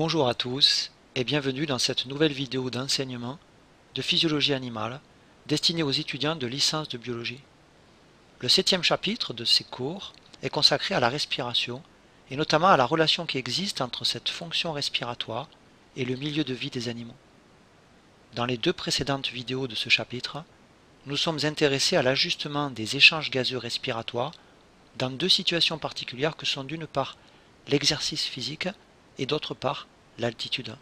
Bonjour à tous et bienvenue dans cette nouvelle vidéo d'enseignement de physiologie animale destinée aux étudiants de licence de biologie. Le 7e chapitre de ces cours est consacré à la respiration et notamment à la relation qui existe entre cette fonction respiratoire et le milieu de vie des animaux. Dans les deux précédentes vidéos de ce chapitre, nous sommes intéressés à l'ajustement des échanges gazeux respiratoires dans deux situations particulières que sont d'une part l'exercice physique et d'autre part l'altitude.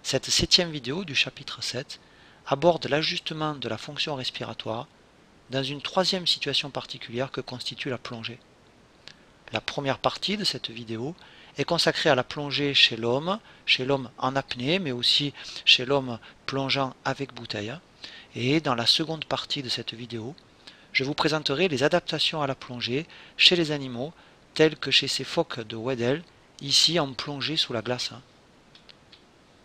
Cette 7e vidéo du chapitre 7 aborde l'ajustement de la fonction respiratoire dans une troisième situation particulière que constitue la plongée. La première partie de cette vidéo est consacrée à la plongée chez l'homme en apnée, mais aussi chez l'homme plongeant avec bouteille. Et dans la seconde partie de cette vidéo, je vous présenterai les adaptations à la plongée chez les animaux, tels que chez ces phoques de Weddell, ici en plongée sous la glace.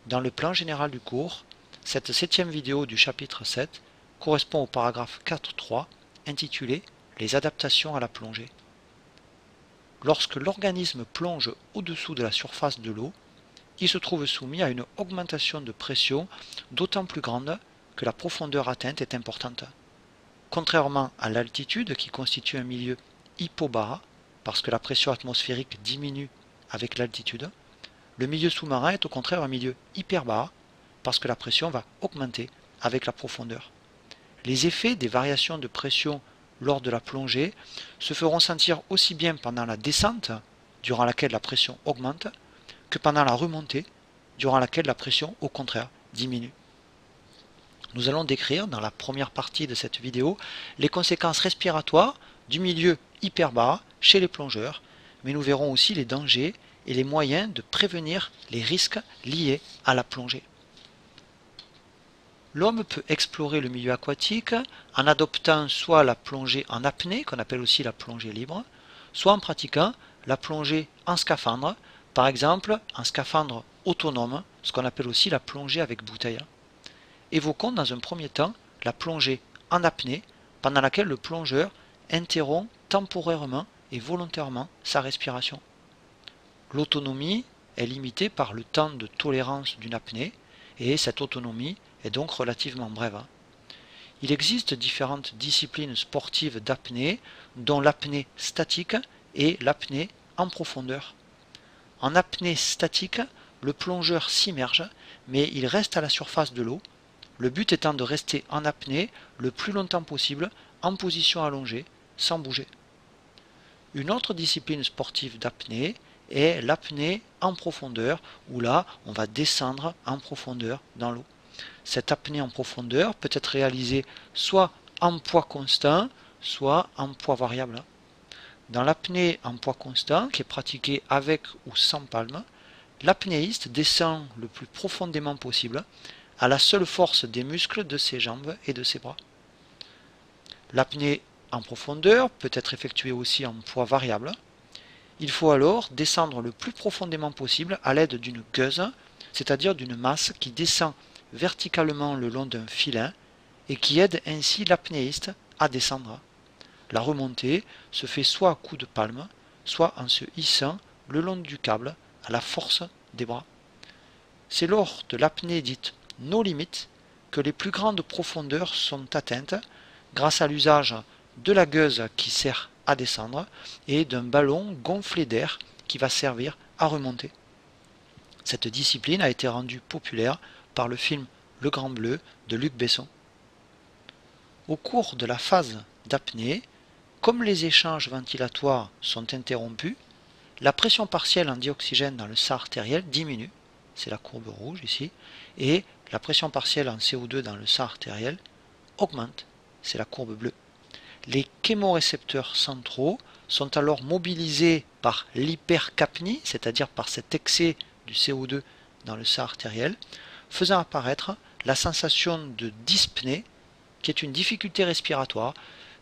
Dans le plan général du cours, cette 7e vidéo du chapitre 7 correspond au paragraphe 4.3 intitulé « Les adaptations à la plongée ». Lorsque l'organisme plonge au-dessous de la surface de l'eau, il se trouve soumis à une augmentation de pression d'autant plus grande que la profondeur atteinte est importante. Contrairement à l'altitude qui constitue un milieu hypobare, parce que la pression atmosphérique diminue avec l'altitude, le milieu sous-marin est au contraire un milieu hyperbare, parce que la pression va augmenter avec la profondeur. Les effets des variations de pression lors de la plongée se feront sentir aussi bien pendant la descente, durant laquelle la pression augmente, que pendant la remontée, durant laquelle la pression, au contraire, diminue. Nous allons décrire dans la première partie de cette vidéo les conséquences respiratoires du milieu hyperbare chez les plongeurs, mais nous verrons aussi les dangers et les moyens de prévenir les risques liés à la plongée. L'homme peut explorer le milieu aquatique en adoptant soit la plongée en apnée, qu'on appelle aussi la plongée libre, soit en pratiquant la plongée en scaphandre, par exemple en scaphandre autonome, ce qu'on appelle aussi la plongée avec bouteille. Évoquons dans un premier temps la plongée en apnée, pendant laquelle le plongeur interrompt temporairement et volontairement sa respiration. L'autonomie est limitée par le temps de tolérance d'une apnée, et cette autonomie est donc relativement brève. Il existe différentes disciplines sportives d'apnée, dont l'apnée statique et l'apnée en profondeur. En apnée statique, le plongeur s'immerge, mais il reste à la surface de l'eau, le but étant de rester en apnée le plus longtemps possible, en position allongée, sans bouger. Une autre discipline sportive d'apnée est l'apnée en profondeur, où là, on va descendre en profondeur dans l'eau. Cette apnée en profondeur peut être réalisée soit en poids constant, soit en poids variable. Dans l'apnée en poids constant, qui est pratiquée avec ou sans palme, l'apnéiste descend le plus profondément possible à la seule force des muscles de ses jambes et de ses bras. L'apnée en profondeur peut être effectuée aussi en poids variable. Il faut alors descendre le plus profondément possible à l'aide d'une gueuse, c'est-à-dire d'une masse qui descend verticalement le long d'un filin et qui aide ainsi l'apnéiste à descendre. La remontée se fait soit à coups de palme, soit en se hissant le long du câble à la force des bras. C'est lors de l'apnée dite no limit que les plus grandes profondeurs sont atteintes grâce à l'usage de la gueuse qui sert à descendre et d'un ballon gonflé d'air qui va servir à remonter. Cette discipline a été rendue populaire par le film Le Grand Bleu de Luc Besson. Au cours de la phase d'apnée, comme les échanges ventilatoires sont interrompus, la pression partielle en dioxygène dans le sang artériel diminue, c'est la courbe rouge ici, et la pression partielle en CO2 dans le sang artériel augmente, c'est la courbe bleue. Les chémorécepteurs centraux sont alors mobilisés par l'hypercapnie, c'est-à-dire par cet excès du CO2 dans le sang artériel, faisant apparaître la sensation de dyspnée, qui est une difficulté respiratoire,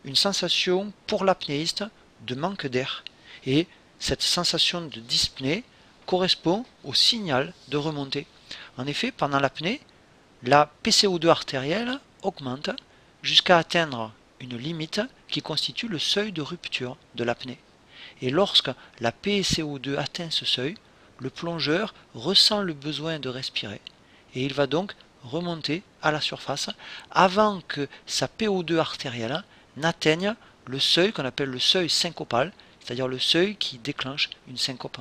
une sensation pour l'apnéiste de manque d'air. Et cette sensation de dyspnée correspond au signal de remontée. En effet, pendant l'apnée, la PCO2 artérielle augmente jusqu'à atteindre une limite qui constitue le seuil de rupture de l'apnée. Et lorsque la PCO2 atteint ce seuil, le plongeur ressent le besoin de respirer et il va donc remonter à la surface avant que sa PO2 artérielle n'atteigne le seuil qu'on appelle le seuil syncopal, c'est-à-dire le seuil qui déclenche une syncope.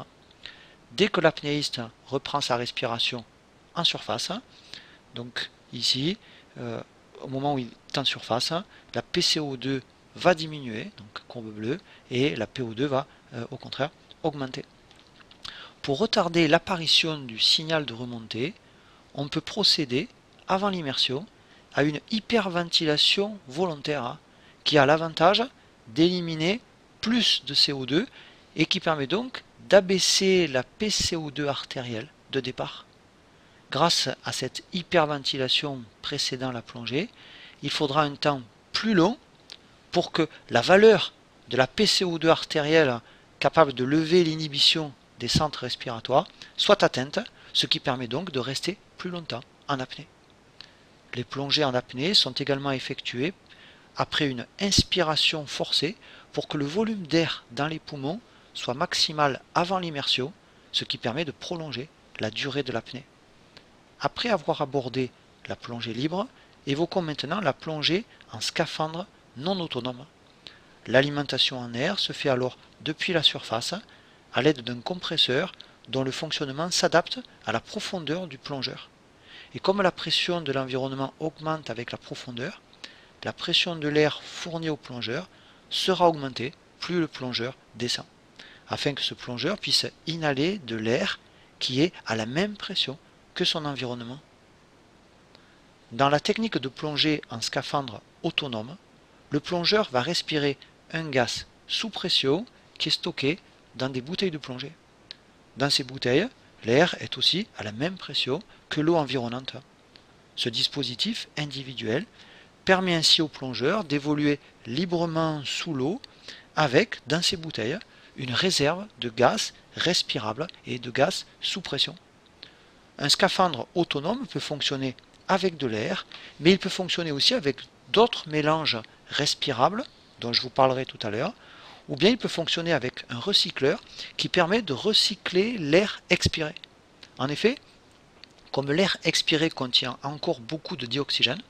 Dès que l'apnéiste reprend sa respiration en surface, donc ici, au moment où il est en surface, la PCO2 va diminuer, donc courbe bleue, et la PO2 va au contraire augmenter. Pour retarder l'apparition du signal de remontée, on peut procéder, avant l'immersion, à une hyperventilation volontaire qui a l'avantage d'éliminer plus de CO2 et qui permet donc d'abaisser la PCO2 artérielle de départ. Grâce à cette hyperventilation précédant la plongée, il faudra un temps plus long pour que la valeur de la PCO2 artérielle capable de lever l'inhibition des centres respiratoires soit atteinte, ce qui permet donc de rester plus longtemps en apnée. Les plongées en apnée sont également effectuées après une inspiration forcée pour que le volume d'air dans les poumons soit maximal avant l'immersion, ce qui permet de prolonger la durée de l'apnée. Après avoir abordé la plongée libre, évoquons maintenant la plongée en scaphandre non autonome. L'alimentation en air se fait alors depuis la surface à l'aide d'un compresseur dont le fonctionnement s'adapte à la profondeur du plongeur. Et comme la pression de l'environnement augmente avec la profondeur, la pression de l'air fourni au plongeur sera augmentée plus le plongeur descend, afin que ce plongeur puisse inhaler de l'air qui est à la même pression que son environnement. Dans la technique de plongée en scaphandre autonome, le plongeur va respirer un gaz sous pression qui est stocké dans des bouteilles de plongée. Dans ces bouteilles, l'air est aussi à la même pression que l'eau environnante. Ce dispositif individuel permet ainsi au plongeur d'évoluer librement sous l'eau avec, dans ces bouteilles, une réserve de gaz respirable et de gaz sous pression. Un scaphandre autonome peut fonctionner avec de l'air, mais il peut fonctionner aussi avec d'autres mélanges respirables, dont je vous parlerai tout à l'heure, ou bien il peut fonctionner avec un recycleur qui permet de recycler l'air expiré. En effet, comme l'air expiré contient encore beaucoup de dioxygène,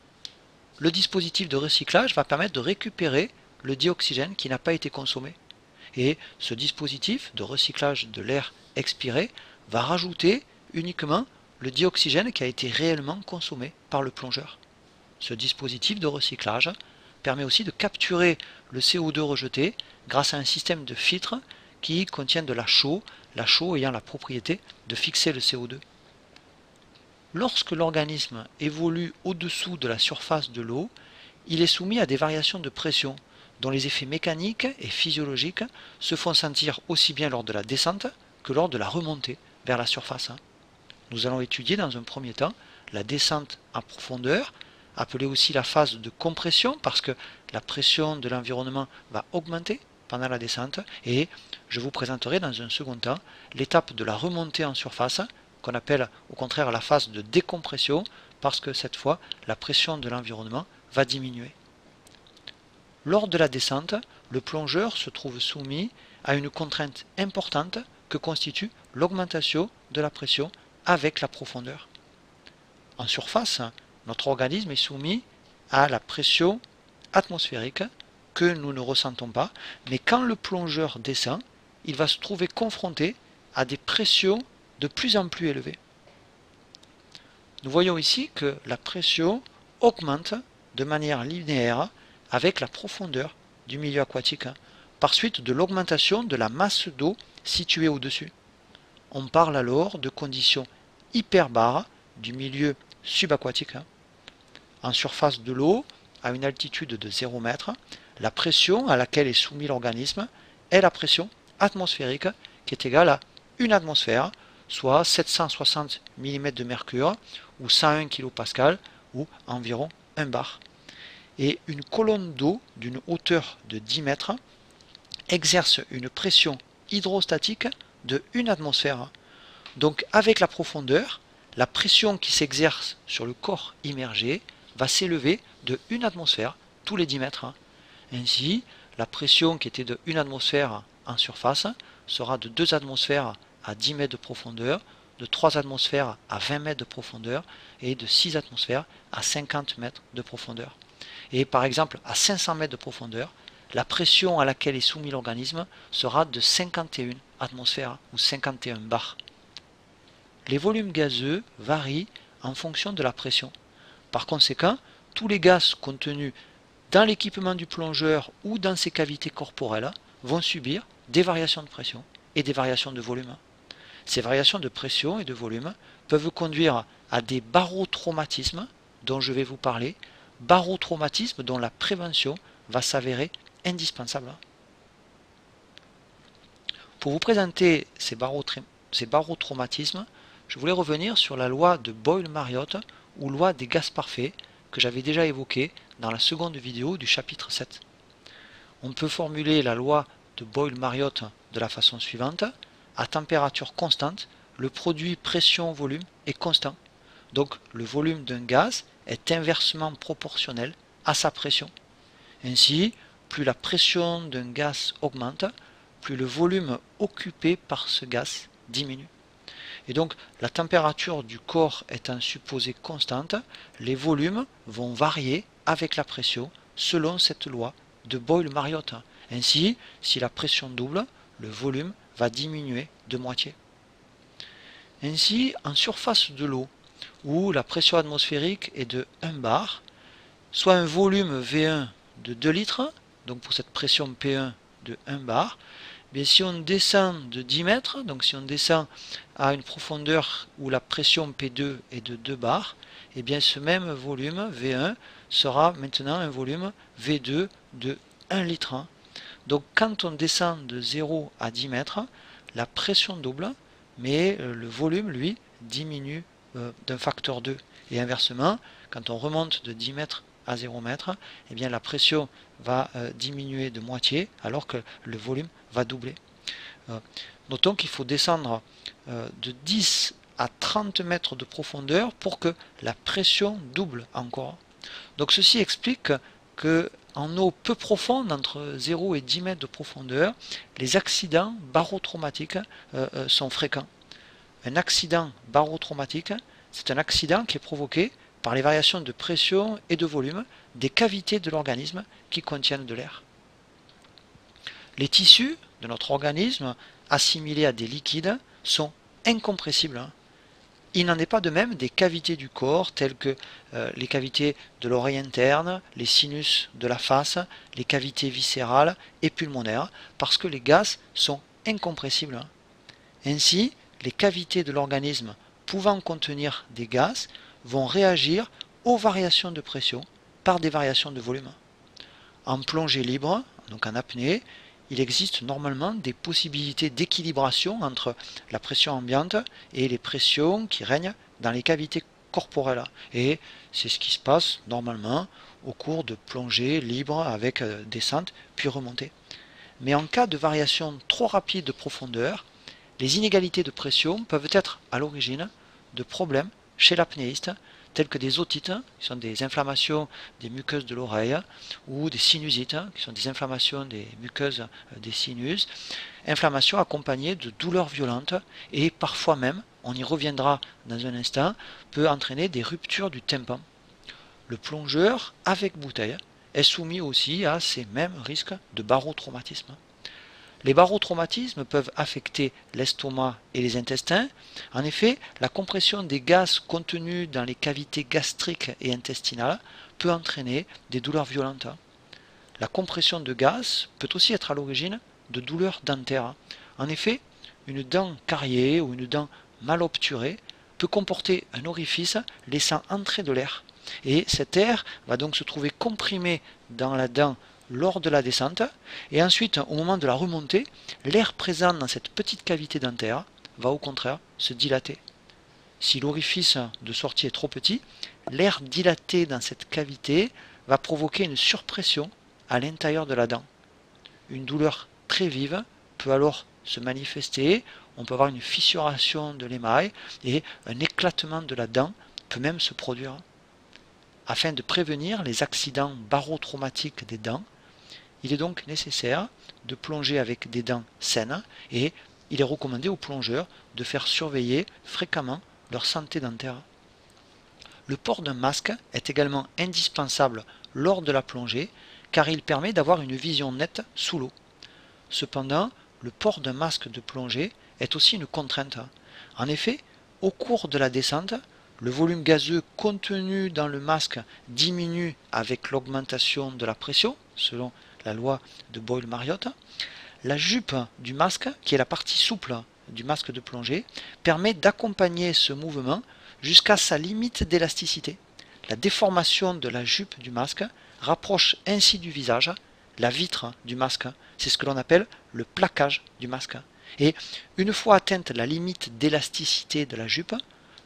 le dispositif de recyclage va permettre de récupérer le dioxygène qui n'a pas été consommé. Et ce dispositif de recyclage de l'air expiré va rajouter uniquement le dioxygène qui a été réellement consommé par le plongeur. Ce dispositif de recyclage permet aussi de capturer le CO2 rejeté grâce à un système de filtre qui contient de la chaux ayant la propriété de fixer le CO2. Lorsque l'organisme évolue au-dessous de la surface de l'eau, il est soumis à des variations de pression dont les effets mécaniques et physiologiques se font sentir aussi bien lors de la descente que lors de la remontée vers la surface. Nous allons étudier dans un premier temps la descente en profondeur, appelée aussi la phase de compression parce que la pression de l'environnement va augmenter pendant la descente, et je vous présenterai dans un second temps l'étape de la remontée en surface qu'on appelle au contraire la phase de décompression parce que cette fois la pression de l'environnement va diminuer. Lors de la descente, le plongeur se trouve soumis à une contrainte importante que constitue l'augmentation de la pression avec la profondeur. En surface, notre organisme est soumis à la pression atmosphérique que nous ne ressentons pas, mais quand le plongeur descend, il va se trouver confronté à des pressions de plus en plus élevées. Nous voyons ici que la pression augmente de manière linéaire avec la profondeur du milieu aquatique, par suite de l'augmentation de la masse d'eau située au-dessus. On parle alors de conditions hyperbares du milieu subaquatique. En surface de l'eau, à une altitude de 0 m, la pression à laquelle est soumis l'organisme est la pression atmosphérique qui est égale à 1 atmosphère, soit 760 mm de mercure ou 101 kPa ou environ 1 bar. Et une colonne d'eau d'une hauteur de 10 mètres exerce une pression hydrostatique de 1 atmosphère. Donc avec la profondeur, la pression qui s'exerce sur le corps immergé va s'élever de 1 atmosphère tous les 10 mètres. Ainsi, la pression qui était de 1 atmosphère en surface sera de 2 atmosphères à 10 mètres de profondeur, de 3 atmosphères à 20 mètres de profondeur et de 6 atmosphères à 50 mètres de profondeur. Et par exemple, à 500 mètres de profondeur, la pression à laquelle est soumis l'organisme sera de 51 atmosphères ou 51 bars. Les volumes gazeux varient en fonction de la pression. Par conséquent, tous les gaz contenus dans l'équipement du plongeur ou dans ses cavités corporelles vont subir des variations de pression et des variations de volume. Ces variations de pression et de volume peuvent conduire à des barotraumatismes dont je vais vous parler, barotraumatismes dont la prévention va s'avérer indispensable. Pour vous présenter ces barotraumatismes, je voulais revenir sur la loi de Boyle-Mariotte ou loi des gaz parfaits que j'avais déjà évoquée dans la seconde vidéo du chapitre 7. On peut formuler la loi de Boyle-Mariotte de la façon suivante. À température constante, le produit pression-volume est constant. Donc le volume d'un gaz est inversement proportionnel à sa pression. Ainsi, plus la pression d'un gaz augmente, plus le volume occupé par ce gaz diminue. Et donc la température du corps étant supposée constante, les volumes vont varier avec la pression selon cette loi de Boyle-Mariotte. Ainsi, si la pression double, le volume va diminuer de moitié. Ainsi, en surface de l'eau, où la pression atmosphérique est de 1 bar, soit un volume V1 de 2 litres, donc pour cette pression P1 de 1 bar, mais si on descend de 10 mètres, donc si on descend à une profondeur où la pression P2 est de 2 bars, et bien ce même volume V1 sera maintenant un volume V2 de 1 litre. Donc quand on descend de 0 à 10 mètres, la pression double, mais le volume, lui, diminue d'un facteur 2. Et inversement, quand on remonte de 10 mètres à 0 mètre, eh bien la pression va diminuer de moitié alors que le volume va doubler. Notons qu'il faut descendre de 10 à 30 mètres de profondeur pour que la pression double encore. Donc ceci explique que en eau peu profonde, entre 0 et 10 mètres de profondeur, les accidents barotraumatiques sont fréquents. Un accident barotraumatique, c'est un accident qui est provoqué par les variations de pression et de volume des cavités de l'organisme qui contiennent de l'air. Les tissus de notre organisme, assimilés à des liquides, sont incompressibles. Il n'en est pas de même des cavités du corps, telles que les cavités de l'oreille interne, les sinus de la face, les cavités viscérales et pulmonaires, parce que les gaz sont incompressibles. Ainsi, les cavités de l'organisme pouvant contenir des gaz vont réagir aux variations de pression par des variations de volume. En plongée libre, donc en apnée, il existe normalement des possibilités d'équilibration entre la pression ambiante et les pressions qui règnent dans les cavités corporelles. Et c'est ce qui se passe normalement au cours de plongée libre avec descente puis remontée. Mais en cas de variation trop rapide de profondeur, les inégalités de pression peuvent être à l'origine de problèmes chez l'apnéiste, tels que des otites, qui sont des inflammations des muqueuses de l'oreille, ou des sinusites, qui sont des inflammations des muqueuses des sinus, inflammations accompagnées de douleurs violentes, et parfois même, on y reviendra dans un instant, peut entraîner des ruptures du tympan. Le plongeur, avec bouteille, est soumis aussi à ces mêmes risques de barotraumatisme. Les barotraumatismes peuvent affecter l'estomac et les intestins. En effet, la compression des gaz contenus dans les cavités gastriques et intestinales peut entraîner des douleurs violentes. La compression de gaz peut aussi être à l'origine de douleurs dentaires. En effet, une dent cariée ou une dent mal obturée peut comporter un orifice laissant entrer de l'air. Et cet air va donc se trouver comprimé dans la dent lors de la descente, et ensuite au moment de la remontée, l'air présent dans cette petite cavité dentaire va au contraire se dilater. Si l'orifice de sortie est trop petit, l'air dilaté dans cette cavité va provoquer une surpression à l'intérieur de la dent. Une douleur très vive peut alors se manifester, on peut avoir une fissuration de l'émail et un éclatement de la dent peut même se produire. Afin de prévenir les accidents barotraumatiques des dents, il est donc nécessaire de plonger avec des dents saines et il est recommandé aux plongeurs de faire surveiller fréquemment leur santé dentaire. Le port d'un masque est également indispensable lors de la plongée car il permet d'avoir une vision nette sous l'eau. Cependant, le port d'un masque de plongée est aussi une contrainte. En effet, au cours de la descente, le volume gazeux contenu dans le masque diminue avec l'augmentation de la pression, selon la loi de Boyle-Mariotte. La jupe du masque, qui est la partie souple du masque de plongée, permet d'accompagner ce mouvement jusqu'à sa limite d'élasticité. La déformation de la jupe du masque rapproche ainsi du visage la vitre du masque. C'est ce que l'on appelle le plaquage du masque. Et une fois atteinte la limite d'élasticité de la jupe,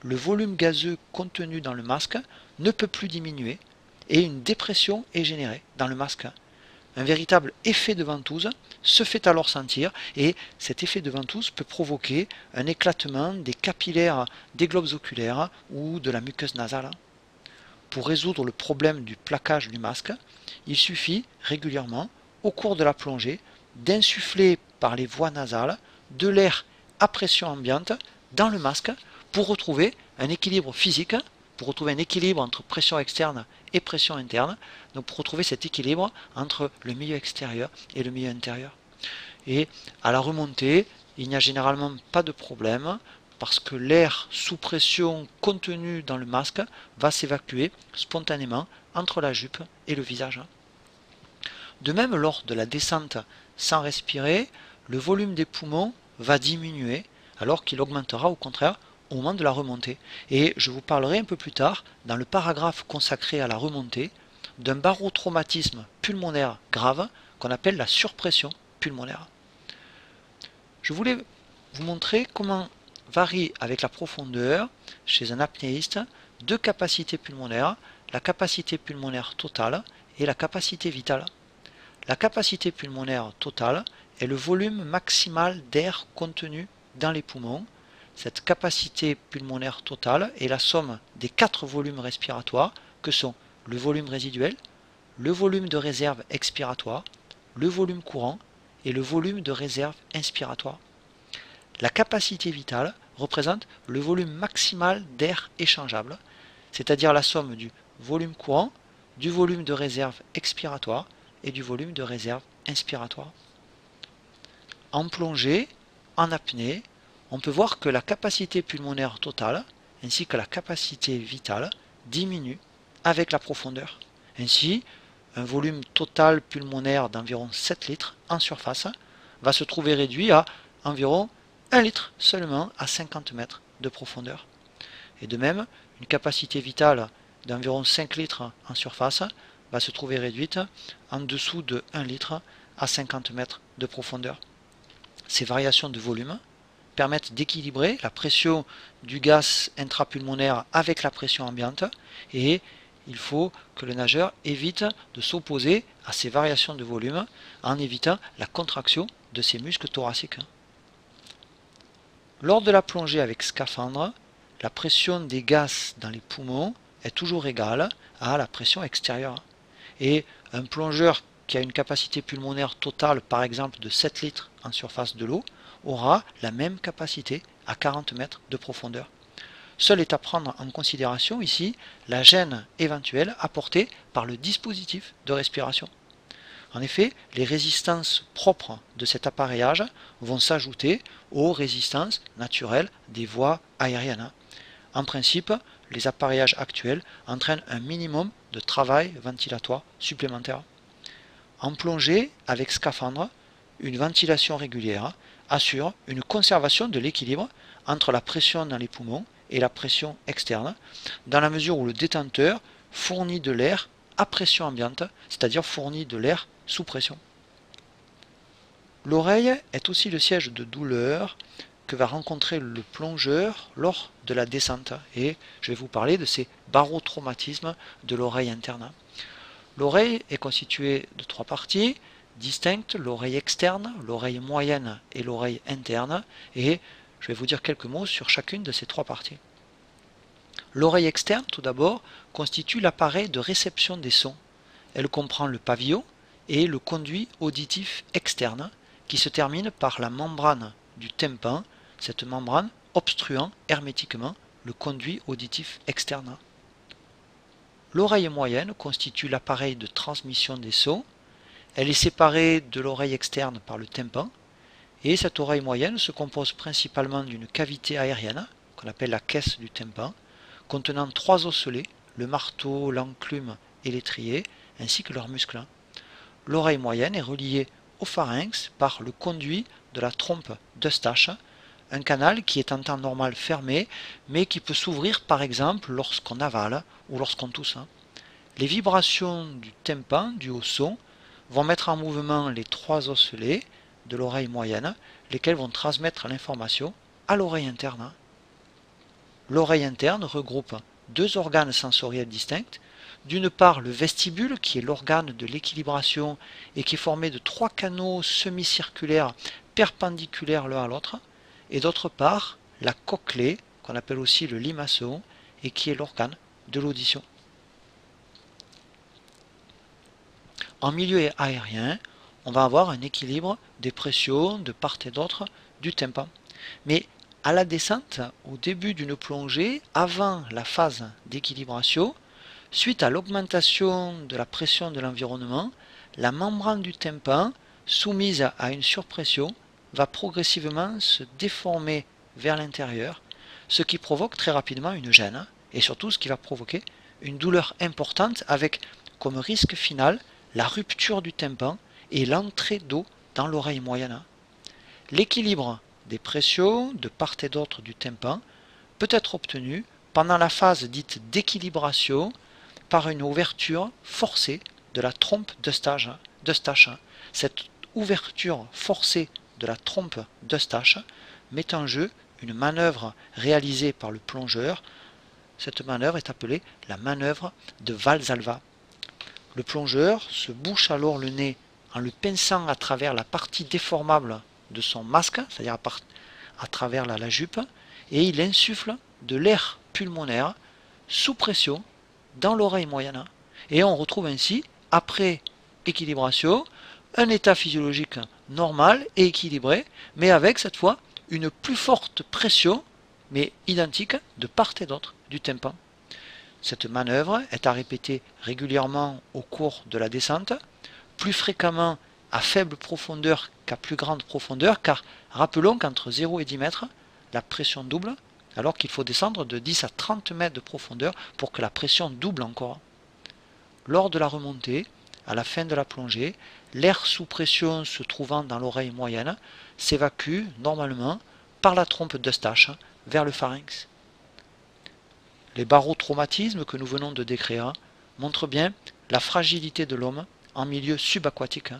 le volume gazeux contenu dans le masque ne peut plus diminuer et une dépression est générée dans le masque. Un véritable effet de ventouse se fait alors sentir et cet effet de ventouse peut provoquer un éclatement des capillaires des globes oculaires ou de la muqueuse nasale. Pour résoudre le problème du plaquage du masque, il suffit régulièrement, au cours de la plongée, d'insuffler par les voies nasales de l'air à pression ambiante dans le masque pour retrouver un équilibre physique, pour retrouver un équilibre entre pression externe et pression interne, donc pour retrouver cet équilibre entre le milieu extérieur et le milieu intérieur. Et à la remontée, il n'y a généralement pas de problème parce que l'air sous pression contenu dans le masque va s'évacuer spontanément entre la jupe et le visage. De même, lors de la descente sans respirer, le volume des poumons va diminuer alors qu'il augmentera au contraire au moment de la remontée. Et je vous parlerai un peu plus tard, dans le paragraphe consacré à la remontée, d'un barotraumatisme pulmonaire grave qu'on appelle la surpression pulmonaire. Je voulais vous montrer comment varie avec la profondeur, chez un apnéiste, deux capacités pulmonaires, la capacité pulmonaire totale et la capacité vitale. La capacité pulmonaire totale est le volume maximal d'air contenu dans les poumons. Cette capacité pulmonaire totale est la somme des 4 volumes respiratoires que sont le volume résiduel, le volume de réserve expiratoire, le volume courant et le volume de réserve inspiratoire. La capacité vitale représente le volume maximal d'air échangeable, c'est-à-dire la somme du volume courant, du volume de réserve expiratoire et du volume de réserve inspiratoire. En plongée, en apnée, on peut voir que la capacité pulmonaire totale ainsi que la capacité vitale diminuent avec la profondeur. Ainsi, un volume total pulmonaire d'environ 7 litres en surface va se trouver réduit à environ 1 litre seulement à 50 mètres de profondeur. Et de même, une capacité vitale d'environ 5 litres en surface va se trouver réduite en dessous de 1 litre à 50 mètres de profondeur. Ces variations de volume permettent d'équilibrer la pression du gaz intrapulmonaire avec la pression ambiante et il faut que le nageur évite de s'opposer à ces variations de volume en évitant la contraction de ses muscles thoraciques. Lors de la plongée avec scaphandre, la pression des gaz dans les poumons est toujours égale à la pression extérieure. Et un plongeur qui a une capacité pulmonaire totale par exemple de 7 litres en surface de l'eau aura la même capacité à 40 mètres de profondeur. Seul est à prendre en considération ici la gêne éventuelle apportée par le dispositif de respiration. En effet, les résistances propres de cet appareillage vont s'ajouter aux résistances naturelles des voies aériennes. En principe, les appareillages actuels entraînent un minimum de travail ventilatoire supplémentaire. En plongée avec scaphandre, une ventilation régulière assure une conservation de l'équilibre entre la pression dans les poumons et la pression externe, dans la mesure où le détenteur fournit de l'air à pression ambiante, c'est-à-dire fournit de l'air sous pression. L'oreille est aussi le siège de douleur que va rencontrer le plongeur lors de la descente et je vais vous parler de ces barotraumatismes de l'oreille interne. L'oreille est constituée de 3 parties distinctes, l'oreille externe, l'oreille moyenne et l'oreille interne et je vais vous dire quelques mots sur chacune de ces 3 parties. L'oreille externe, tout d'abord, constitue l'appareil de réception des sons. Elle comprend le pavillon et le conduit auditif externe qui se termine par la membrane du tympan, cette membrane obstruant hermétiquement le conduit auditif externe. L'oreille moyenne constitue l'appareil de transmission des sons. Elle est séparée de l'oreille externe par le tympan, et cette oreille moyenne se compose principalement d'une cavité aérienne, qu'on appelle la caisse du tympan, contenant 3 osselets, le marteau, l'enclume et l'étrier, ainsi que leurs muscles. L'oreille moyenne est reliée au pharynx par le conduit de la trompe d'Eustache, un canal qui est en temps normal fermé, mais qui peut s'ouvrir par exemple lorsqu'on avale ou lorsqu'on tousse. Les vibrations du tympan dues au son vont mettre en mouvement les 3 osselets de l'oreille moyenne, lesquels vont transmettre l'information à l'oreille interne. L'oreille interne regroupe 2 organes sensoriels distincts. D'une part, le vestibule, qui est l'organe de l'équilibration et qui est formé de 3 canaux semi-circulaires perpendiculaires l'un à l'autre, et d'autre part, la cochlée, qu'on appelle aussi le limaçon, et qui est l'organe de l'audition. En milieu aérien, on va avoir un équilibre des pressions de part et d'autre du tympan. Mais à la descente, au début d'une plongée, avant la phase d'équilibration, suite à l'augmentation de la pression de l'environnement, la membrane du tympan, soumise à une surpression, va progressivement se déformer vers l'intérieur, ce qui provoque très rapidement une gêne, et surtout ce qui va provoquer une douleur importante avec comme risque final la rupture du tympan et l'entrée d'eau dans l'oreille moyenne. L'équilibre des pressions de part et d'autre du tympan peut être obtenu pendant la phase dite d'équilibration par une ouverture forcée de la trompe d'Eustache. Cette ouverture forcée de la trompe d'Eustache met en jeu une manœuvre réalisée par le plongeur. Cette manœuvre est appelée la manœuvre de Valsalva. Le plongeur se bouche alors le nez en le pinçant à travers la partie déformable de son masque, c'est-à-dire à travers la jupe, et il insuffle de l'air pulmonaire sous pression dans l'oreille moyenne. Et on retrouve ainsi, après équilibration, un état physiologique normal et équilibré, mais avec cette fois une plus forte pression, mais identique, de part et d'autre du tympan. Cette manœuvre est à répéter régulièrement au cours de la descente, plus fréquemment à faible profondeur qu'à plus grande profondeur, car rappelons qu'entre 0 et 10 mètres, la pression double, alors qu'il faut descendre de 10 à 30 mètres de profondeur pour que la pression double encore. Lors de la remontée, à la fin de la plongée, l'air sous pression se trouvant dans l'oreille moyenne s'évacue normalement par la trompe d'Eustache vers le pharynx. Les barotraumatismes que nous venons de décrire montrent bien la fragilité de l'homme en milieu subaquatique,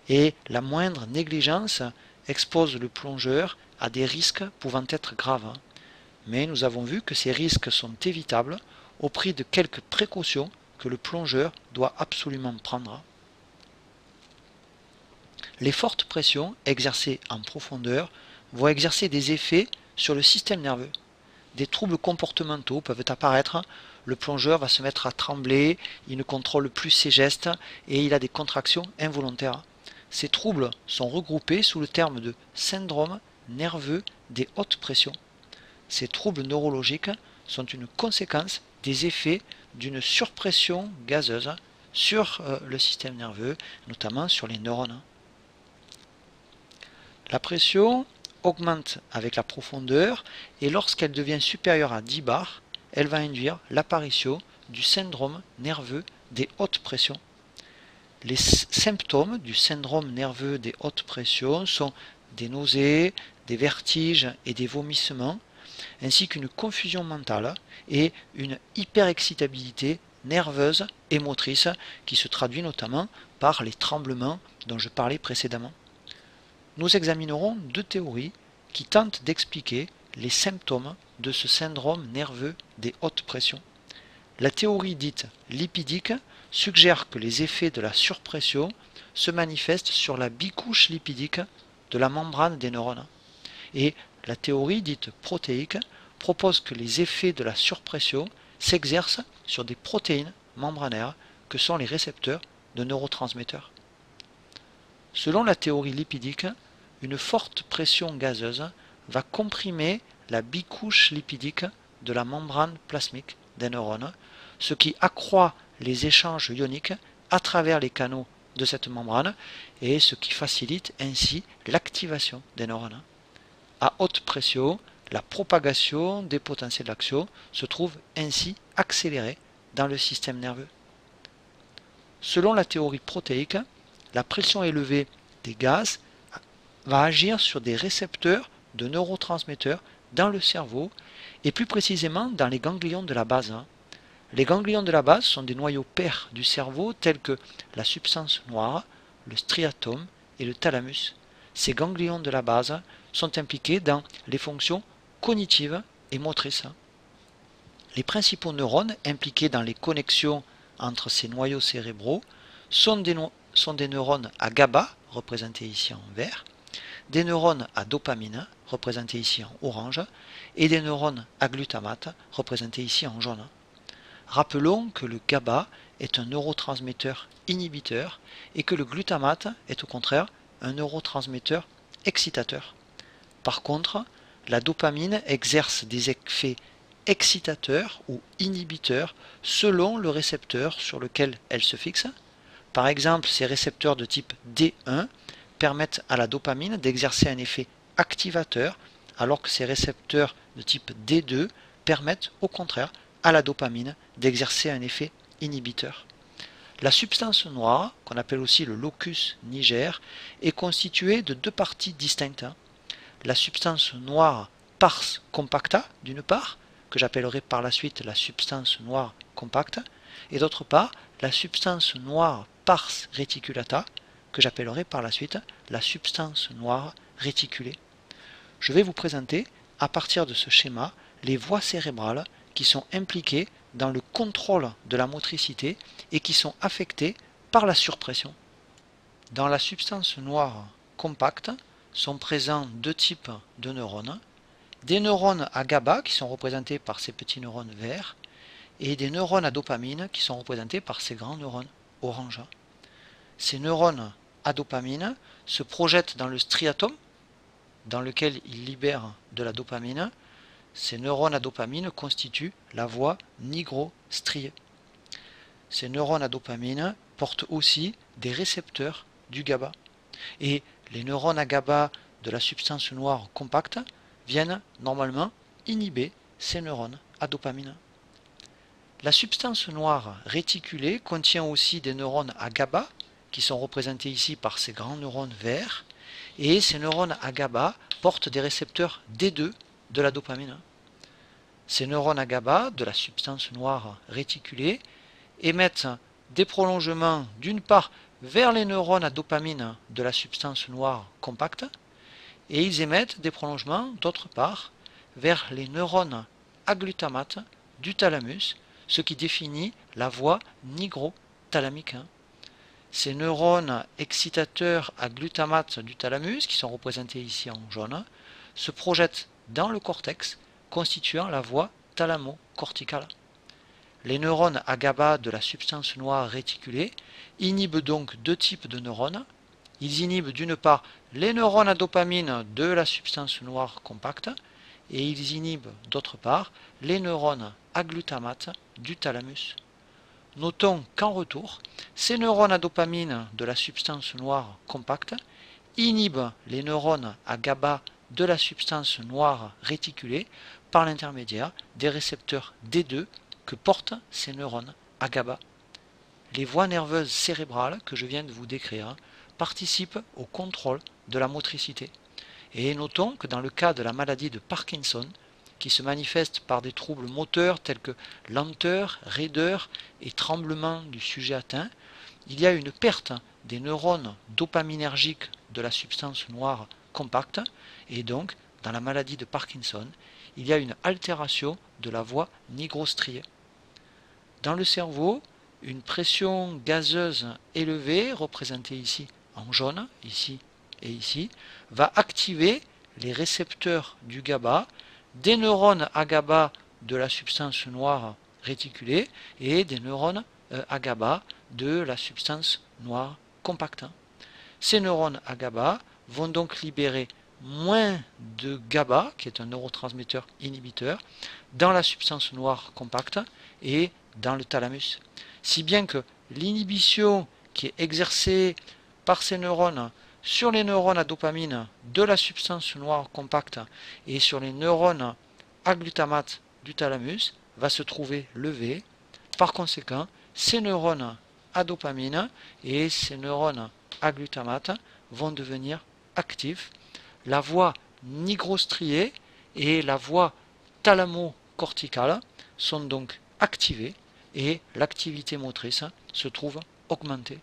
et la moindre négligence expose le plongeur à des risques pouvant être graves. Mais nous avons vu que ces risques sont évitables au prix de quelques précautions que le plongeur doit absolument prendre. Les fortes pressions exercées en profondeur vont exercer des effets sur le système nerveux. Des troubles comportementaux peuvent apparaître, le plongeur va se mettre à trembler, il ne contrôle plus ses gestes et il a des contractions involontaires. Ces troubles sont regroupés sous le terme de syndrome nerveux des hautes pressions. Ces troubles neurologiques sont une conséquence des effets d'une surpression gazeuse sur le système nerveux, notamment sur les neurones. La pression augmente avec la profondeur et lorsqu'elle devient supérieure à 10 bars, elle va induire l'apparition du syndrome nerveux des hautes pressions. Les symptômes du syndrome nerveux des hautes pressions sont des nausées, des vertiges et des vomissements, ainsi qu'une confusion mentale et une hyperexcitabilité nerveuse et motrice qui se traduit notamment par les tremblements dont je parlais précédemment. Nous examinerons 2 théories qui tentent d'expliquer les symptômes de ce syndrome nerveux des hautes pressions. La théorie dite lipidique suggère que les effets de la surpression se manifestent sur la bicouche lipidique de la membrane des neurones. Et la théorie dite protéique propose que les effets de la surpression s'exercent sur des protéines membranaires que sont les récepteurs de neurotransmetteurs. Selon la théorie lipidique, une forte pression gazeuse va comprimer la bicouche lipidique de la membrane plasmique des neurones, ce qui accroît les échanges ioniques à travers les canaux de cette membrane et ce qui facilite ainsi l'activation des neurones. À haute pression, la propagation des potentiels d'action se trouve ainsi accélérée dans le système nerveux. Selon la théorie protéique, la pression élevée des gaz va agir sur des récepteurs de neurotransmetteurs dans le cerveau et plus précisément dans les ganglions de la base. Les ganglions de la base sont des noyaux pairs du cerveau tels que la substance noire, le striatum et le thalamus. Ces ganglions de la base sont impliqués dans les fonctions cognitives et motrices. Les principaux neurones impliqués dans les connexions entre ces noyaux cérébraux sont des neurones à GABA, représentés ici en vert, des neurones à dopamine, représentés ici en orange, et des neurones à glutamate, représentés ici en jaune. Rappelons que le GABA est un neurotransmetteur inhibiteur et que le glutamate est au contraire un neurotransmetteur excitateur. Par contre, la dopamine exerce des effets excitateurs ou inhibiteurs selon le récepteur sur lequel elle se fixe. Par exemple, ces récepteurs de type D1 permettent à la dopamine d'exercer un effet activateur, alors que ces récepteurs de type D2 permettent au contraire à la dopamine d'exercer un effet inhibiteur. La substance noire, qu'on appelle aussi le locus niger, est constituée de deux parties distinctes. La substance noire pars compacta, d'une part, que j'appellerai par la suite la substance noire compacte, et d'autre part, la substance noire pars reticulata, que j'appellerai par la suite la substance noire réticulée. Je vais vous présenter, à partir de ce schéma, les voies cérébrales qui sont impliquées dans le contrôle de la motricité et qui sont affectées par la surpression. Dans la substance noire compacte sont présents deux types de neurones, des neurones à GABA qui sont représentés par ces petits neurones verts et des neurones à dopamine qui sont représentés par ces grands neurones orange. Ces neurones à dopamine se projettent dans le striatum dans lequel ils libèrent de la dopamine. Ces neurones à dopamine constituent la voie nigrostriée. Ces neurones à dopamine portent aussi des récepteurs du GABA. Et les neurones à GABA de la substance noire compacte viennent normalement inhiber ces neurones à dopamine. La substance noire réticulée contient aussi des neurones à GABA qui sont représentés ici par ces grands neurones verts, et ces neurones à GABA portent des récepteurs D2 de la dopamine. Ces neurones à GABA de la substance noire réticulée émettent des prolongements d'une part vers les neurones à dopamine de la substance noire compacte, et ils émettent des prolongements d'autre part vers les neurones à glutamate du thalamus, ce qui définit la voie nigrothalamique. Ces neurones excitateurs à glutamate du thalamus, qui sont représentés ici en jaune, se projettent dans le cortex, constituant la voie thalamo-corticale. Les neurones à GABA de la substance noire réticulée inhibent donc deux types de neurones. Ils inhibent d'une part les neurones à dopamine de la substance noire compacte et ils inhibent d'autre part les neurones à glutamate du thalamus. Notons qu'en retour, ces neurones à dopamine de la substance noire compacte inhibent les neurones à GABA de la substance noire réticulée par l'intermédiaire des récepteurs D2 que portent ces neurones à GABA. Les voies nerveuses cérébrales que je viens de vous décrire participent au contrôle de la motricité. Et notons que dans le cas de la maladie de Parkinson, qui se manifeste par des troubles moteurs tels que lenteur, raideur et tremblement du sujet atteint, il y a une perte des neurones dopaminergiques de la substance noire compacte, et donc, dans la maladie de Parkinson, il y a une altération de la voie nigrostriée. Dans le cerveau, une pression gazeuse élevée, représentée ici en jaune, ici et ici, va activer les récepteurs du GABA, des neurones à GABA de la substance noire réticulée et des neurones à GABA de la substance noire compacte. Ces neurones à GABA vont donc libérer moins de GABA, qui est un neurotransmetteur inhibiteur, dans la substance noire compacte et dans le thalamus. Si bien que l'inhibition qui est exercée par ces neurones sur les neurones à dopamine de la substance noire compacte et sur les neurones à glutamate du thalamus va se trouver levée. Par conséquent, ces neurones à dopamine et ces neurones à glutamate vont devenir actifs. La voie nigrostriée et la voie thalamo-corticale sont donc activées et l'activité motrice se trouve augmentée.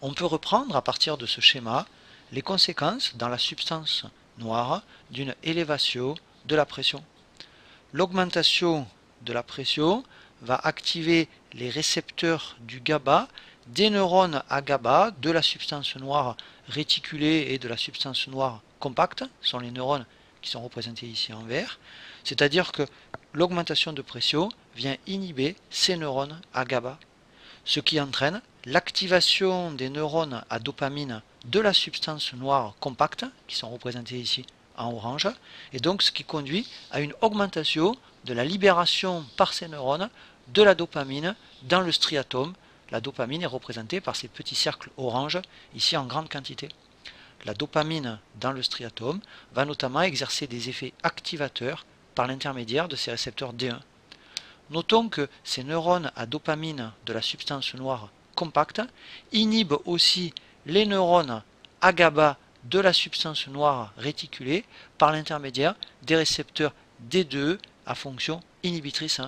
On peut reprendre à partir de ce schéma les conséquences dans la substance noire d'une élévation de la pression. L'augmentation de la pression va activer les récepteurs du GABA, des neurones à GABA, de la substance noire réticulée et de la substance noire compacte, sont les neurones qui sont représentés ici en vert, c'est-à-dire que l'augmentation de pression vient inhiber ces neurones à GABA, ce qui entraîne l'activation des neurones à dopamine de la substance noire compacte, qui sont représentés ici en orange, et donc ce qui conduit à une augmentation de la libération par ces neurones de la dopamine dans le striatome. La dopamine est représentée par ces petits cercles orange, ici en grande quantité. La dopamine dans le striatome va notamment exercer des effets activateurs par l'intermédiaire de ces récepteurs D1. Notons que ces neurones à dopamine de la substance noire compacte inhibent aussi les neurones à GABA de la substance noire réticulée par l'intermédiaire des récepteurs D2 à fonction inhibitrice.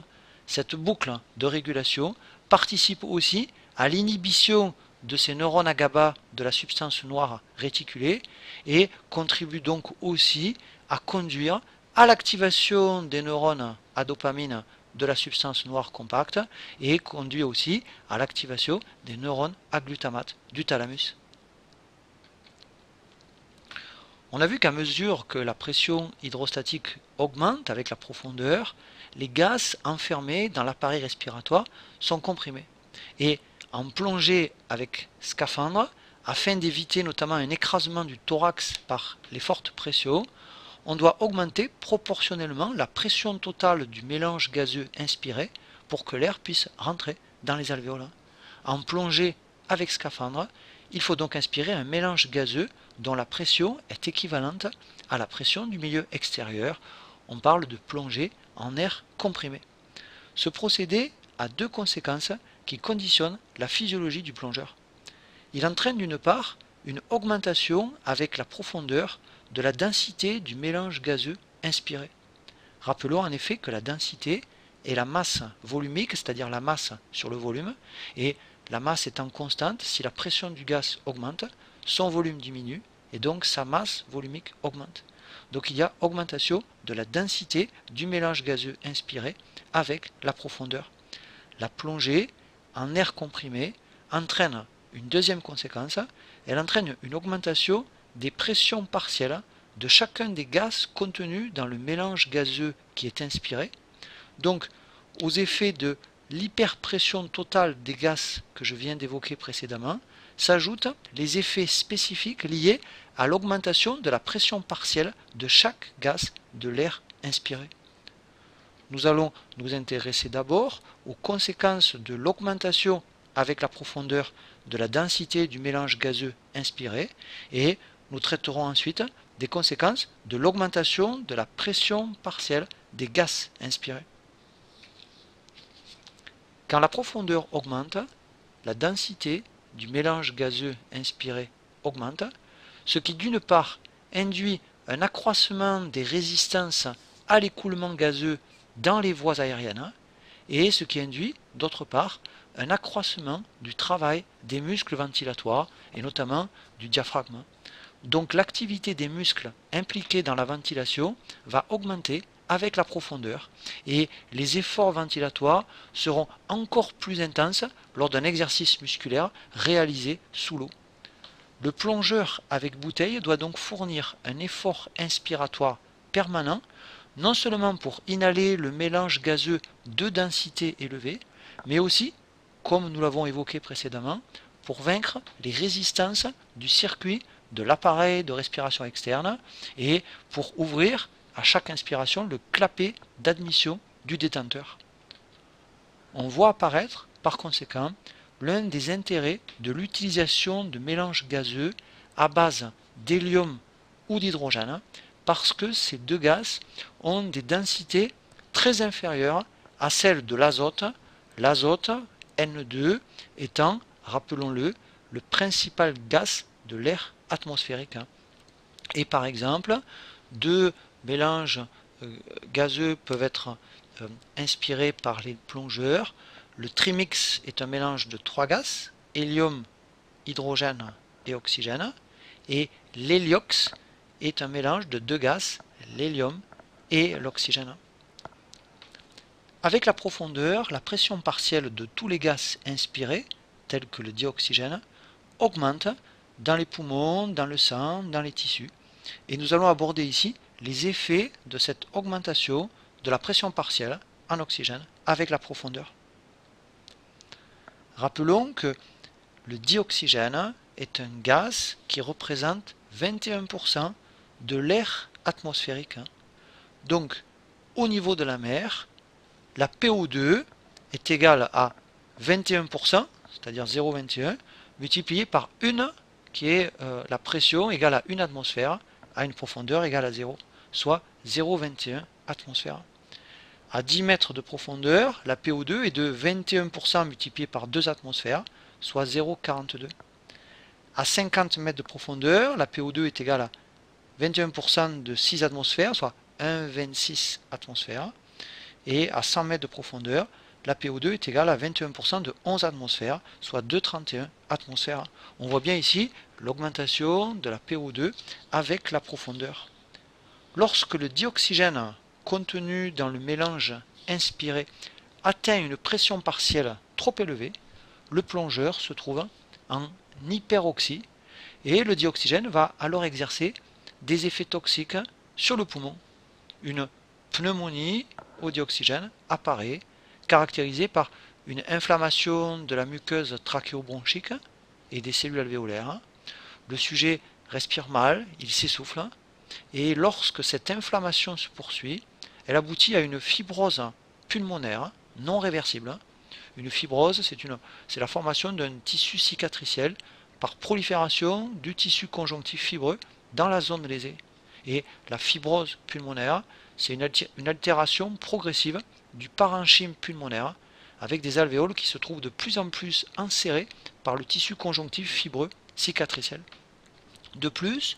Cette boucle de régulation participe aussi à l'inhibition de ces neurones à GABA de la substance noire réticulée et contribue donc aussi à conduire à l'activation des neurones à dopamine de la substance noire compacte et conduit aussi à l'activation des neurones à glutamate du thalamus. On a vu qu'à mesure que la pression hydrostatique augmente avec la profondeur, les gaz enfermés dans l'appareil respiratoire sont comprimés. Et en plongée avec scaphandre, afin d'éviter notamment un écrasement du thorax par les fortes pressions, on doit augmenter proportionnellement la pression totale du mélange gazeux inspiré pour que l'air puisse rentrer dans les alvéoles. En plongée avec scaphandre, il faut donc inspirer un mélange gazeux dont la pression est équivalente à la pression du milieu extérieur. On parle de plongée en air comprimé. Ce procédé a deux conséquences qui conditionnent la physiologie du plongeur. Il entraîne d'une part une augmentation avec la profondeur de la densité du mélange gazeux inspiré. Rappelons en effet que la densité est la masse volumique, c'est-à-dire la masse sur le volume, et la masse étant constante, si la pression du gaz augmente, son volume diminue, et donc sa masse volumique augmente. Donc il y a augmentation de la densité du mélange gazeux inspiré avec la profondeur. La plongée en air comprimé entraîne une deuxième conséquence, elle entraîne une augmentation des pressions partielles de chacun des gaz contenus dans le mélange gazeux qui est inspiré. Donc, aux effets de l'hyperpression totale des gaz que je viens d'évoquer précédemment, s'ajoutent les effets spécifiques liés à l'augmentation de la pression partielle de chaque gaz de l'air inspiré. Nous allons nous intéresser d'abord aux conséquences de l'augmentation avec la profondeur de la densité du mélange gazeux inspiré et nous traiterons ensuite des conséquences de l'augmentation de la pression partielle des gaz inspirés. Quand la profondeur augmente, la densité du mélange gazeux inspiré augmente, ce qui d'une part induit un accroissement des résistances à l'écoulement gazeux dans les voies aériennes et ce qui induit d'autre part un accroissement du travail des muscles ventilatoires et notamment du diaphragme. Donc l'activité des muscles impliqués dans la ventilation va augmenter avec la profondeur et les efforts ventilatoires seront encore plus intenses lors d'un exercice musculaire réalisé sous l'eau. Le plongeur avec bouteille doit donc fournir un effort inspiratoire permanent, non seulement pour inhaler le mélange gazeux de densité élevée, mais aussi, comme nous l'avons évoqué précédemment, pour vaincre les résistances du circuit de l'appareil de respiration externe et pour ouvrir à chaque inspiration le clapet d'admission du détenteur. On voit apparaître par conséquent l'un des intérêts de l'utilisation de mélanges gazeux à base d'hélium ou d'hydrogène parce que ces deux gaz ont des densités très inférieures à celles de l'azote, l'azote N2 étant, rappelons-le, le principal gaz de l'air atmosphérique. Et par exemple, deux mélanges gazeux peuvent être inspirés par les plongeurs. Le trimix est un mélange de trois gaz, hélium, hydrogène et oxygène. Et l'héliox est un mélange de deux gaz, l'hélium et l'oxygène. Avec la profondeur, la pression partielle de tous les gaz inspirés, tels que le dioxygène, augmente dans les poumons, dans le sang, dans les tissus. Et nous allons aborder ici les effets de cette augmentation de la pression partielle en oxygène avec la profondeur. Rappelons que le dioxygène est un gaz qui représente 21% de l'air atmosphérique. Donc, au niveau de la mer, la PO2 est égale à 21%, c'est-à-dire 0,21, multiplié par 1, qui est la pression égale à 1 atmosphère, à une profondeur égale à 0, soit 0,21 atmosphères. À 10 mètres de profondeur, la PO2 est de 21% multiplié par 2 atmosphères, soit 0,42. À 50 mètres de profondeur, la PO2 est égale à 21% de 6 atmosphères, soit 1,26 atmosphères. Et à 100 mètres de profondeur, la PO2 est égale à 21% de 11 atmosphères, soit 2,31 atmosphères. On voit bien ici l'augmentation de la PO2 avec la profondeur. Lorsque le dioxygène contenu dans le mélange inspiré atteint une pression partielle trop élevée, le plongeur se trouve en hyperoxie et le dioxygène va alors exercer des effets toxiques sur le poumon. Une pneumonie au dioxygène apparaît, caractérisée par une inflammation de la muqueuse trachéobronchique et des cellules alvéolaires. Le sujet respire mal, il s'essouffle, et lorsque cette inflammation se poursuit, elle aboutit à une fibrose pulmonaire non réversible. Une fibrose, c'est la formation d'un tissu cicatriciel par prolifération du tissu conjonctif fibreux dans la zone lésée. Et la fibrose pulmonaire, c'est une altération progressive du parenchyme pulmonaire avec des alvéoles qui se trouvent de plus en plus enserrés par le tissu conjonctif fibreux cicatriciel. De plus,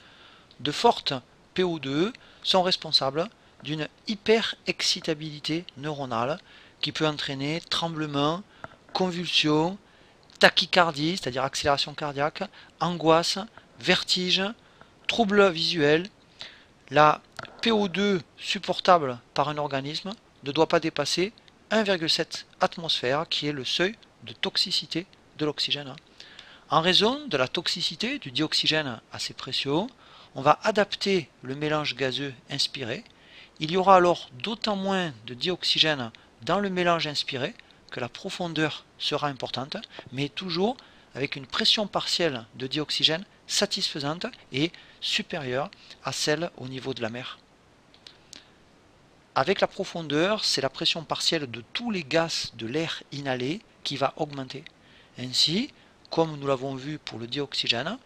de fortes PO2 sont responsables d'une hyperexcitabilité neuronale qui peut entraîner tremblements, convulsions, tachycardie, c'est-à-dire accélération cardiaque, angoisse, vertige, troubles visuels. La PO2 supportable par un organisme ne doit pas dépasser 1,7 atmosphère, qui est le seuil de toxicité de l'oxygène. En raison de la toxicité du dioxygène à ces pressions, on va adapter le mélange gazeux inspiré. Il y aura alors d'autant moins de dioxygène dans le mélange inspiré que la profondeur sera importante, mais toujours avec une pression partielle de dioxygène satisfaisante et supérieure à celle au niveau de la mer. Avec la profondeur, c'est la pression partielle de tous les gaz de l'air inhalé qui va augmenter. Ainsi, comme nous l'avons vu pour le dioxygène,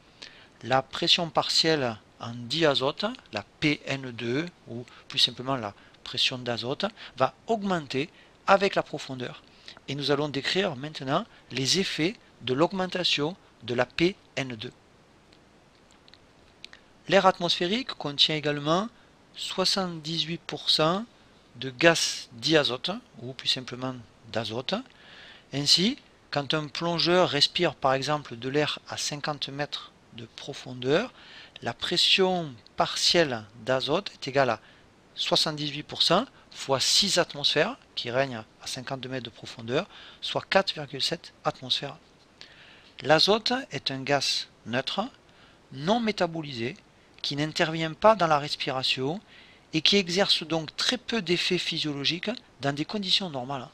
la pression partielle en diazote, la PN2, ou plus simplement la pression d'azote, va augmenter avec la profondeur. Et nous allons décrire maintenant les effets de l'augmentation de la PN2. L'air atmosphérique contient également 78% de gaz diazote, ou plus simplement d'azote. Ainsi, quand un plongeur respire par exemple de l'air à 50 mètres de profondeur, la pression partielle d'azote est égale à 78% fois 6 atmosphères qui règnent à 52 mètres de profondeur, soit 4,7 atmosphères. L'azote est un gaz neutre, non métabolisé, qui n'intervient pas dans la respiration et qui exerce donc très peu d'effets physiologiques dans des conditions normales.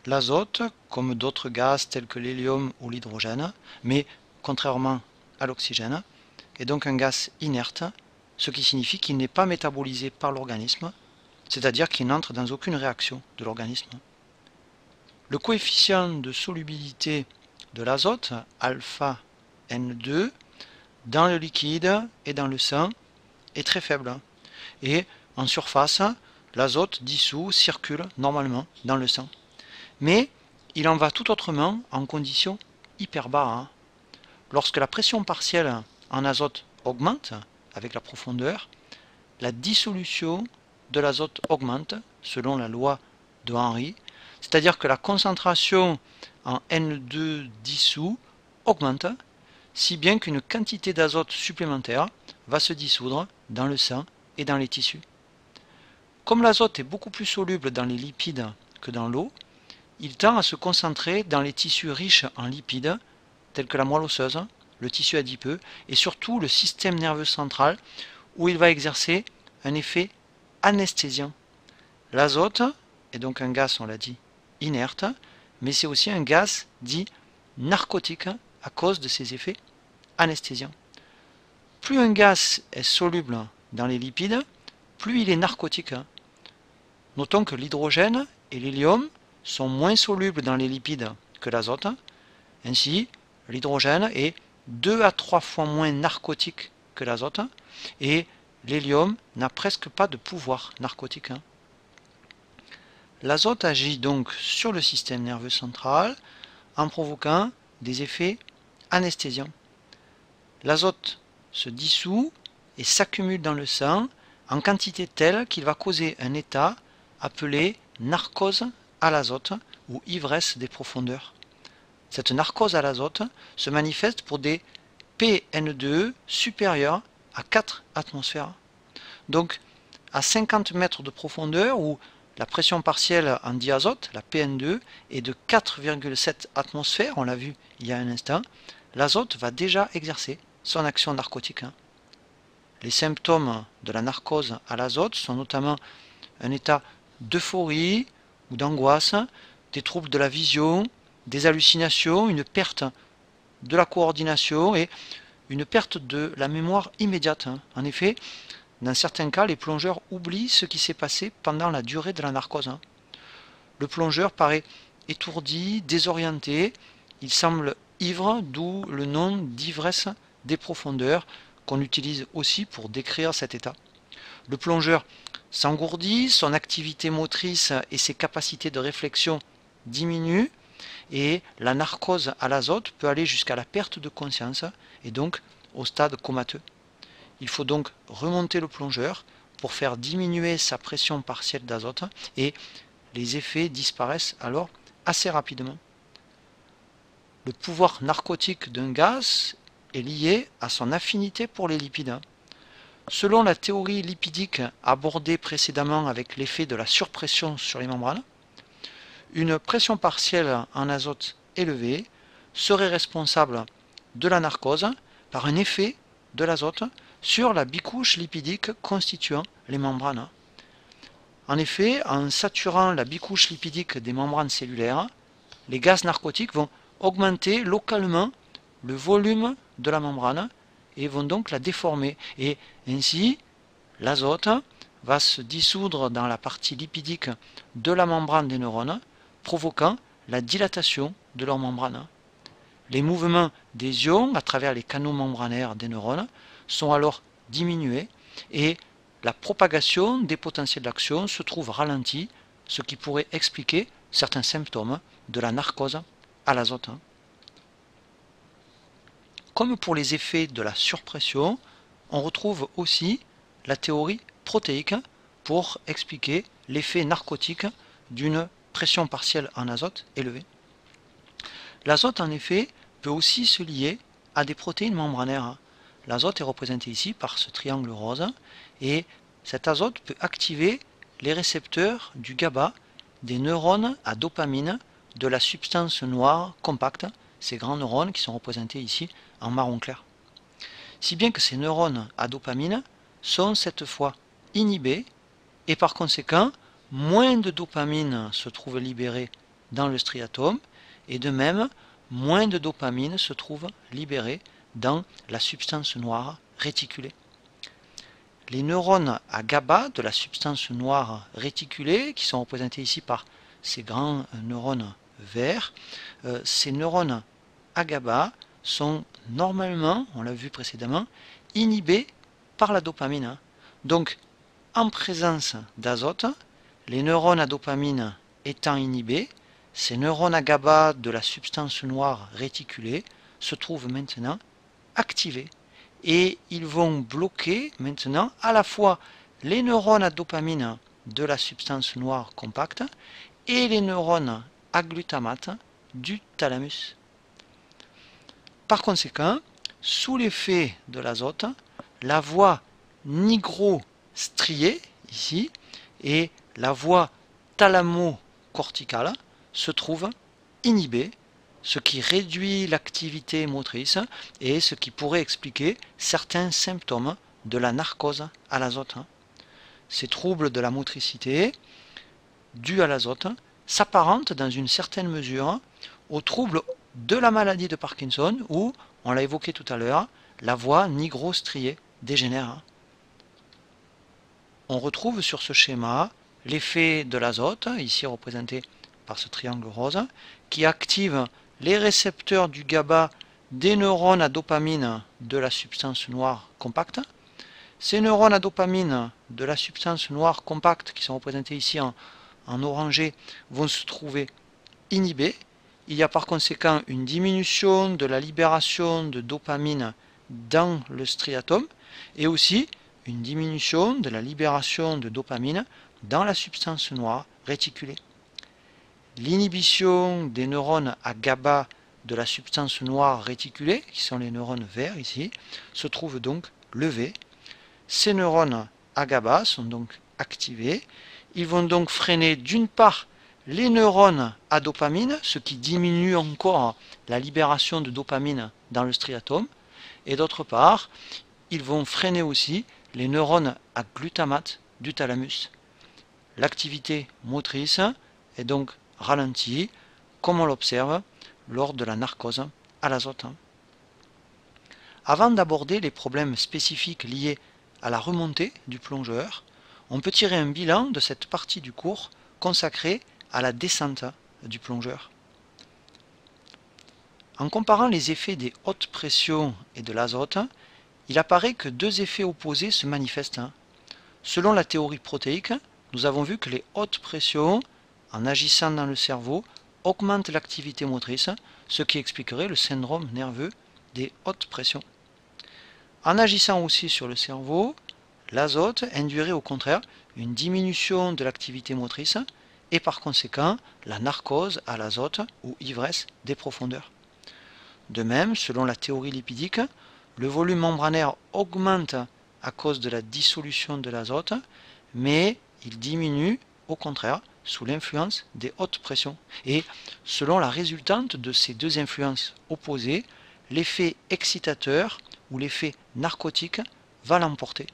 L'azote, comme d'autres gaz tels que l'hélium ou l'hydrogène, mais contrairement à l'oxygène, est donc un gaz inerte, ce qui signifie qu'il n'est pas métabolisé par l'organisme, c'est-à-dire qu'il n'entre dans aucune réaction de l'organisme. Le coefficient de solubilité de l'azote, alpha N2, dans le liquide et dans le sang, est très faible. Et en surface, l'azote dissous circule normalement dans le sang. Mais il en va tout autrement en conditions hyperbares. Lorsque la pression partielle en azote augmente avec la profondeur, la dissolution de l'azote augmente selon la loi de Henry, c'est-à-dire que la concentration en N2 dissous augmente, si bien qu'une quantité d'azote supplémentaire va se dissoudre dans le sang et dans les tissus. Comme l'azote est beaucoup plus soluble dans les lipides que dans l'eau, il tend à se concentrer dans les tissus riches en lipides, tels que la moelle osseuse, le tissu adipeux, et surtout le système nerveux central, où il va exercer un effet anesthésiant. L'azote est donc un gaz, on l'a dit, inerte, mais c'est aussi un gaz dit narcotique à cause de ses effets anesthésiants. Plus un gaz est soluble dans les lipides, plus il est narcotique. Notons que l'hydrogène et l'hélium sont moins solubles dans les lipides que l'azote. Ainsi, l'hydrogène est 2 à 3 fois moins narcotique que l'azote et l'hélium n'a presque pas de pouvoir narcotique. L'azote agit donc sur le système nerveux central en provoquant des effets anesthésiants. L'azote se dissout et s'accumule dans le sang en quantité telle qu'il va causer un état appelé narcose à l'azote ou ivresse des profondeurs. Cette narcose à l'azote se manifeste pour des PN2 supérieurs à 4 atmosphères. Donc à 50 mètres de profondeur où la pression partielle en diazote, la PN2, est de 4,7 atmosphères, on l'a vu il y a un instant, l'azote va déjà exercer son action narcotique. Les symptômes de la narcose à l'azote sont notamment un état d'euphorie ou d'angoisse, des troubles de la vision, des hallucinations, une perte de la coordination et une perte de la mémoire immédiate. En effet, dans certains cas, les plongeurs oublient ce qui s'est passé pendant la durée de la narcose. Le plongeur paraît étourdi, désorienté, il semble ivre, d'où le nom d'ivresse des profondeurs qu'on utilise aussi pour décrire cet état. Le plongeur s'engourdit, son activité motrice et ses capacités de réflexion diminuent et la narcose à l'azote peut aller jusqu'à la perte de conscience et donc au stade comateux. Il faut donc remonter le plongeur pour faire diminuer sa pression partielle d'azote et les effets disparaissent alors assez rapidement. Le pouvoir narcotique d'un gaz est lié à son affinité pour les lipides. Selon la théorie lipidique abordée précédemment avec l'effet de la surpression sur les membranes, une pression partielle en azote élevée serait responsable de la narcose par un effet de l'azote sur la bicouche lipidique constituant les membranes. En effet, en saturant la bicouche lipidique des membranes cellulaires, les gaz narcotiques vont augmenter localement le volume de la membrane et vont donc la déformer. Et ainsi, l'azote va se dissoudre dans la partie lipidique de la membrane des neurones, provoquant la dilatation de leur membrane. Les mouvements des ions à travers les canaux membranaires des neurones sont alors diminués et la propagation des potentiels d'action se trouve ralentie, ce qui pourrait expliquer certains symptômes de la narcose à l'azote. Comme pour les effets de la surpression, on retrouve aussi la théorie protéique pour expliquer l'effet narcotique d'une pression partielle en azote élevée. L'azote, en effet, peut aussi se lier à des protéines membranaires. L'azote est représenté ici par ce triangle rose et cet azote peut activer les récepteurs du GABA des neurones à dopamine de la substance noire compacte, ces grands neurones qui sont représentés ici en marron clair. Si bien que ces neurones à dopamine sont cette fois inhibés et par conséquent moins de dopamine se trouve libérée dans le striatum et de même moins de dopamine se trouve libérée dans la substance noire réticulés. Les neurones à GABA de la substance noire réticulée, qui sont représentés ici par ces grands neurones verts, ces neurones à GABA sont normalement, on l'a vu précédemment, inhibés par la dopamine. Donc, en présence d'azote, les neurones à dopamine étant inhibés, ces neurones à GABA de la substance noire réticulée se trouvent maintenant activés. Et ils vont bloquer maintenant à la fois les neurones à dopamine de la substance noire compacte et les neurones à glutamate du thalamus. Par conséquent, sous l'effet de l'azote, la voie nigrostriée ici et la voie thalamo-corticale se trouvent inhibées, ce qui réduit l'activité motrice et ce qui pourrait expliquer certains symptômes de la narcose à l'azote. Ces troubles de la motricité dus à l'azote s'apparentent dans une certaine mesure aux troubles de la maladie de Parkinson où, on l'a évoqué tout à l'heure, la voie nigrostriée dégénère. On retrouve sur ce schéma l'effet de l'azote, ici représenté par ce triangle rose, qui active les récepteurs du GABA des neurones à dopamine de la substance noire compacte. Ces neurones à dopamine de la substance noire compacte, qui sont représentés ici en orangé, vont se trouver inhibés. Il y a par conséquent une diminution de la libération de dopamine dans le striatum et aussi une diminution de la libération de dopamine dans la substance noire réticulée. L'inhibition des neurones à GABA de la substance noire réticulée, qui sont les neurones verts ici, se trouve donc levée. Ces neurones à GABA sont donc activés. Ils vont donc freiner d'une part les neurones à dopamine, ce qui diminue encore la libération de dopamine dans le striatum, et d'autre part, ils vont freiner aussi les neurones à glutamate du thalamus. L'activité motrice est donc ralentie, comme on l'observe lors de la narcose à l'azote. Avant d'aborder les problèmes spécifiques liés à la remontée du plongeur, on peut tirer un bilan de cette partie du cours consacrée à la descente du plongeur. En comparant les effets des hautes pressions et de l'azote, il apparaît que deux effets opposés se manifestent. Selon la théorie protéique, nous avons vu que les hautes pressions, en agissant dans le cerveau, augmentent l'activité motrice, ce qui expliquerait le syndrome nerveux des hautes pressions. En agissant aussi sur le cerveau, l'azote induirait au contraire une diminution de l'activité motrice et par conséquent la narcose à l'azote ou ivresse des profondeurs. De même, selon la théorie lipidique, le volume membranaire augmente à cause de la dissolution de l'azote, mais il diminue au contraire sous l'influence des hautes pressions. Et selon la résultante de ces deux influences opposées, l'effet excitateur ou l'effet narcotique va l'emporter.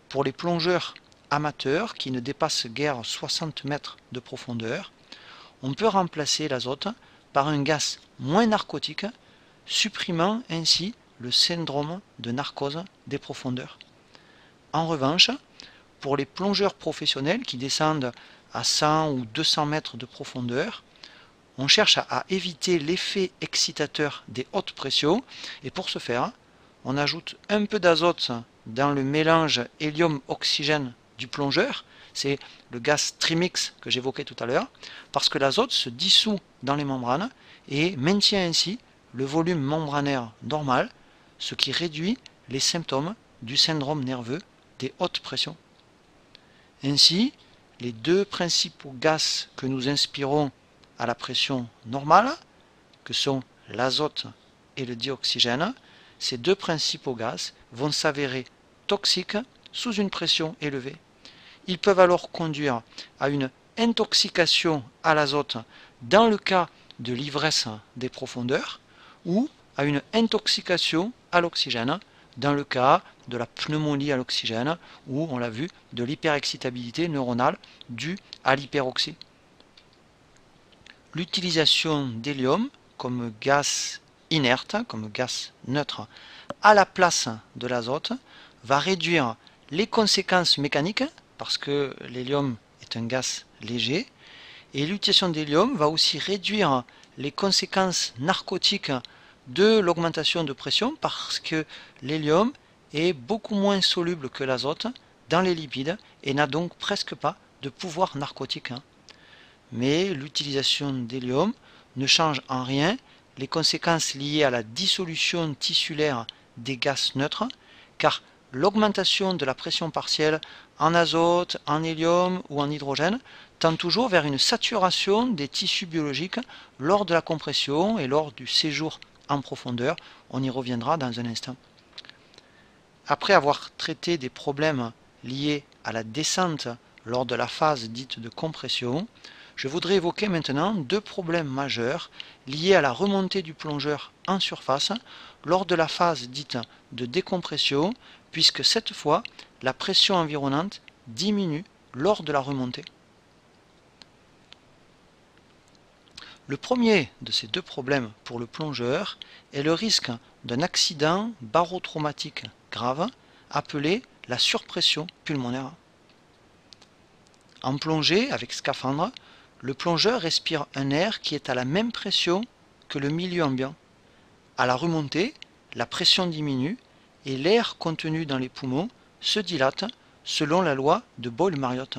Pour les plongeurs amateurs qui ne dépassent guère 60 mètres de profondeur, on peut remplacer l'azote par un gaz moins narcotique, supprimant ainsi le syndrome de narcose des profondeurs. En revanche, pour les plongeurs professionnels qui descendent à 100 ou 200 mètres de profondeur, on cherche à éviter l'effet excitateur des hautes pressions et pour ce faire, on ajoute un peu d'azote dans le mélange hélium-oxygène du plongeur, c'est le gaz trimix que j'évoquais tout à l'heure, parce que l'azote se dissout dans les membranes et maintient ainsi le volume membranaire normal, ce qui réduit les symptômes du syndrome nerveux des hautes pressions. Ainsi, les deux principaux gaz que nous inspirons à la pression normale, que sont l'azote et le dioxygène, ces deux principaux gaz vont s'avérer toxiques sous une pression élevée. Ils peuvent alors conduire à une intoxication à l'azote dans le cas de l'ivresse des profondeurs ou à une intoxication à l'oxygène dans le cas de la pneumonie à l'oxygène ou, on l'a vu, de l'hyperexcitabilité neuronale due à l'hyperoxie. L'utilisation d'hélium comme gaz inerte, comme gaz neutre, à la place de l'azote, va réduire les conséquences mécaniques, parce que l'hélium est un gaz léger, et l'utilisation d'hélium va aussi réduire les conséquences narcotiques de l'augmentation de pression, parce que l'hélium est beaucoup moins soluble que l'azote dans les lipides et n'a donc presque pas de pouvoir narcotique. Mais l'utilisation d'hélium ne change en rien les conséquences liées à la dissolution tissulaire des gaz neutres, car l'augmentation de la pression partielle en azote, en hélium ou en hydrogène tend toujours vers une saturation des tissus biologiques lors de la compression et lors du séjour en profondeur. On y reviendra dans un instant. Après avoir traité des problèmes liés à la descente lors de la phase dite de compression, je voudrais évoquer maintenant deux problèmes majeurs liés à la remontée du plongeur en surface lors de la phase dite de décompression, puisque cette fois, la pression environnante diminue lors de la remontée. Le premier de ces deux problèmes pour le plongeur est le risque d'un accident barotraumatique grave appelé la surpression pulmonaire. En plongée avec scaphandre, le plongeur respire un air qui est à la même pression que le milieu ambiant. À la remontée, la pression diminue et l'air contenu dans les poumons se dilate selon la loi de Boyle-Mariotte.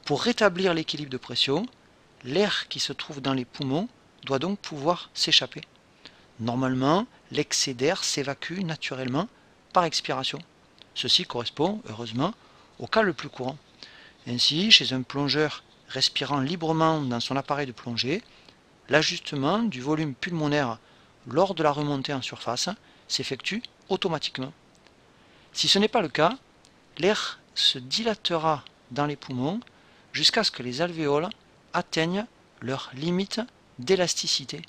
Pour rétablir l'équilibre de pression, l'air qui se trouve dans les poumons doit donc pouvoir s'échapper. Normalement, l'excès d'air s'évacue naturellement par expiration. Ceci correspond, heureusement, au cas le plus courant. Ainsi, chez un plongeur respirant librement dans son appareil de plongée, l'ajustement du volume pulmonaire lors de la remontée en surface s'effectue automatiquement. Si ce n'est pas le cas, l'air se dilatera dans les poumons jusqu'à ce que les alvéoles atteignent leur limite d'élasticité.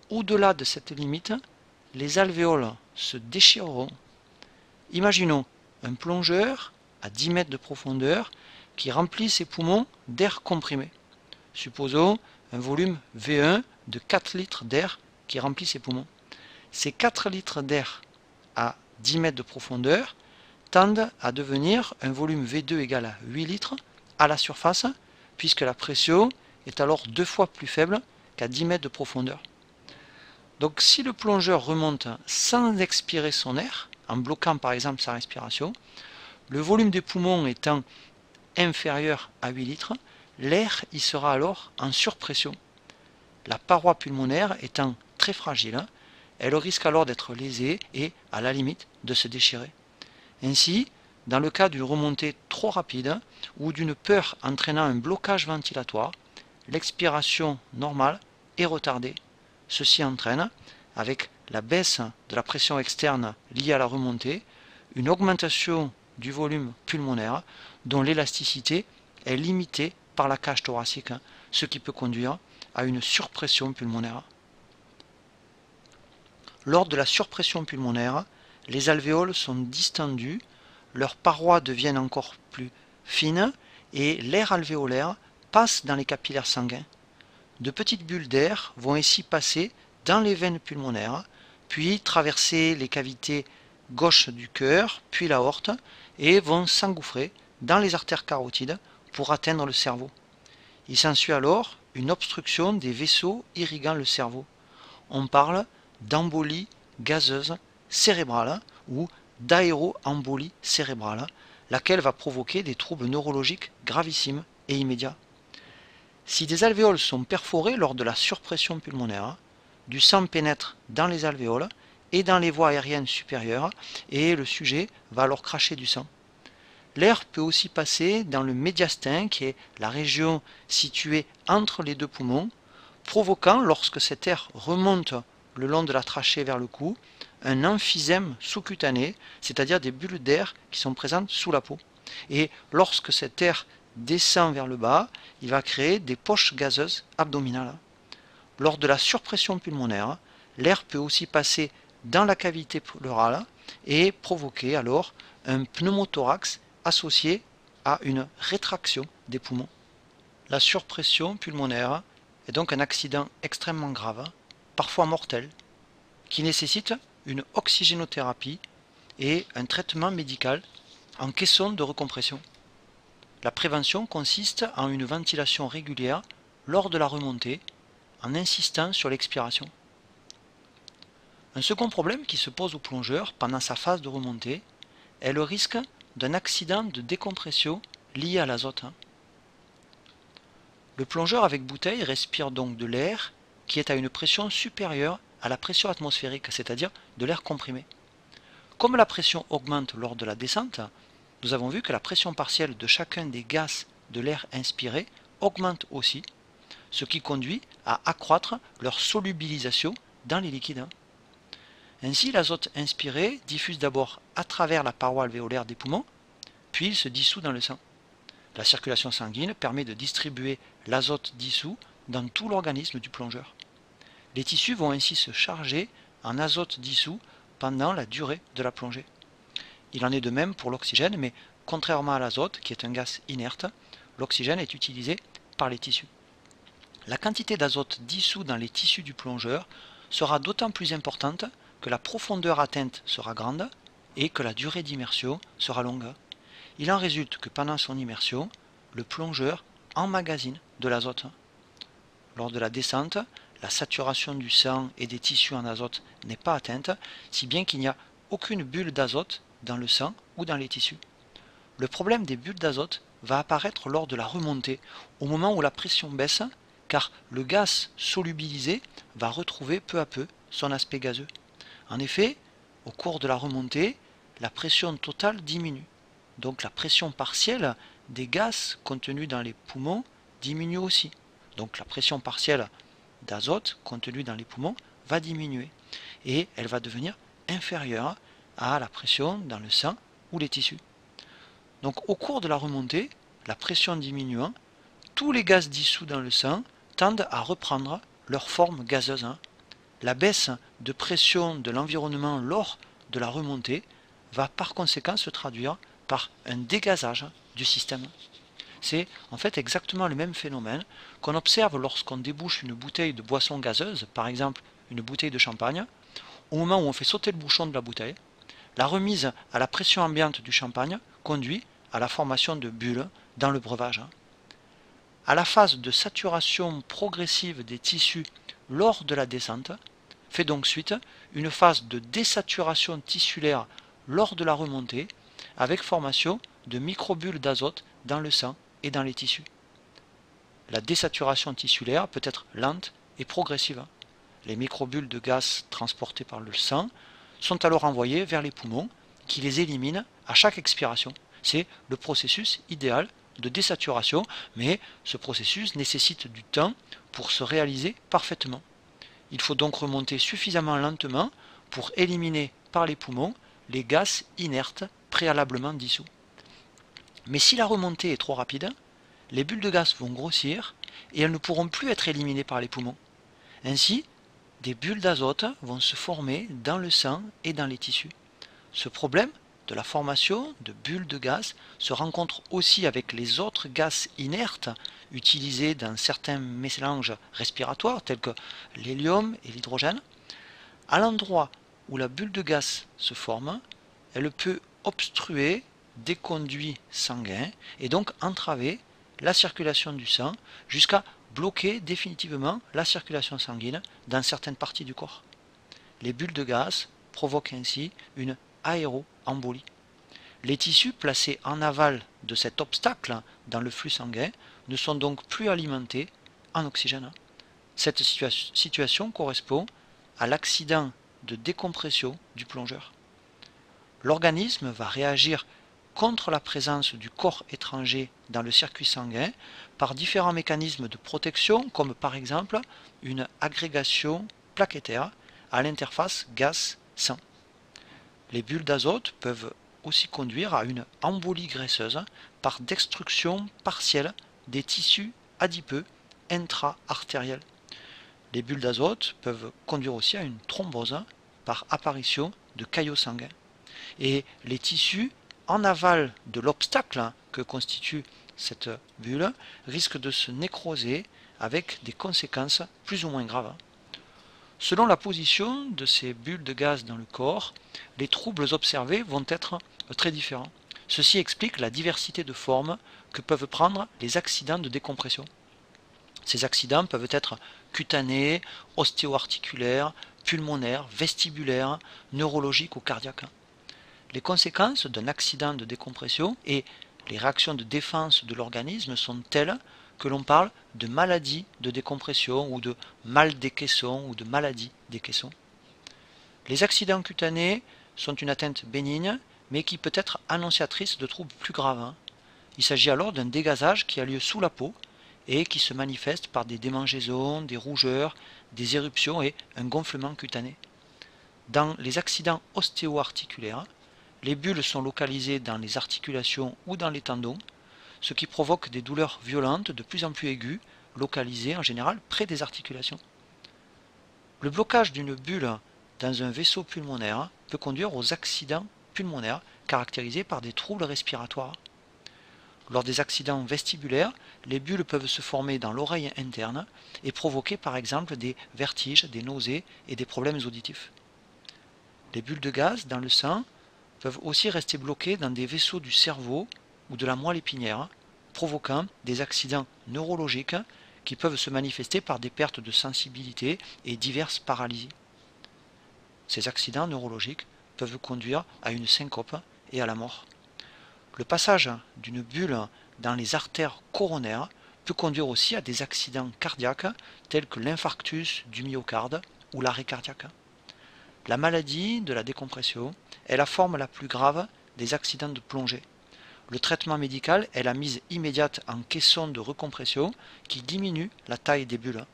Au-delà de cette limite, les alvéoles se déchireront. Imaginons un plongeur à 10 mètres de profondeur qui remplit ses poumons d'air comprimé. Supposons un volume V1 de 4 litres d'air qui remplit ses poumons. Ces 4 litres d'air à 10 mètres de profondeur tendent à devenir un volume V2 égal à 8 litres à la surface, puisque la pression est alors 2 fois plus faible qu'à 10 mètres de profondeur. Donc si le plongeur remonte sans expirer son air, en bloquant par exemple sa respiration, le volume des poumons étant inférieur à 8 litres, l'air y sera alors en surpression. La paroi pulmonaire étant très fragile, elle risque alors d'être lésée et, à la limite, de se déchirer. Ainsi, dans le cas d'une remontée trop rapide ou d'une peur entraînant un blocage ventilatoire, l'expiration normale est retardée. Ceci entraîne, avec la baisse de la pression externe liée à la remontée, une augmentation du volume pulmonaire dont l'élasticité est limitée par la cage thoracique, ce qui peut conduire à une surpression pulmonaire. Lors de la surpression pulmonaire, les alvéoles sont distendues, leurs parois deviennent encore plus fines et l'air alvéolaire passe dans les capillaires sanguins. De petites bulles d'air vont ainsi passer dans les veines pulmonaires, puis traverser les cavités gauche du cœur, puis l'aorte, et vont s'engouffrer dans les artères carotides pour atteindre le cerveau. Il s'ensuit alors une obstruction des vaisseaux irriguant le cerveau. On parle d'embolie gazeuse cérébrale ou d'aéroembolie cérébrale, laquelle va provoquer des troubles neurologiques gravissimes et immédiats. Si des alvéoles sont perforées lors de la surpression pulmonaire, du sang pénètre dans les alvéoles et dans les voies aériennes supérieures et le sujet va alors cracher du sang. L'air peut aussi passer dans le médiastin, qui est la région située entre les deux poumons, provoquant, lorsque cet air remonte le long de la trachée vers le cou, un emphysème sous-cutané, c'est-à-dire des bulles d'air qui sont présentes sous la peau. Et lorsque cet air descend vers le bas, il va créer des poches gazeuses abdominales. Lors de la surpression pulmonaire, l'air peut aussi passer dans la cavité pleurale et provoquer alors un pneumothorax associé à une rétraction des poumons. La surpression pulmonaire est donc un accident extrêmement grave, parfois mortel, qui nécessitent une oxygénothérapie et un traitement médical en caisson de recompression. La prévention consiste en une ventilation régulière lors de la remontée en insistant sur l'expiration. Un second problème qui se pose au plongeur pendant sa phase de remontée est le risque d'un accident de décompression lié à l'azote. Le plongeur avec bouteille respire donc de l'air qui est à une pression supérieure à la pression atmosphérique, c'est-à-dire de l'air comprimé. Comme la pression augmente lors de la descente, nous avons vu que la pression partielle de chacun des gaz de l'air inspiré augmente aussi, ce qui conduit à accroître leur solubilisation dans les liquides. Ainsi, l'azote inspiré diffuse d'abord à travers la paroi alvéolaire des poumons, puis il se dissout dans le sang. La circulation sanguine permet de distribuer l'azote dissous dans tout l'organisme du plongeur. Les tissus vont ainsi se charger en azote dissous pendant la durée de la plongée. Il en est de même pour l'oxygène, mais contrairement à l'azote, qui est un gaz inerte, l'oxygène est utilisé par les tissus. La quantité d'azote dissous dans les tissus du plongeur sera d'autant plus importante que la profondeur atteinte sera grande et que la durée d'immersion sera longue. Il en résulte que pendant son immersion, le plongeur emmagasine de l'azote. Lors de la descente, la saturation du sang et des tissus en azote n'est pas atteinte, si bien qu'il n'y a aucune bulle d'azote dans le sang ou dans les tissus. Le problème des bulles d'azote va apparaître lors de la remontée, au moment où la pression baisse, car le gaz solubilisé va retrouver peu à peu son aspect gazeux. En effet, au cours de la remontée, la pression totale diminue. Donc la pression partielle des gaz contenus dans les poumons diminue aussi. Donc la pression partielle d'azote contenue dans les poumons va diminuer et elle va devenir inférieure à la pression dans le sang ou les tissus. Donc au cours de la remontée, la pression diminuant, tous les gaz dissous dans le sang tendent à reprendre leur forme gazeuse. La baisse de pression de l'environnement lors de la remontée va par conséquent se traduire par un dégazage du système. C'est en fait exactement le même phénomène qu'on observe lorsqu'on débouche une bouteille de boisson gazeuse, par exemple une bouteille de champagne. Au moment où on fait sauter le bouchon de la bouteille, la remise à la pression ambiante du champagne conduit à la formation de bulles dans le breuvage. À la phase de saturation progressive des tissus lors de la descente, fait donc suite une phase de désaturation tissulaire lors de la remontée, avec formation de microbules d'azote dans le sang et dans les tissus. La désaturation tissulaire peut être lente et progressive. Les microbules de gaz transportés par le sang sont alors envoyés vers les poumons qui les éliminent à chaque expiration. C'est le processus idéal de désaturation, mais ce processus nécessite du temps pour se réaliser parfaitement. Il faut donc remonter suffisamment lentement pour éliminer par les poumons les gaz inertes préalablement dissous. Mais si la remontée est trop rapide, les bulles de gaz vont grossir et elles ne pourront plus être éliminées par les poumons. Ainsi, des bulles d'azote vont se former dans le sang et dans les tissus. Ce problème de la formation de bulles de gaz se rencontre aussi avec les autres gaz inertes utilisés dans certains mélanges respiratoires tels que l'hélium et l'hydrogène. À l'endroit où la bulle de gaz se forme, elle peut obstruer des conduits sanguins et donc entraver la circulation du sang jusqu'à bloquer définitivement la circulation sanguine dans certaines parties du corps. Les bulles de gaz provoquent ainsi une aéroembolie. Les tissus placés en aval de cet obstacle dans le flux sanguin ne sont donc plus alimentés en oxygène. Cette situation correspond à l'accident de décompression du plongeur. L'organisme va réagir contre la présence du corps étranger dans le circuit sanguin par différents mécanismes de protection, comme par exemple une agrégation plaquettaire à l'interface gaz-sang. Les bulles d'azote peuvent aussi conduire à une embolie graisseuse par destruction partielle des tissus adipeux intra-artériels. Les bulles d'azote peuvent conduire aussi à une thrombose par apparition de caillots sanguins. Et les tissus en aval de l'obstacle que constitue cette bulle risquent de se nécroser avec des conséquences plus ou moins graves. Selon la position de ces bulles de gaz dans le corps, les troubles observés vont être très différents. Ceci explique la diversité de formes que peuvent prendre les accidents de décompression. Ces accidents peuvent être cutanés, ostéo-articulaires, pulmonaires, vestibulaires, neurologiques ou cardiaques. Les conséquences d'un accident de décompression et les réactions de défense de l'organisme sont telles que l'on parle de maladie de décompression ou de mal des caissons ou de maladie des caissons. Les accidents cutanés sont une atteinte bénigne mais qui peut être annonciatrice de troubles plus graves. Il s'agit alors d'un dégazage qui a lieu sous la peau et qui se manifeste par des démangeaisons, des rougeurs, des éruptions et un gonflement cutané. Dans les accidents ostéo-articulaires, les bulles sont localisées dans les articulations ou dans les tendons, ce qui provoque des douleurs violentes de plus en plus aiguës, localisées en général près des articulations. Le blocage d'une bulle dans un vaisseau pulmonaire peut conduire aux accidents pulmonaires caractérisés par des troubles respiratoires. Lors des accidents vestibulaires, les bulles peuvent se former dans l'oreille interne et provoquer par exemple des vertiges, des nausées et des problèmes auditifs. Les bulles de gaz dans le sang peuvent aussi rester bloquées dans des vaisseaux du cerveau ou de la moelle épinière, provoquant des accidents neurologiques qui peuvent se manifester par des pertes de sensibilité et diverses paralysies. Ces accidents neurologiques peuvent conduire à une syncope et à la mort. Le passage d'une bulle dans les artères coronaires peut conduire aussi à des accidents cardiaques tels que l'infarctus du myocarde ou l'arrêt cardiaque. La maladie de la décompression est la forme la plus grave des accidents de plongée. Le traitement médical est la mise immédiate en caisson de recompression qui diminue la taille des bulles.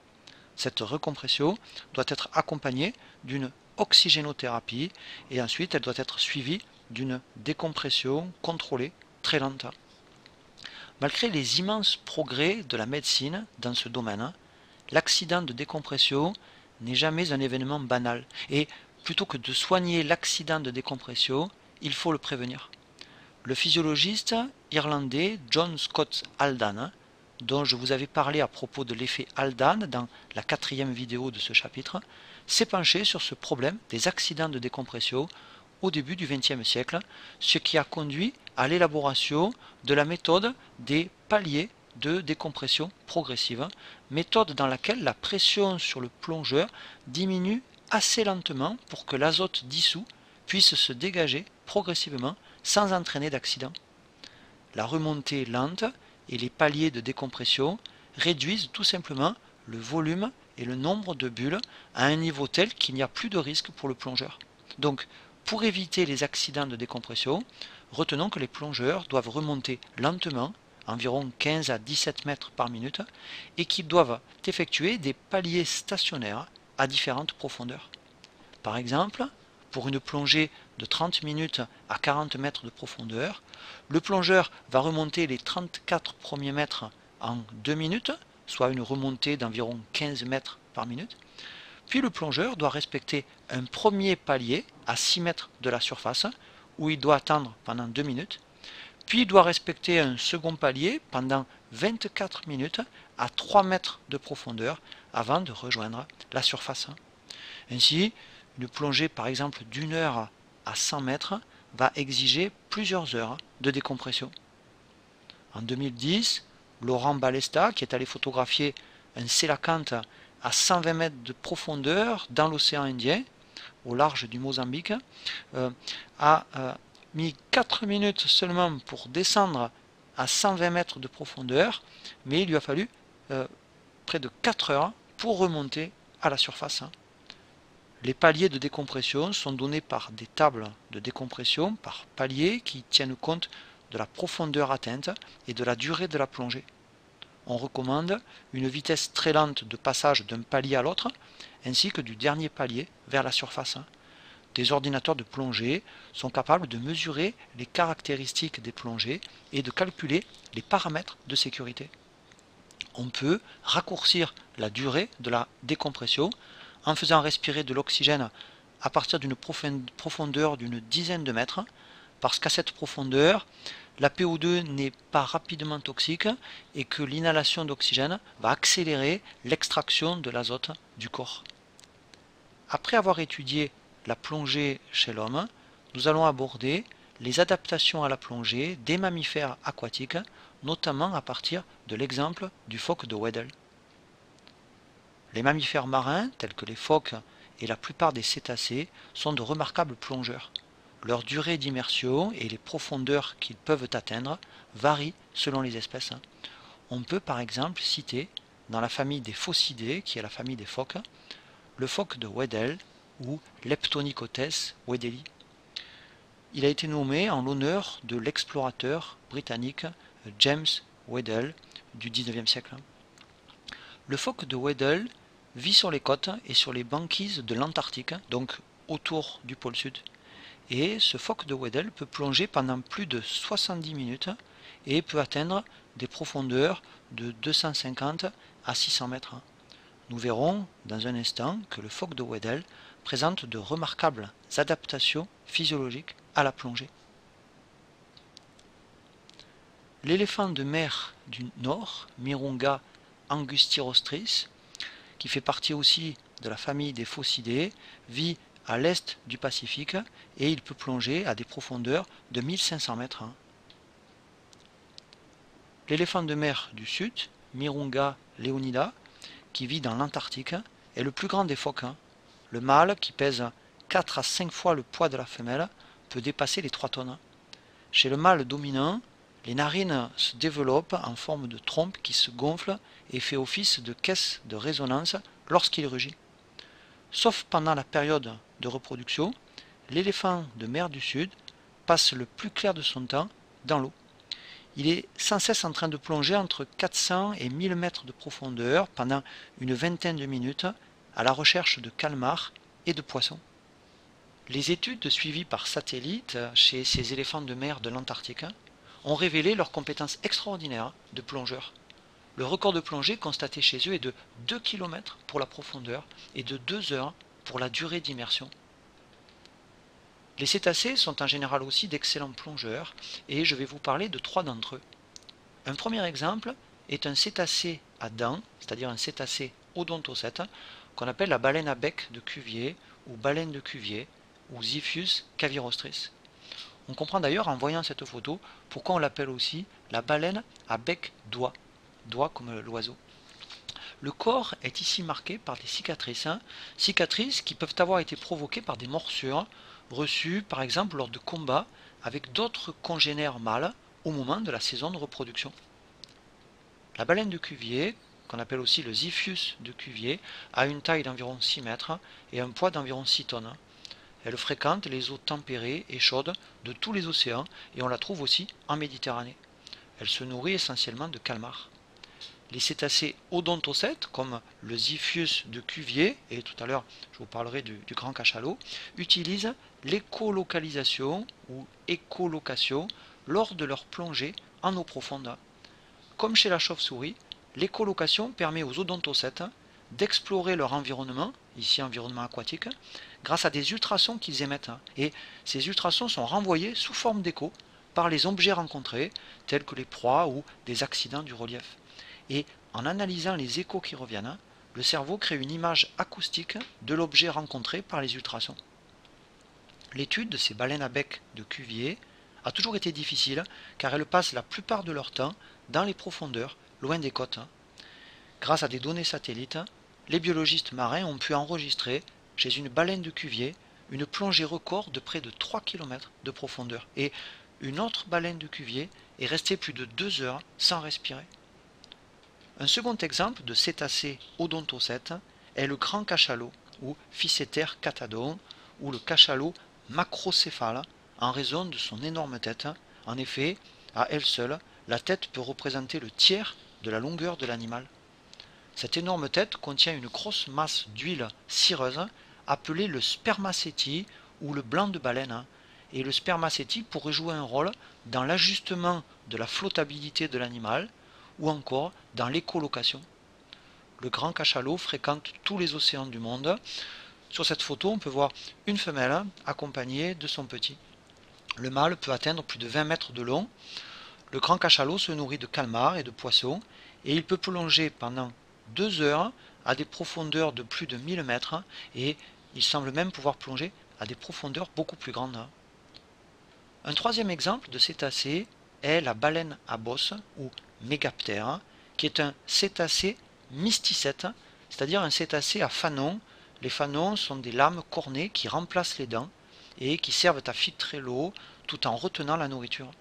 Cette recompression doit être accompagnée d'une oxygénothérapie et ensuite elle doit être suivie d'une décompression contrôlée très lente. Malgré les immenses progrès de la médecine dans ce domaine, l'accident de décompression n'est jamais un événement banal et plutôt que de soigner l'accident de décompression, il faut le prévenir. Le physiologiste irlandais John Scott Haldane, dont je vous avais parlé à propos de l'effet Haldane dans la 4e vidéo de ce chapitre, s'est penché sur ce problème des accidents de décompression au début du XXe siècle, ce qui a conduit à l'élaboration de la méthode des paliers de décompression progressive, méthode dans laquelle la pression sur le plongeur diminue assez lentement pour que l'azote dissous puisse se dégager progressivement sans entraîner d'accident. La remontée lente et les paliers de décompression réduisent tout simplement le volume et le nombre de bulles à un niveau tel qu'il n'y a plus de risque pour le plongeur. Donc, pour éviter les accidents de décompression, retenons que les plongeurs doivent remonter lentement, environ 15 à 17 mètres par minute, et qu'ils doivent effectuer des paliers stationnaires à différentes profondeurs. Par exemple, pour une plongée de 30 minutes à 40 mètres de profondeur, le plongeur va remonter les 34 premiers mètres en 2 minutes, soit une remontée d'environ 15 mètres par minute. Puis le plongeur doit respecter un premier palier à 6 mètres de la surface, où il doit attendre pendant 2 minutes. Puis il doit respecter un second palier pendant 24 minutes à 3 mètres de profondeur avant de rejoindre la surface. Ainsi, une plongée par exemple d'1 heure à 100 mètres va exiger plusieurs heures de décompression. En 2010, Laurent Balesta, qui est allé photographier un sélacanthe à 120 mètres de profondeur dans l'océan Indien, au large du Mozambique, a mis 4 minutes seulement pour descendre à 120 mètres de profondeur, mais il lui a fallu près de 4 heures pour remonter à la surface. Les paliers de décompression sont donnés par des tables de décompression par palier qui tiennent compte de la profondeur atteinte et de la durée de la plongée. On recommande une vitesse très lente de passage d'un palier à l'autre, ainsi que du dernier palier vers la surface. Des ordinateurs de plongée sont capables de mesurer les caractéristiques des plongées et de calculer les paramètres de sécurité. On peut raccourcir la durée de la décompression en faisant respirer de l'oxygène à partir d'une profondeur d'une dizaine de mètres, parce qu'à cette profondeur, la PO2 n'est pas rapidement toxique et que l'inhalation d'oxygène va accélérer l'extraction de l'azote du corps. après avoir étudié la plongée chez l'homme, nous allons aborder les adaptations à la plongée des mammifères aquatiques, notamment à partir de l'exemple du phoque de Weddell. Les mammifères marins, tels que les phoques et la plupart des cétacés, sont de remarquables plongeurs. Leur durée d'immersion et les profondeurs qu'ils peuvent atteindre varient selon les espèces. On peut par exemple citer, dans la famille des phocidae, qui est la famille des phoques, le phoque de Weddell ou Leptonychotes weddelli. Il a été nommé en l'honneur de l'explorateur britannique James Weddell du XIXe siècle. Le phoque de Weddell vit sur les côtes et sur les banquises de l'Antarctique, donc autour du pôle sud. Et ce phoque de Weddell peut plonger pendant plus de 70 minutes et peut atteindre des profondeurs de 250 à 600 mètres. Nous verrons dans un instant que le phoque de Weddell présente de remarquables adaptations physiologiques à la plongée. L'éléphant de mer du Nord, Mirounga angustyrostris, qui fait partie aussi de la famille des phocidae, vit à l'est du Pacifique et il peut plonger à des profondeurs de 1500 mètres. L'éléphant de mer du Sud, Mirounga leonida, qui vit dans l'Antarctique, est le plus grand des phoques. Le mâle, qui pèse 4 à 5 fois le poids de la femelle, peut dépasser les 3 tonnes. Chez le mâle dominant, les narines se développent en forme de trompe qui se gonfle et fait office de caisse de résonance lorsqu'il rugit. Sauf pendant la période de reproduction, l'éléphant de mer du Sud passe le plus clair de son temps dans l'eau. Il est sans cesse en train de plonger entre 400 et 1000 mètres de profondeur pendant une vingtaine de minutes à la recherche de calmars et de poissons. Les études suivies par satellite chez ces éléphants de mer de l'Antarctique ont révélé leurs compétences extraordinaires de plongeurs. Le record de plongée constaté chez eux est de 2 km pour la profondeur et de 2 heures pour la durée d'immersion. Les cétacés sont en général aussi d'excellents plongeurs et je vais vous parler de 3 d'entre eux. Un premier exemple est un cétacé à dents, c'est-à-dire un cétacé odontocète, qu'on appelle la baleine à bec de Cuvier ou baleine de Cuvier ou Ziphius cavirostris. On comprend d'ailleurs en voyant cette photo pourquoi on l'appelle aussi la baleine à bec d'oie, d'oie comme l'oiseau. Le corps est ici marqué par des cicatrices, cicatrices qui peuvent avoir été provoquées par des morsures reçues par exemple lors de combats avec d'autres congénères mâles au moment de la saison de reproduction. La baleine de Cuvier, qu'on appelle aussi le Ziphius de Cuvier, a une taille d'environ 6 mètres et un poids d'environ 6 tonnes. Elle fréquente les eaux tempérées et chaudes de tous les océans et on la trouve aussi en Méditerranée. Elle se nourrit essentiellement de calmars. Les cétacés odontocètes, comme le Ziphius de Cuvier, et tout à l'heure je vous parlerai du grand cachalot, utilisent l'écolocalisation ou écolocation lors de leur plongée en eau profonde. Comme chez la chauve-souris, l'écolocation permet aux odontocètes d'explorer leur environnement, ici environnement aquatique, grâce à des ultrasons qu'ils émettent. Et ces ultrasons sont renvoyés sous forme d'écho par les objets rencontrés, tels que les proies ou des accidents du relief. Et en analysant les échos qui reviennent, le cerveau crée une image acoustique de l'objet rencontré par les ultrasons. L'étude de ces baleines à bec de Cuvier a toujours été difficile car elles passent la plupart de leur temps dans les profondeurs, loin des côtes. Grâce à des données satellites, les biologistes marins ont pu enregistrer chez une baleine de Cuvier une plongée record de près de 3 km de profondeur et une autre baleine de Cuvier est restée plus de 2 heures sans respirer. Un second exemple de cétacé odontocète est le grand cachalot ou Physeter catadon ou le cachalot macrocéphale en raison de son énorme tête. En effet, à elle seule, la tête peut représenter le tiers de la longueur de l'animal. Cette énorme tête contient une grosse masse d'huile cireuse appelée le spermacétie ou le blanc de baleine. Et le spermacétie pourrait jouer un rôle dans l'ajustement de la flottabilité de l'animal ou encore dans l'écolocation. Le grand cachalot fréquente tous les océans du monde. Sur cette photo, on peut voir une femelle accompagnée de son petit. Le mâle peut atteindre plus de 20 mètres de long. Le grand cachalot se nourrit de calmars et de poissons et il peut plonger pendant 2 heures à des profondeurs de plus de 1000 mètres et il semble même pouvoir plonger à des profondeurs beaucoup plus grandes. Un troisième exemple de cétacé est la baleine à bosse ou mégaptère, qui est un cétacé mysticète, c'est-à-dire un cétacé à fanons. Les fanons sont des lames cornées qui remplacent les dents et qui servent à filtrer l'eau tout en retenant la nourriture.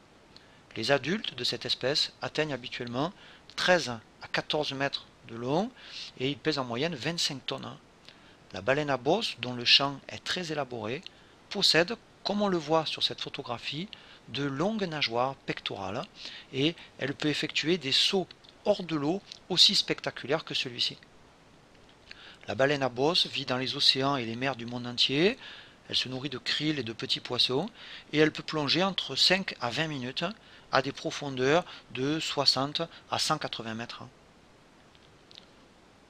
Les adultes de cette espèce atteignent habituellement 13 à 14 mètres de long et ils pèsent en moyenne 25 tonnes. La baleine à bosse, dont le chant est très élaboré, possède, comme on le voit sur cette photographie, de longues nageoires pectorales et elle peut effectuer des sauts hors de l'eau aussi spectaculaires que celui-ci. La baleine à bosse vit dans les océans et les mers du monde entier. Elle se nourrit de krill et de petits poissons et elle peut plonger entre 5 à 20 minutes à des profondeurs de 60 à 180 mètres.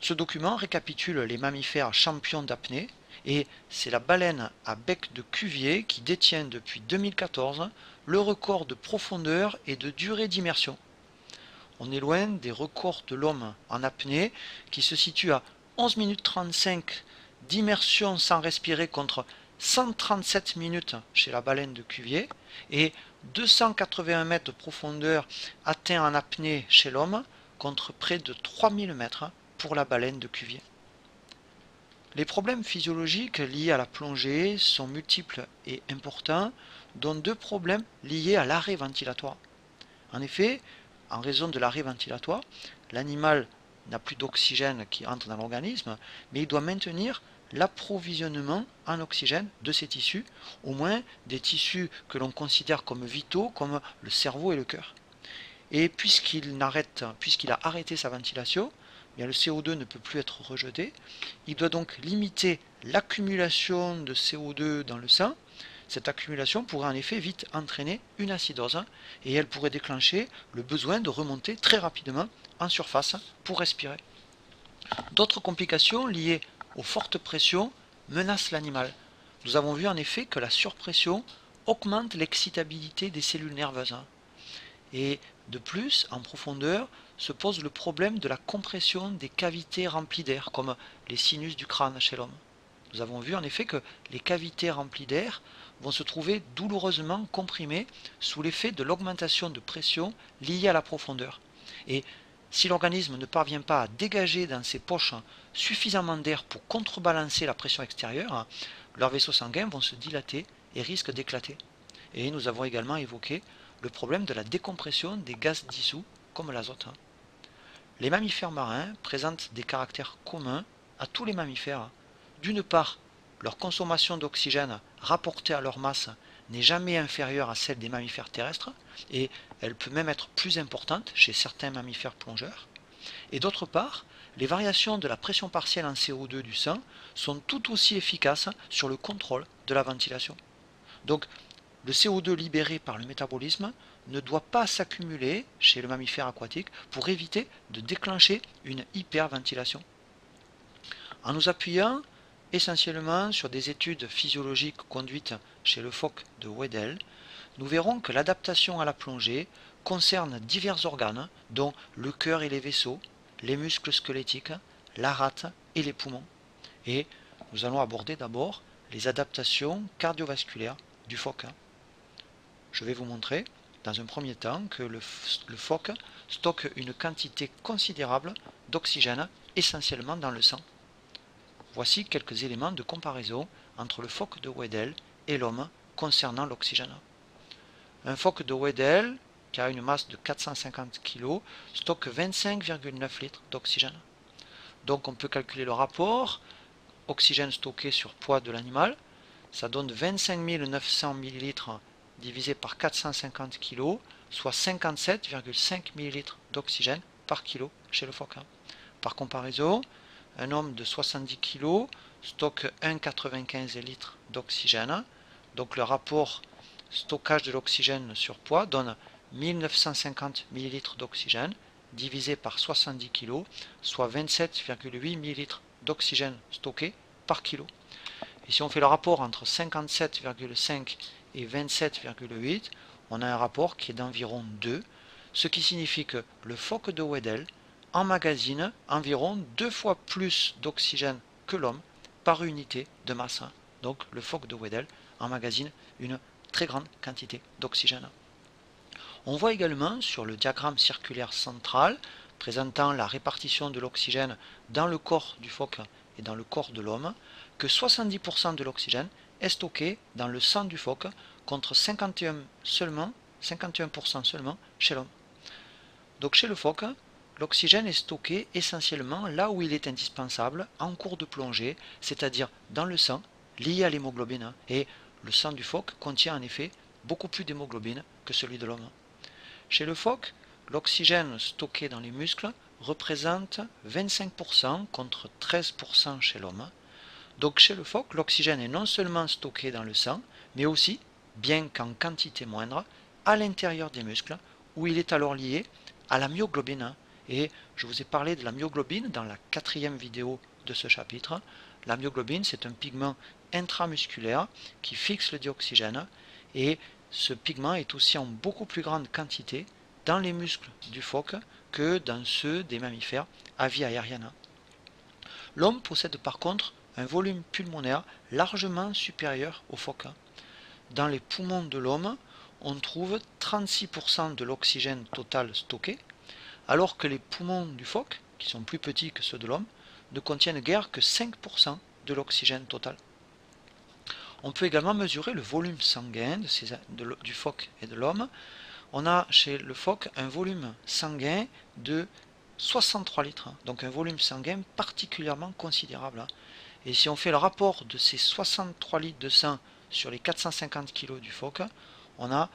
Ce document récapitule les mammifères champions d'apnée et c'est la baleine à bec de Cuvier qui détient depuis 2014 le record de profondeur et de durée d'immersion. On est loin des records de l'homme en apnée qui se situe à 11 minutes 35 d'immersion sans respirer contre 137 minutes chez la baleine de Cuvier et 281 mètres de profondeur atteint en apnée chez l'homme contre près de 3000 mètres pour la baleine de Cuvier. Les problèmes physiologiques liés à la plongée sont multiples et importants, dont deux problèmes liés à l'arrêt ventilatoire. En effet, en raison de l'arrêt ventilatoire, l'animal n'a plus d'oxygène qui entre dans l'organisme, mais il doit maintenir l'approvisionnement en oxygène de ses tissus, au moins des tissus que l'on considère comme vitaux, comme le cerveau et le cœur. Et puisqu'il a arrêté sa ventilation, bien le CO2 ne peut plus être rejeté. Il doit donc limiter l'accumulation de CO2 dans le sang. Cette accumulation pourrait en effet vite entraîner une acidose et elle pourrait déclencher le besoin de remonter très rapidement en surface pour respirer. D'autres complications liées aux fortes pressions menacent l'animal. Nous avons vu en effet que la surpression augmente l'excitabilité des cellules nerveuses. Et de plus, en profondeur, se pose le problème de la compression des cavités remplies d'air, comme les sinus du crâne chez l'homme. Nous avons vu en effet que les cavités remplies d'air vont se trouver douloureusement comprimées sous l'effet de l'augmentation de pression liée à la profondeur. Et si l'organisme ne parvient pas à dégager dans ses poches suffisamment d'air pour contrebalancer la pression extérieure, leurs vaisseaux sanguins vont se dilater et risquent d'éclater. Et nous avons également évoqué le problème de la décompression des gaz dissous comme l'azote. Les mammifères marins présentent des caractères communs à tous les mammifères. D'une part, leur consommation d'oxygène rapportée à leur masse n'est jamais inférieure à celle des mammifères terrestres et elle peut même être plus importante chez certains mammifères plongeurs. Et d'autre part, les variations de la pression partielle en CO2 du sang sont tout aussi efficaces sur le contrôle de la ventilation. Donc, le CO2 libéré par le métabolisme ne doit pas s'accumuler chez le mammifère aquatique pour éviter de déclencher une hyperventilation. En nous appuyant essentiellement sur des études physiologiques conduites chez le phoque de Weddell, nous verrons que l'adaptation à la plongée concerne divers organes dont le cœur et les vaisseaux, les muscles squelettiques, la rate et les poumons. Et nous allons aborder d'abord les adaptations cardiovasculaires du phoque. Je vais vous montrer dans un premier temps que le phoque stocke une quantité considérable d'oxygène essentiellement dans le sang. Voici quelques éléments de comparaison entre le phoque de Weddell et l'homme concernant l'oxygène. Un phoque de Weddell qui a une masse de 450 kg stocke 25,9 litres d'oxygène. Donc on peut calculer le rapport oxygène stocké sur poids de l'animal. Ça donne 25 900 ml divisé par 450 kg, soit 57,5 ml d'oxygène par kilo chez le phoque. Par comparaison, un homme de 70 kg stocke 1,95 litres d'oxygène. Donc le rapport stockage de l'oxygène sur poids donne 1950 ml d'oxygène divisé par 70 kg, soit 27,8 ml d'oxygène stocké par kilo. Et si on fait le rapport entre 57,5 et 27,8, on a un rapport qui est d'environ 2, ce qui signifie que le phoque de Weddell emmagasine environ 2 fois plus d'oxygène que l'homme par unité de masse. Donc le phoque de Weddell emmagasine une très grande quantité d'oxygène. On voit également sur le diagramme circulaire central présentant la répartition de l'oxygène dans le corps du phoque et dans le corps de l'homme que 70% de l'oxygène est stocké dans le sang du phoque contre 51% seulement chez l'homme. Donc chez le phoque, l'oxygène est stocké essentiellement là où il est indispensable en cours de plongée, c'est-à-dire dans le sang lié à l'hémoglobine. Et le sang du phoque contient en effet beaucoup plus d'hémoglobine que celui de l'homme. Chez le phoque, l'oxygène stocké dans les muscles représente 25% contre 13% chez l'homme. Donc chez le phoque, l'oxygène est non seulement stocké dans le sang, mais aussi, bien qu'en quantité moindre, à l'intérieur des muscles, où il est alors lié à la myoglobine. Et je vous ai parlé de la myoglobine dans la 4e vidéo de ce chapitre. La myoglobine, c'est un pigment intramusculaire qui fixe le dioxygène, et ce pigment est aussi en beaucoup plus grande quantité dans les muscles du phoque que dans ceux des mammifères à vie aérienne. L'homme possède par contre un volume pulmonaire largement supérieur au phoque. Dans les poumons de l'homme, on trouve 36% de l'oxygène total stocké, alors que les poumons du phoque, qui sont plus petits que ceux de l'homme, ne contiennent guère que 5% de l'oxygène total. On peut également mesurer le volume sanguin du phoque et de l'homme. On a chez le phoque un volume sanguin de 63 litres, donc un volume sanguin particulièrement considérable. Et si on fait le rapport de ces 63 litres de sang sur les 450 kg du phoque, on a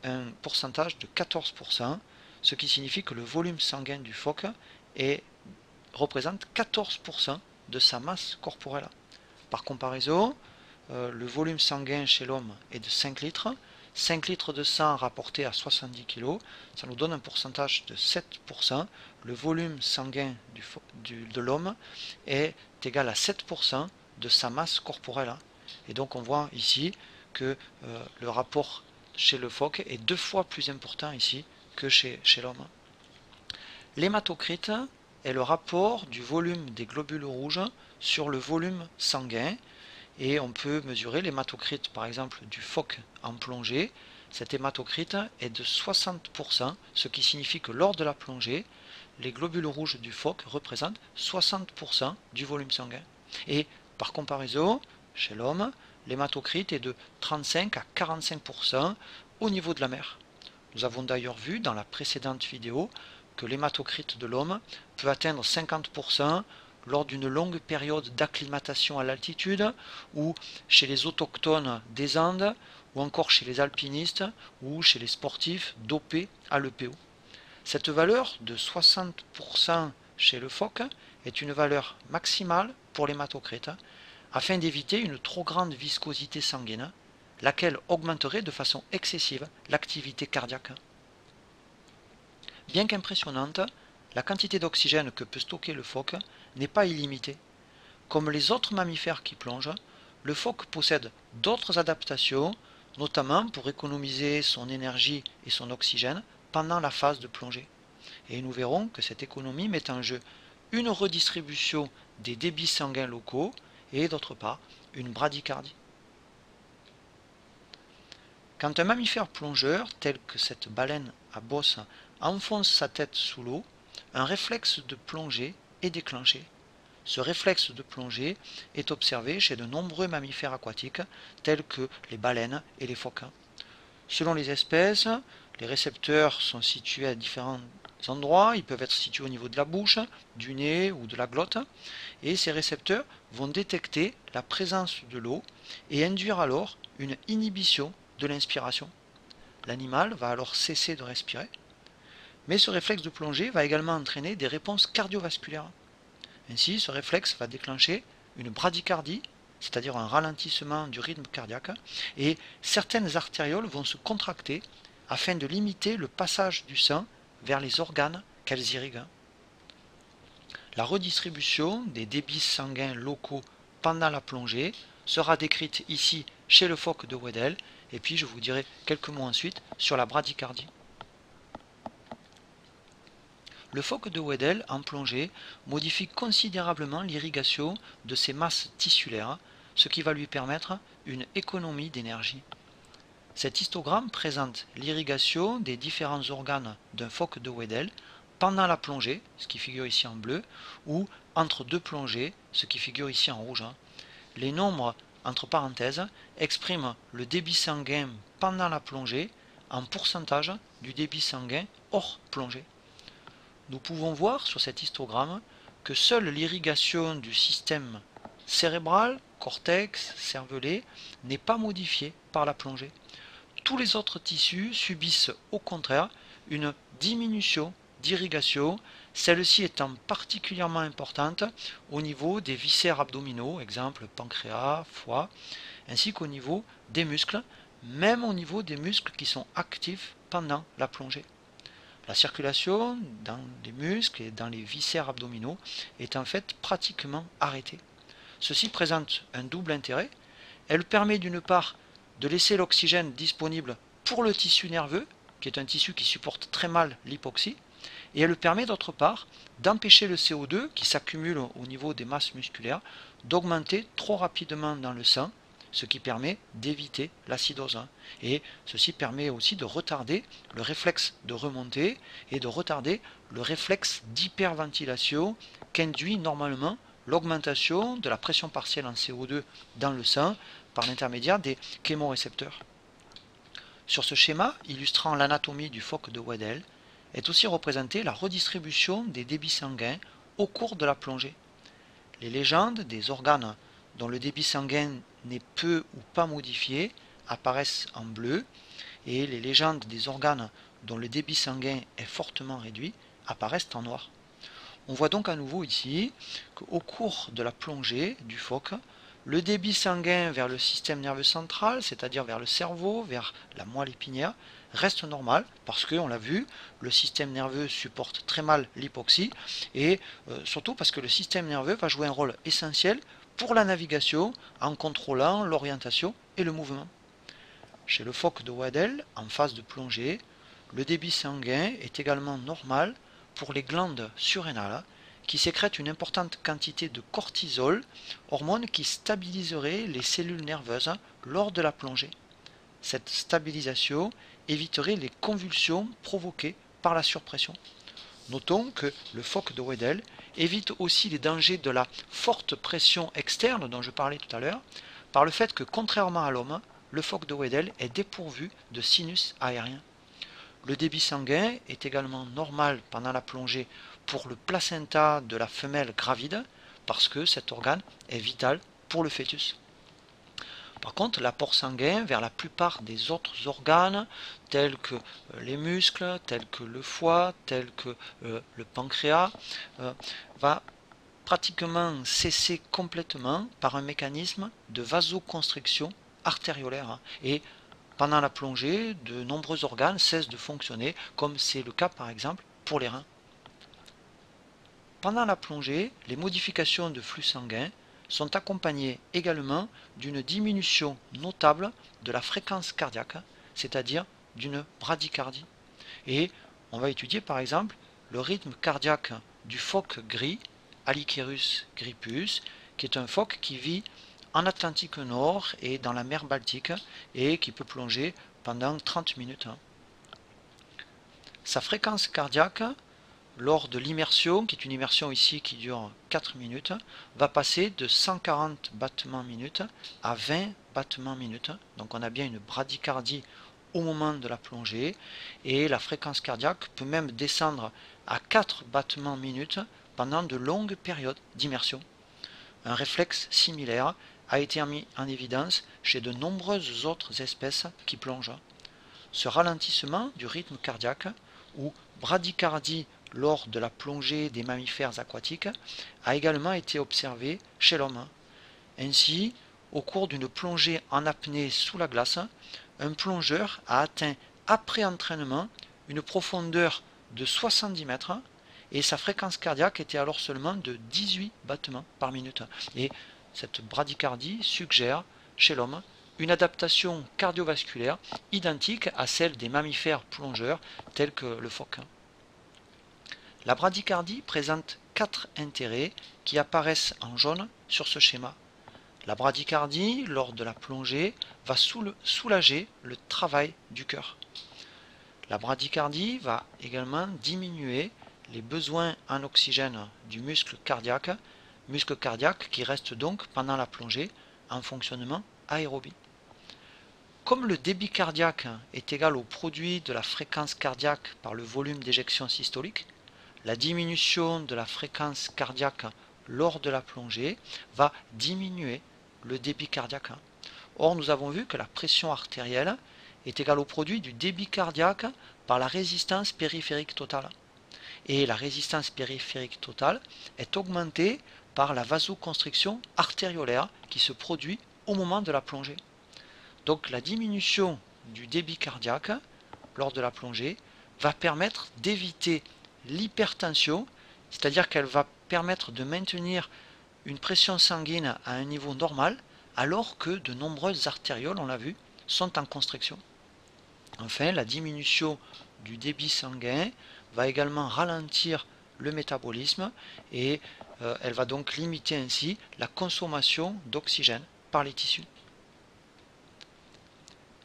un pourcentage de 14%, ce qui signifie que le volume sanguin du phoque représente 14% de sa masse corporelle. Par comparaison, le volume sanguin chez l'homme est de 5 litres. 5 litres de sang rapporté à 70 kg, ça nous donne un pourcentage de 7%. Le volume sanguin de l'homme est égal à 7% de sa masse corporelle. Et donc on voit ici que le rapport chez le phoque est 2 fois plus important ici que chez l'homme. L'hématocrite est le rapport du volume des globules rouges sur le volume sanguin. Et on peut mesurer l'hématocrite par exemple du phoque en plongée. Cet hématocrite est de 60%, ce qui signifie que lors de la plongée, les globules rouges du phoque représentent 60% du volume sanguin. Et par comparaison, chez l'homme, l'hématocrite est de 35 à 45% au niveau de la mer. Nous avons d'ailleurs vu dans la précédente vidéo que l'hématocrite de l'homme peut atteindre 50% lors d'une longue période d'acclimatation à l'altitude, ou chez les autochtones des Andes, ou encore chez les alpinistes, ou chez les sportifs dopés à l'EPO. Cette valeur de 60% chez le phoque est une valeur maximale pour l'hématocrite, afin d'éviter une trop grande viscosité sanguine, laquelle augmenterait de façon excessive l'activité cardiaque. Bien qu'impressionnante, la quantité d'oxygène que peut stocker le phoque n'est pas illimitée. Comme les autres mammifères qui plongent, le phoque possède d'autres adaptations, notamment pour économiser son énergie et son oxygène pendant la phase de plongée. Et nous verrons que cette économie met en jeu une redistribution des débits sanguins locaux et d'autre part une bradycardie. Quand un mammifère plongeur, tel que cette baleine à bosse, enfonce sa tête sous l'eau, un réflexe de plongée est déclenché. Ce réflexe de plongée est observé chez de nombreux mammifères aquatiques, tels que les baleines et les phoques. Selon les espèces, les récepteurs sont situés à différents endroits. Ils peuvent être situés au niveau de la bouche, du nez ou de la glotte. Et ces récepteurs vont détecter la présence de l'eau et induire alors une inhibition de l'inspiration. L'animal va alors cesser de respirer. Mais ce réflexe de plongée va également entraîner des réponses cardiovasculaires. Ainsi, ce réflexe va déclencher une bradycardie, c'est-à-dire un ralentissement du rythme cardiaque, et certaines artérioles vont se contracter afin de limiter le passage du sang vers les organes qu'elles irriguent. La redistribution des débits sanguins locaux pendant la plongée sera décrite ici chez le phoque de Weddell, et puis je vous dirai quelques mots ensuite sur la bradycardie. le phoque de Weddell en plongée modifie considérablement l'irrigation de ses masses tissulaires, ce qui va lui permettre une économie d'énergie. Cet histogramme présente l'irrigation des différents organes d'un phoque de Weddell pendant la plongée, ce qui figure ici en bleu, ou entre deux plongées, ce qui figure ici en rouge. Les nombres entre parenthèses expriment le débit sanguin pendant la plongée en pourcentage du débit sanguin hors plongée. Nous pouvons voir sur cet histogramme que seule l'irrigation du système cérébral, cortex, cervelet n'est pas modifiée par la plongée. Tous les autres tissus subissent au contraire une diminution d'irrigation, celle-ci étant particulièrement importante au niveau des viscères abdominaux, exemple pancréas, foie, ainsi qu'au niveau des muscles, même au niveau des muscles qui sont actifs pendant la plongée. La circulation dans les muscles et dans les viscères abdominaux est en fait pratiquement arrêtée. Ceci présente un double intérêt. Elle permet d'une part de laisser l'oxygène disponible pour le tissu nerveux, qui est un tissu qui supporte très mal l'hypoxie, et elle permet d'autre part d'empêcher le CO2 qui s'accumule au niveau des masses musculaires d'augmenter trop rapidement dans le sang, ce qui permet d'éviter l'acidose. Et ceci permet aussi de retarder le réflexe de remontée et de retarder le réflexe d'hyperventilation qu'induit normalement l'augmentation de la pression partielle en CO2 dans le sang par l'intermédiaire des chémorécepteurs. Sur ce schéma, illustrant l'anatomie du phoque de Weddell, est aussi représentée la redistribution des débits sanguins au cours de la plongée. Les légendes des organes dont le débit sanguin n'est peu ou pas modifié apparaissent en bleu, et les légendes des organes dont le débit sanguin est fortement réduit apparaissent en noir. On voit donc à nouveau ici qu'au cours de la plongée du phoque, le débit sanguin vers le système nerveux central, c'est-à-dire vers le cerveau, vers la moelle épinière, reste normal parce que, on l'a vu, le système nerveux supporte très mal l'hypoxie et surtout parce que le système nerveux va jouer un rôle essentiel pour la navigation en contrôlant l'orientation et le mouvement. Chez le phoque de Weddell, en phase de plongée, le débit sanguin est également normal pour les glandes surrénales qui sécrètent une importante quantité de cortisol, hormone qui stabiliserait les cellules nerveuses lors de la plongée. Cette stabilisation éviterait les convulsions provoquées par la surpression. Notons que le phoque de Weddell évite aussi les dangers de la forte pression externe dont je parlais tout à l'heure, par le fait que, contrairement à l'homme, le phoque de Weddell est dépourvu de sinus aérien. Le débit sanguin est également normal pendant la plongée pour le placenta de la femelle gravide, parce que cet organe est vital pour le fœtus. Par contre, l'apport sanguin vers la plupart des autres organes, tels que les muscles, tels que le foie, tels que le pancréas, va pratiquement cesser complètement par un mécanisme de vasoconstriction artériolaire. Et pendant la plongée, de nombreux organes cessent de fonctionner, comme c'est le cas par exemple pour les reins. Pendant la plongée, les modifications de flux sanguin sont accompagnées également d'une diminution notable de la fréquence cardiaque, c'est-à-dire d'une bradycardie. Et on va étudier par exemple le rythme cardiaque du phoque gris, Alicherus grypus, qui est un phoque qui vit en Atlantique Nord et dans la mer Baltique et qui peut plonger pendant 30 minutes. Sa fréquence cardiaque lors de l'immersion, qui est une immersion ici qui dure 4 minutes, va passer de 140 battements minutes à 20 battements minutes. Donc on a bien une bradycardie au moment de la plongée et la fréquence cardiaque peut même descendre à 4 battements minutes pendant de longues périodes d'immersion. Un réflexe similaire a été mis en évidence chez de nombreuses autres espèces qui plongent. Ce ralentissement du rythme cardiaque ou bradycardie lors de la plongée des mammifères aquatiques a également été observé chez l'homme. Ainsi, au cours d'une plongée en apnée sous la glace, un plongeur a atteint après entraînement une profondeur de 70 mètres et sa fréquence cardiaque était alors seulement de 18 battements par minute. Et cette bradycardie suggère chez l'homme une adaptation cardiovasculaire identique à celle des mammifères plongeurs tels que le phoque. La bradycardie présente 4 intérêts qui apparaissent en jaune sur ce schéma. La bradycardie, lors de la plongée, va soulager le travail du cœur. La bradycardie va également diminuer les besoins en oxygène du muscle cardiaque qui reste donc pendant la plongée en fonctionnement aérobie. Comme le débit cardiaque est égal au produit de la fréquence cardiaque par le volume d'éjection systolique, la diminution de la fréquence cardiaque lors de la plongée va diminuer le débit cardiaque. Or, nous avons vu que la pression artérielle est égale au produit du débit cardiaque par la résistance périphérique totale. Et la résistance périphérique totale est augmentée par la vasoconstriction artériolaire qui se produit au moment de la plongée. Donc la diminution du débit cardiaque lors de la plongée va permettre d'éviter l'hypertension, c'est-à-dire qu'elle va permettre de maintenir une pression sanguine à un niveau normal alors que de nombreuses artérioles, on l'a vu, sont en constriction. Enfin, la diminution du débit sanguin va également ralentir le métabolisme et elle va donc limiter ainsi la consommation d'oxygène par les tissus.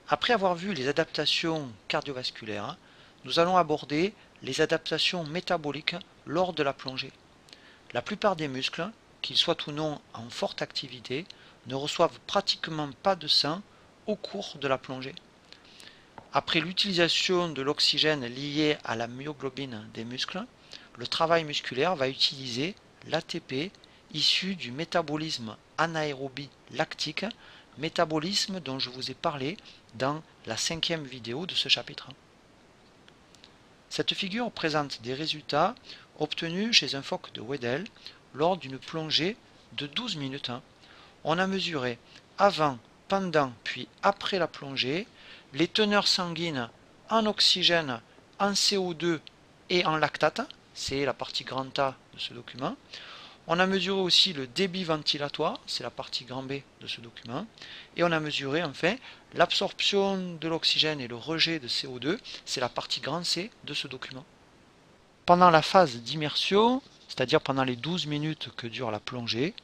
Après avoir vu les adaptations cardiovasculaires, nous allons aborder les adaptations métaboliques lors de la plongée. La plupart des muscles, qu'ils soient ou non en forte activité, ne reçoivent pratiquement pas de sang au cours de la plongée. Après l'utilisation de l'oxygène lié à la myoglobine des muscles, le travail musculaire va utiliser l'ATP issu du métabolisme anaérobie lactique, métabolisme dont je vous ai parlé dans la 5e vidéo de ce chapitre. Cette figure présente des résultats obtenus chez un phoque de Weddell lors d'une plongée de 12 minutes. On a mesuré avant, pendant puis après la plongée les teneurs sanguines en oxygène, en CO2 et en lactate, c'est la partie grand A de ce document. On a mesuré aussi le débit ventilatoire, c'est la partie grand B de ce document. Et on a mesuré enfin l'absorption de l'oxygène et le rejet de CO2, c'est la partie grand C de ce document. Pendant la phase d'immersion, c'est-à-dire pendant les 12 minutes que dure la plongée,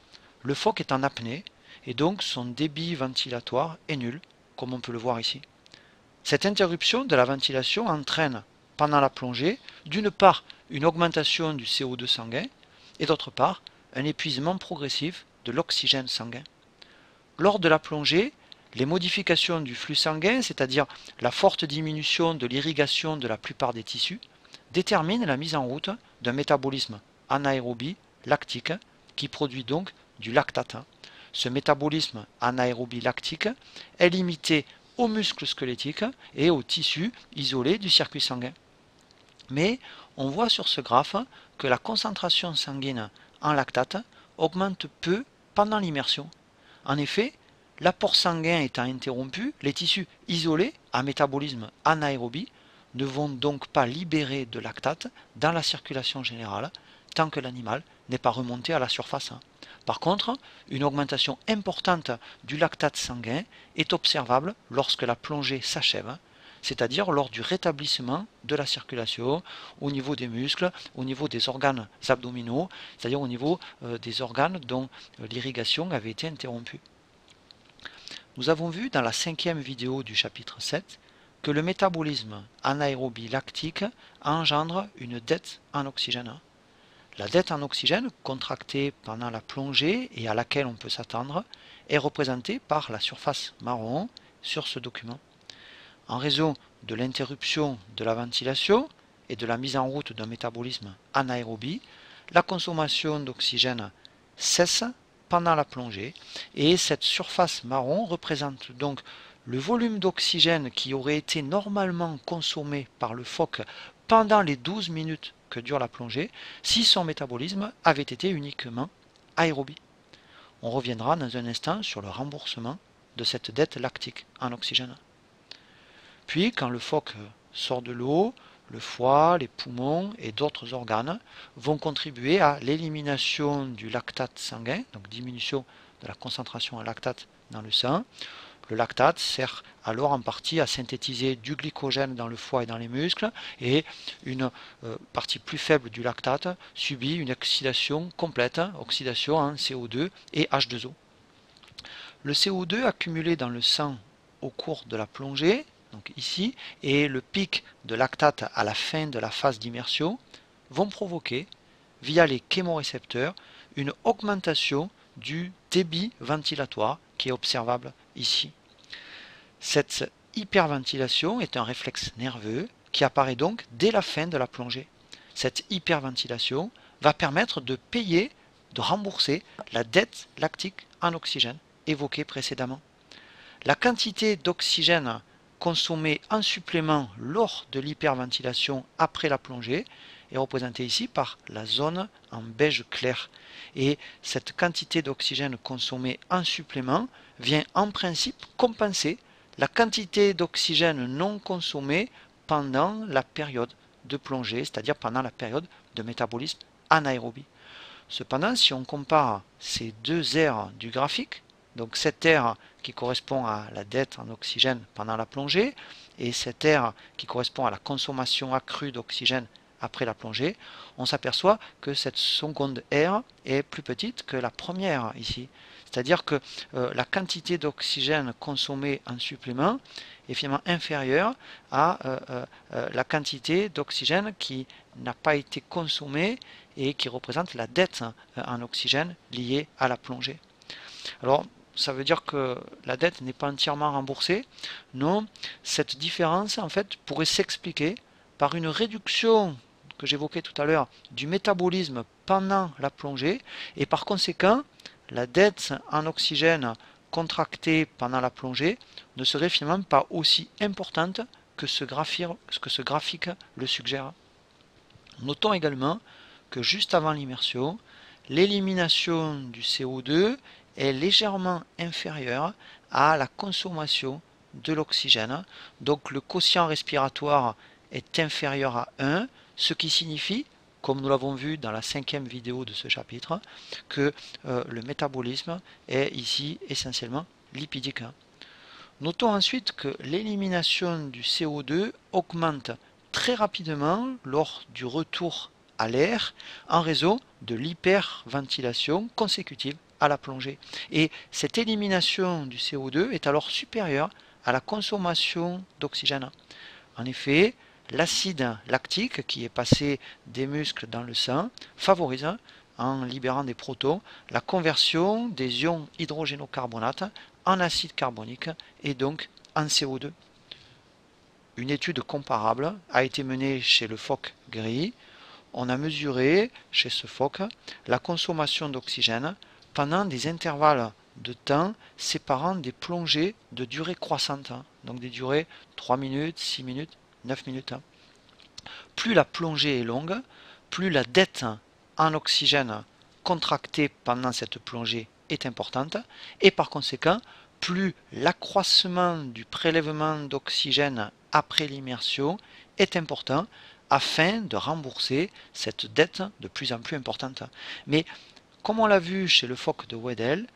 le phoque est en apnée et donc son débit ventilatoire est nul, comme on peut le voir ici. Cette interruption de la ventilation entraîne, pendant la plongée, d'une part une augmentation du CO2 sanguin et d'autre part un épuisement progressif de l'oxygène sanguin. Lors de la plongée, les modifications du flux sanguin, c'est-à-dire la forte diminution de l'irrigation de la plupart des tissus, déterminent la mise en route d'un métabolisme anaérobie lactique qui produit donc du lactate. Ce métabolisme anaérobie lactique est limité aux muscles squelettiques et aux tissus isolés du circuit sanguin. Mais on voit sur ce graphe que la concentration sanguine en lactate augmente peu pendant l'immersion. En effet, l'apport sanguin étant interrompu, les tissus isolés à métabolisme anaérobie ne vont donc pas libérer de lactate dans la circulation générale tant que l'animal n'est pas remonté à la surface. Par contre, une augmentation importante du lactate sanguin est observable lorsque la plongée s'achève, c'est-à-dire lors du rétablissement de la circulation au niveau des muscles, au niveau des organes abdominaux, c'est-à-dire au niveau des organes dont l'irrigation avait été interrompue. Nous avons vu dans la 5e vidéo du chapitre 7 que le métabolisme anaérobie lactique engendre une dette en oxygène. La dette en oxygène, contractée pendant la plongée et à laquelle on peut s'attendre, est représentée par la surface marron sur ce document. En raison de l'interruption de la ventilation et de la mise en route d'un métabolisme anaérobie, la consommation d'oxygène cesse pendant la plongée et cette surface marron représente donc le volume d'oxygène qui aurait été normalement consommé par le phoque pendant les 12 minutes que dure la plongée si son métabolisme avait été uniquement aérobie. On reviendra dans un instant sur le remboursement de cette dette lactique en oxygène. Puis, quand le phoque sort de l'eau, le foie, les poumons et d'autres organes vont contribuer à l'élimination du lactate sanguin, donc diminution de la concentration en lactate dans le sang. Le lactate sert alors en partie à synthétiser du glycogène dans le foie et dans les muscles, et une partie plus faible du lactate subit une oxydation complète, oxydation en CO2 et H2O. Le CO2 accumulé dans le sang au cours de la plongée, donc ici, et le pic de lactate à la fin de la phase d'immersion vont provoquer, via les chémorécepteurs, une augmentation du débit ventilatoire qui est observable ici. Cette hyperventilation est un réflexe nerveux qui apparaît donc dès la fin de la plongée. Cette hyperventilation va permettre de payer, de rembourser la dette lactique en oxygène évoquée précédemment. La quantité d'oxygène consommée en supplément lors de l'hyperventilation après la plongée est représentée ici par la zone en beige clair. Et cette quantité d'oxygène consommée en supplément vient en principe compenser la quantité d'oxygène non consommée pendant la période de plongée, c'est-à-dire pendant la période de métabolisme anaérobie. Cependant, si on compare ces deux aires du graphique, donc cette aire qui correspond à la dette en oxygène pendant la plongée et cette aire qui correspond à la consommation accrue d'oxygène après la plongée, on s'aperçoit que cette seconde aire est plus petite que la première ici. C'est-à-dire que la quantité d'oxygène consommée en supplément est finalement inférieure à la quantité d'oxygène qui n'a pas été consommée et qui représente la dette en oxygène liée à la plongée. Alors, ça veut dire que la dette n'est pas entièrement remboursée. Non, cette différence en fait pourrait s'expliquer par une réduction que j'évoquais tout à l'heure du métabolisme pendant la plongée, et par conséquent la dette en oxygène contractée pendant la plongée ne serait finalement pas aussi importante que ce graphique le suggère. Notons également que juste avant l'immersion, l'élimination du CO2 est légèrement inférieure à la consommation de l'oxygène. Donc le quotient respiratoire est inférieur à 1, ce qui signifie, comme nous l'avons vu dans la 5e vidéo de ce chapitre, que le métabolisme est ici essentiellement lipidique. Notons ensuite que l'élimination du CO2 augmente très rapidement lors du retour à l'air en raison de l'hyperventilation consécutive à la plongée. Et cette élimination du CO2 est alors supérieure à la consommation d'oxygène. En effet, l'acide lactique qui est passé des muscles dans le sang favorise, en libérant des protons, la conversion des ions hydrogénocarbonate en acide carbonique et donc en CO2. Une étude comparable a été menée chez le phoque gris. On a mesuré chez ce phoque la consommation d'oxygène pendant des intervalles de temps séparant des plongées de durée croissante, donc des durées 3 minutes, 6 minutes, 9 minutes. Plus la plongée est longue, plus la dette en oxygène contractée pendant cette plongée est importante, et par conséquent, plus l'accroissement du prélèvement d'oxygène après l'immersion est important afin de rembourser cette dette de plus en plus importante. Mais comme on l'a vu chez le phoque de Weddell,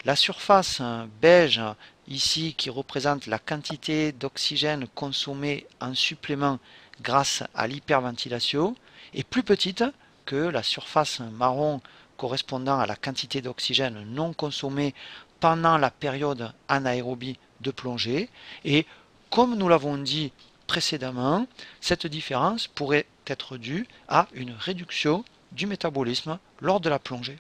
la surface beige ici qui représente la quantité d'oxygène consommée en supplément grâce à l'hyperventilation est plus petite que la surface marron correspondant à la quantité d'oxygène non consommée pendant la période anaérobie de plongée, et comme nous l'avons dit précédemment, cette différence pourrait être due à une réduction du métabolisme lors de la plongée.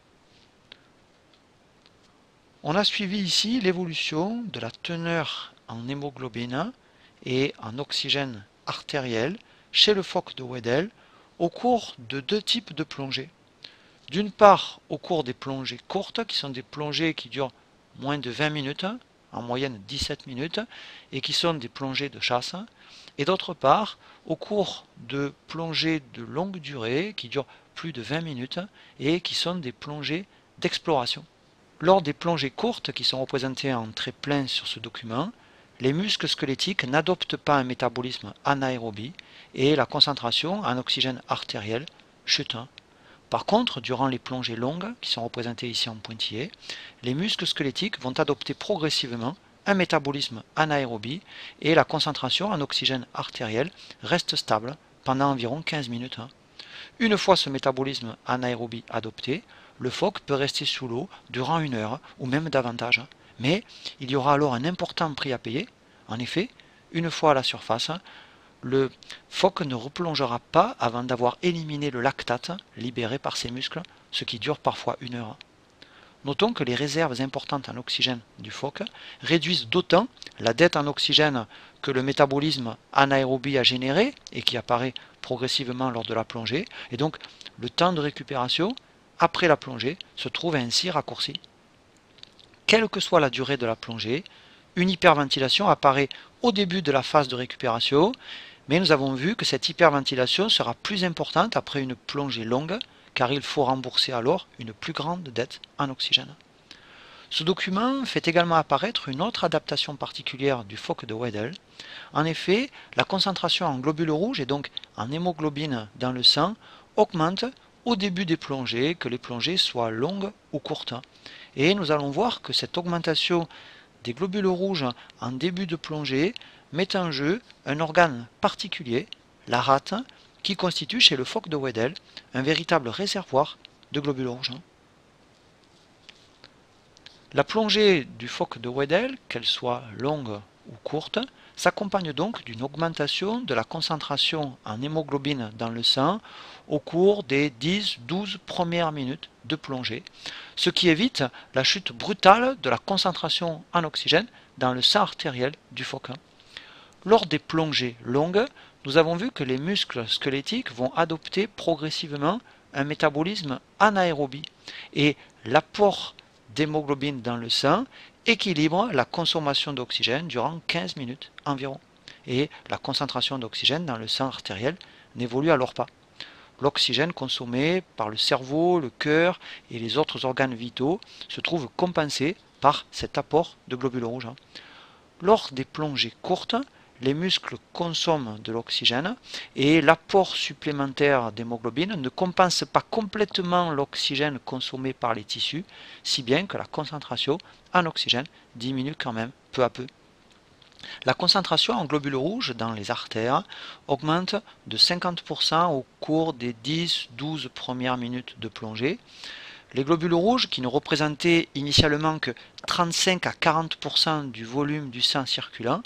On a suivi ici l'évolution de la teneur en hémoglobine et en oxygène artériel chez le phoque de Weddell au cours de deux types de plongées. D'une part, au cours des plongées courtes, qui sont des plongées qui durent moins de 20 minutes, en moyenne 17 minutes, et qui sont des plongées de chasse, et d'autre part, au cours de plongées de longue durée, qui durent plus de 20 minutes, et qui sont des plongées d'exploration. Lors des plongées courtes, qui sont représentées en traits pleins sur ce document, les muscles squelettiques n'adoptent pas un métabolisme anaérobie, et la concentration en oxygène artériel chute. Par contre, durant les plongées longues, qui sont représentées ici en pointillé, les muscles squelettiques vont adopter progressivement un métabolisme anaérobie et la concentration en oxygène artériel reste stable pendant environ 15 minutes. Une fois ce métabolisme anaérobie adopté, le phoque peut rester sous l'eau durant 1 heure ou même davantage. Mais il y aura alors un important prix à payer. En effet, une fois à la surface, le phoque ne replongera pas avant d'avoir éliminé le lactate libéré par ses muscles, ce qui dure parfois 1 heure. Notons que les réserves importantes en oxygène du phoque réduisent d'autant la dette en oxygène que le métabolisme anaérobie a généré et qui apparaît progressivement lors de la plongée, et donc le temps de récupération après la plongée se trouve ainsi raccourci. Quelle que soit la durée de la plongée, une hyperventilation apparaît au début de la phase de récupération, mais nous avons vu que cette hyperventilation sera plus importante après une plongée longue, car il faut rembourser alors une plus grande dette en oxygène. Ce document fait également apparaître une autre adaptation particulière du phoque de Weddell. En effet, la concentration en globules rouges et donc en hémoglobine dans le sang augmente au début des plongées, que les plongées soient longues ou courtes. Et nous allons voir que cette augmentation des globules rouges en début de plongée met en jeu un organe particulier, la rate, qui constitue chez le phoque de Weddell un véritable réservoir de globules rouges. La plongée du phoque de Weddell, qu'elle soit longue ou courte, s'accompagne donc d'une augmentation de la concentration en hémoglobine dans le sang au cours des 10-12 premières minutes de plongée, ce qui évite la chute brutale de la concentration en oxygène dans le sang artériel du phoque. Lors des plongées longues, nous avons vu que les muscles squelettiques vont adopter progressivement un métabolisme anaérobie et l'apport d'hémoglobine dans le sang équilibre la consommation d'oxygène durant 15 minutes environ. Et la concentration d'oxygène dans le sang artériel n'évolue alors pas. L'oxygène consommé par le cerveau, le cœur et les autres organes vitaux se trouve compensé par cet apport de globules rouges. Lors des plongées courtes, les muscles consomment de l'oxygène et l'apport supplémentaire d'hémoglobine ne compense pas complètement l'oxygène consommé par les tissus, si bien que la concentration en oxygène diminue quand même peu à peu. La concentration en globules rouges dans les artères augmente de 50% au cours des 10-12 premières minutes de plongée. Les globules rouges, qui ne représentaient initialement que 35 à 40% du volume du sang circulant,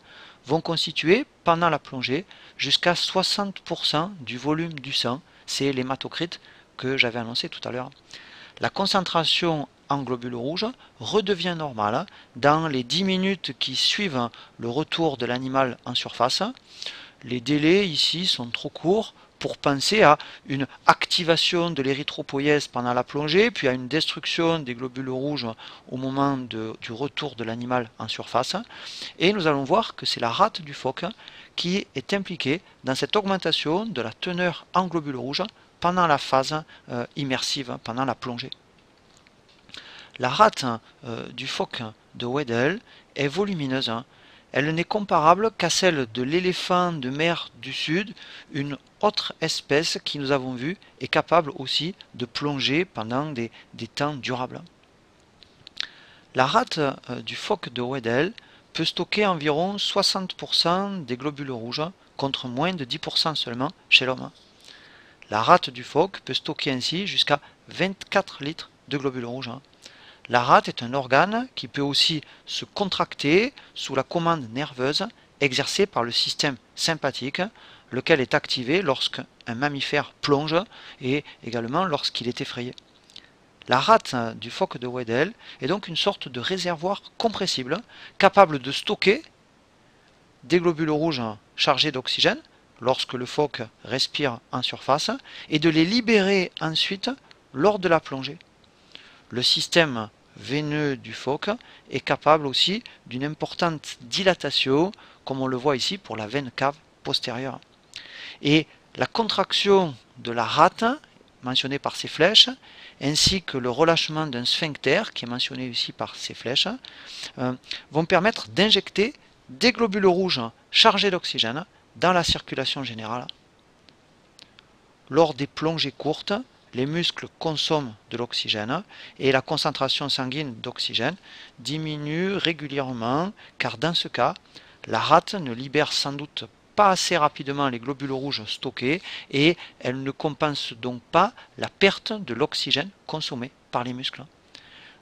vont constituer, pendant la plongée, jusqu'à 60% du volume du sang. C'est l'hématocrite que j'avais annoncé tout à l'heure. La concentration en globules rouges redevient normale dans les 10 minutes qui suivent le retour de l'animal en surface. Les délais ici sont trop courts pour penser à une activation de l'érythropoïèse pendant la plongée, puis à une destruction des globules rouges au moment du retour de l'animal en surface. Et nous allons voir que c'est la rate du phoque qui est impliquée dans cette augmentation de la teneur en globules rouges pendant la phase immersive, pendant la plongée. La rate du phoque de Weddell est volumineuse. Elle n'est comparable qu'à celle de l'éléphant de mer du Sud, une autre espèce qui, nous avons vu, est capable aussi de plonger pendant des temps durables. La rate du phoque de Weddell peut stocker environ 60% des globules rouges, contre moins de 10% seulement chez l'homme. La rate du phoque peut stocker ainsi jusqu'à 24 litres de globules rouges. La rate est un organe qui peut aussi se contracter sous la commande nerveuse exercée par le système sympathique, lequel est activé lorsqu'un mammifère plonge et également lorsqu'il est effrayé. La rate du phoque de Weddell est donc une sorte de réservoir compressible capable de stocker des globules rouges chargés d'oxygène lorsque le phoque respire en surface et de les libérer ensuite lors de la plongée. Le système veineux du phoque est capable aussi d'une importante dilatation, comme on le voit ici pour la veine cave postérieure. Et la contraction de la rate, mentionnée par ces flèches, ainsi que le relâchement d'un sphincter, qui est mentionné ici par ces flèches, vont permettre d'injecter des globules rouges chargés d'oxygène dans la circulation générale. Lors des plongées courtes, les muscles consomment de l'oxygène et la concentration sanguine d'oxygène diminue régulièrement car dans ce cas, la rate ne libère sans doute pas assez rapidement les globules rouges stockés et elle ne compense donc pas la perte de l'oxygène consommé par les muscles.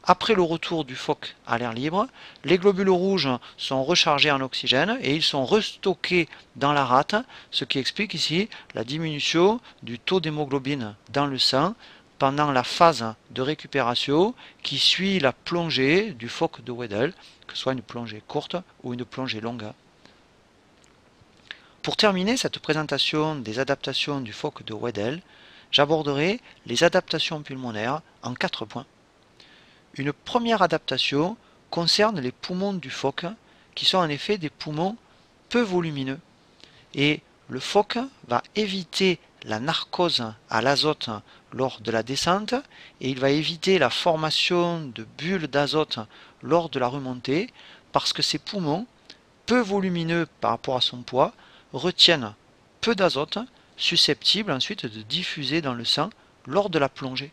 Après le retour du phoque à l'air libre, les globules rouges sont rechargés en oxygène et ils sont restockés dans la rate, ce qui explique ici la diminution du taux d'hémoglobine dans le sang pendant la phase de récupération qui suit la plongée du phoque de Weddell, que ce soit une plongée courte ou une plongée longue. Pour terminer cette présentation des adaptations du phoque de Weddell, j'aborderai les adaptations pulmonaires en 4 points. Une première adaptation concerne les poumons du phoque, qui sont en effet des poumons peu volumineux. Et le phoque va éviter la narcose à l'azote lors de la descente et il va éviter la formation de bulles d'azote lors de la remontée parce que ces poumons, peu volumineux par rapport à son poids, retiennent peu d'azote susceptible ensuite de diffuser dans le sang lors de la plongée.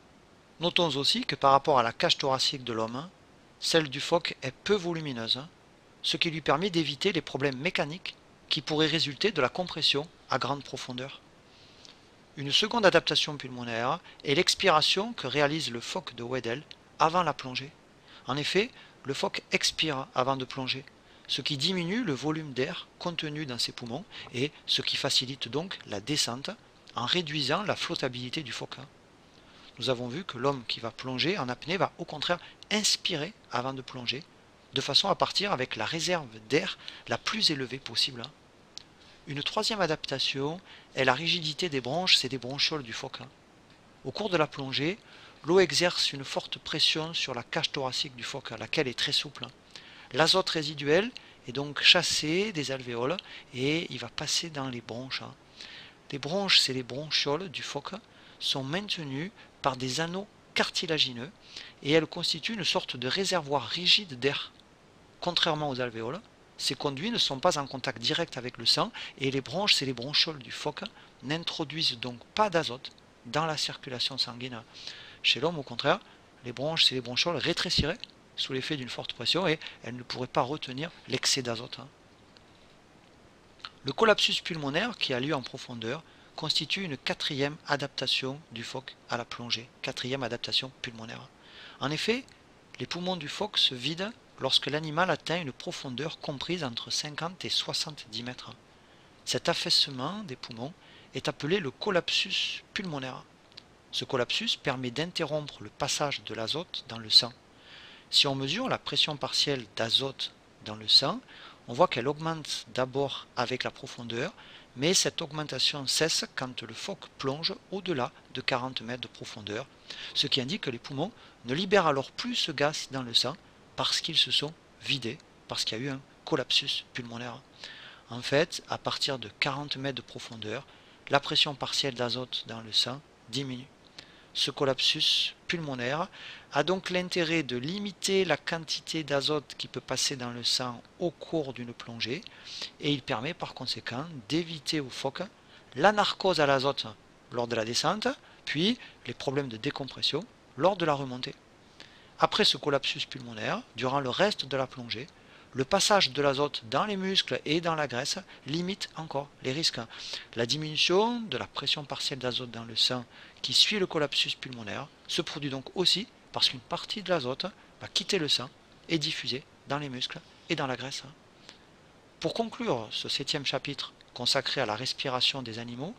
Notons aussi que par rapport à la cage thoracique de l'homme, celle du phoque est peu volumineuse, ce qui lui permet d'éviter les problèmes mécaniques qui pourraient résulter de la compression à grande profondeur. Une seconde adaptation pulmonaire est l'expiration que réalise le phoque de Weddell avant la plongée. En effet, le phoque expire avant de plonger, ce qui diminue le volume d'air contenu dans ses poumons et ce qui facilite donc la descente en réduisant la flottabilité du phoque. Nous avons vu que l'homme qui va plonger en apnée va au contraire inspirer avant de plonger, de façon à partir avec la réserve d'air la plus élevée possible. Une troisième adaptation est la rigidité des bronches et des bronchioles du phoque. Au cours de la plongée, l'eau exerce une forte pression sur la cage thoracique du phoque, laquelle est très souple. L'azote résiduel est donc chassé des alvéoles et il va passer dans les bronches. Les bronches et les bronchioles du phoque sont maintenues par des anneaux cartilagineux et elles constituent une sorte de réservoir rigide d'air. Contrairement aux alvéoles, ces conduits ne sont pas en contact direct avec le sang et les bronches et les bronchioles du phoque n'introduisent donc pas d'azote dans la circulation sanguine. Chez l'homme, au contraire, les bronches et les bronchioles rétréciraient sous l'effet d'une forte pression et elles ne pourraient pas retenir l'excès d'azote. Le collapsus pulmonaire qui a lieu en profondeur constitue une quatrième adaptation du phoque à la plongée, quatrième adaptation pulmonaire. En effet, les poumons du phoque se vident lorsque l'animal atteint une profondeur comprise entre 50 et 70 mètres. Cet affaissement des poumons est appelé le collapsus pulmonaire. Ce collapsus permet d'interrompre le passage de l'azote dans le sang. Si on mesure la pression partielle d'azote dans le sang, on voit qu'elle augmente d'abord avec la profondeur, mais cette augmentation cesse quand le phoque plonge au-delà de 40 mètres de profondeur, ce qui indique que les poumons ne libèrent alors plus ce gaz dans le sang parce qu'ils se sont vidés, parce qu'il y a eu un collapsus pulmonaire. En fait, à partir de 40 mètres de profondeur, la pression partielle d'azote dans le sang diminue. Ce collapsus pulmonaire a donc l'intérêt de limiter la quantité d'azote qui peut passer dans le sang au cours d'une plongée et il permet par conséquent d'éviter au phoque la narcose à l'azote lors de la descente, puis les problèmes de décompression lors de la remontée. Après ce collapsus pulmonaire, durant le reste de la plongée, le passage de l'azote dans les muscles et dans la graisse limite encore les risques. La diminution de la pression partielle d'azote dans le sang qui suit le collapsus pulmonaire se produit donc aussi parce qu'une partie de l'azote va quitter le sang et diffuser dans les muscles et dans la graisse. Pour conclure ce 7e chapitre consacré à la respiration des animaux,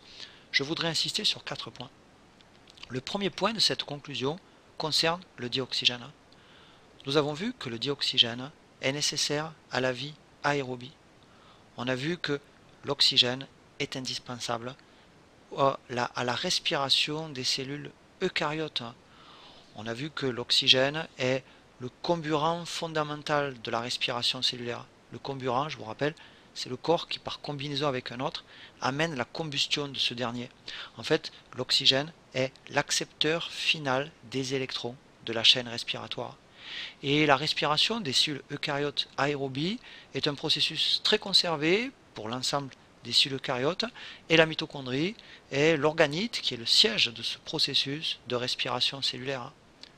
je voudrais insister sur 4 points. Le premier point de cette conclusion concerne le dioxygène. Nous avons vu que le dioxygène est nécessaire à la vie aérobie. On a vu que l'oxygène est indispensable à la respiration des cellules eucaryotes. On a vu que l'oxygène est le comburant fondamental de la respiration cellulaire. Le comburant, je vous rappelle, c'est le corps qui, par combinaison avec un autre, amène la combustion de ce dernier. En fait, l'oxygène est l'accepteur final des électrons de la chaîne respiratoire. Et la respiration des cellules eucaryotes aérobies est un processus très conservé pour l'ensemble des cellules eucaryotes, et la mitochondrie est l'organite qui est le siège de ce processus de respiration cellulaire.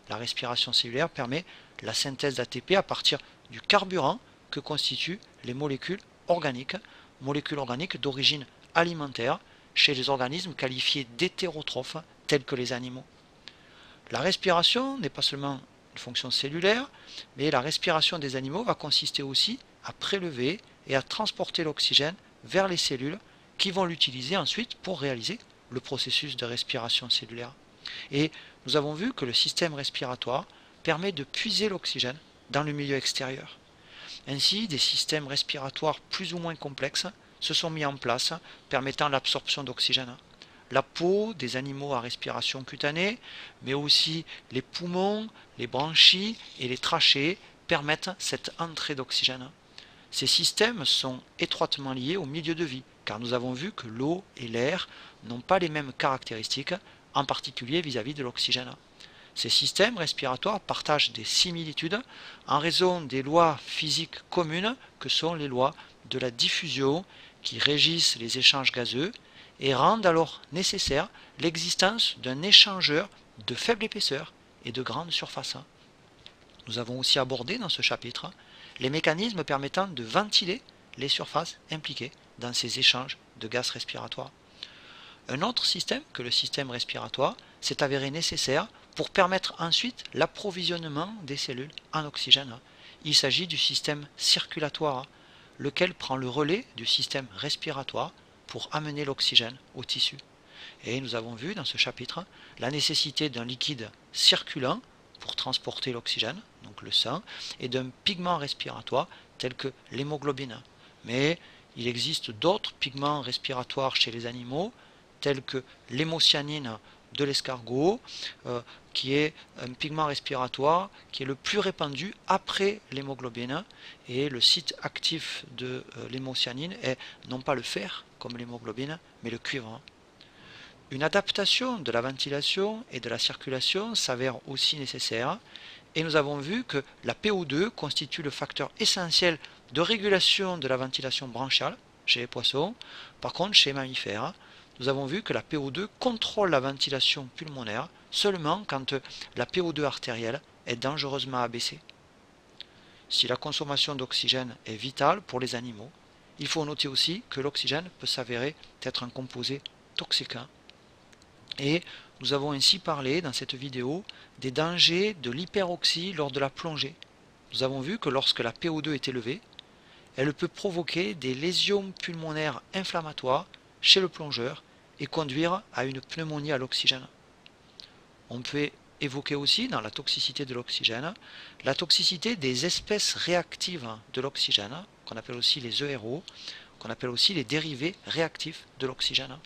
La respiration cellulaire permet la synthèse d'ATP à partir du carburant que constituent les molécules organiques d'origine alimentaire chez les organismes qualifiés d'hétérotrophes tels que les animaux. La respiration n'est pas seulement une fonction cellulaire, mais la respiration des animaux va consister aussi à prélever et à transporter l'oxygène vers les cellules qui vont l'utiliser ensuite pour réaliser le processus de respiration cellulaire. Et nous avons vu que le système respiratoire permet de puiser l'oxygène dans le milieu extérieur. Ainsi, des systèmes respiratoires plus ou moins complexes se sont mis en place permettant l'absorption d'oxygène. La peau des animaux à respiration cutanée, mais aussi les poumons, les branchies et les trachées permettent cette entrée d'oxygène. Ces systèmes sont étroitement liés au milieu de vie, car nous avons vu que l'eau et l'air n'ont pas les mêmes caractéristiques, en particulier vis-à-vis de l'oxygène. Ces systèmes respiratoires partagent des similitudes en raison des lois physiques communes que sont les lois de la diffusion qui régissent les échanges gazeux et rendent alors nécessaire l'existence d'un échangeur de faible épaisseur et de grande surface. Nous avons aussi abordé dans ce chapitre les mécanismes permettant de ventiler les surfaces impliquées dans ces échanges de gaz respiratoires. Un autre système que le système respiratoire s'est avéré nécessaire pour permettre ensuite l'approvisionnement des cellules en oxygène. Il s'agit du système circulatoire, lequel prend le relais du système respiratoire pour amener l'oxygène au tissu. Et nous avons vu dans ce chapitre la nécessité d'un liquide circulant pour transporter l'oxygène, donc le sang, et d'un pigment respiratoire tel que l'hémoglobine. Mais il existe d'autres pigments respiratoires chez les animaux, tels que l'hémocyanine de l'escargot, qui est un pigment respiratoire qui est le plus répandu après l'hémoglobine, et le site actif de l'hémocyanine est non pas le fer comme l'hémoglobine, mais le cuivre. Une adaptation de la ventilation et de la circulation s'avère aussi nécessaire, et nous avons vu que la PO2 constitue le facteur essentiel de régulation de la ventilation branchiale chez les poissons. Par contre, chez les mammifères, nous avons vu que la PO2 contrôle la ventilation pulmonaire seulement quand la PO2 artérielle est dangereusement abaissée. Si la consommation d'oxygène est vitale pour les animaux, il faut noter aussi que l'oxygène peut s'avérer être un composé toxique. Et nous avons ainsi parlé dans cette vidéo des dangers de l'hyperoxie lors de la plongée. Nous avons vu que lorsque la PO2 est élevée, elle peut provoquer des lésions pulmonaires inflammatoires chez le plongeur et conduire à une pneumonie à l'oxygène. On peut évoquer aussi dans la toxicité de l'oxygène la toxicité des espèces réactives de l'oxygène, qu'on appelle aussi les ERO, qu'on appelle aussi les dérivés réactifs de l'oxygène.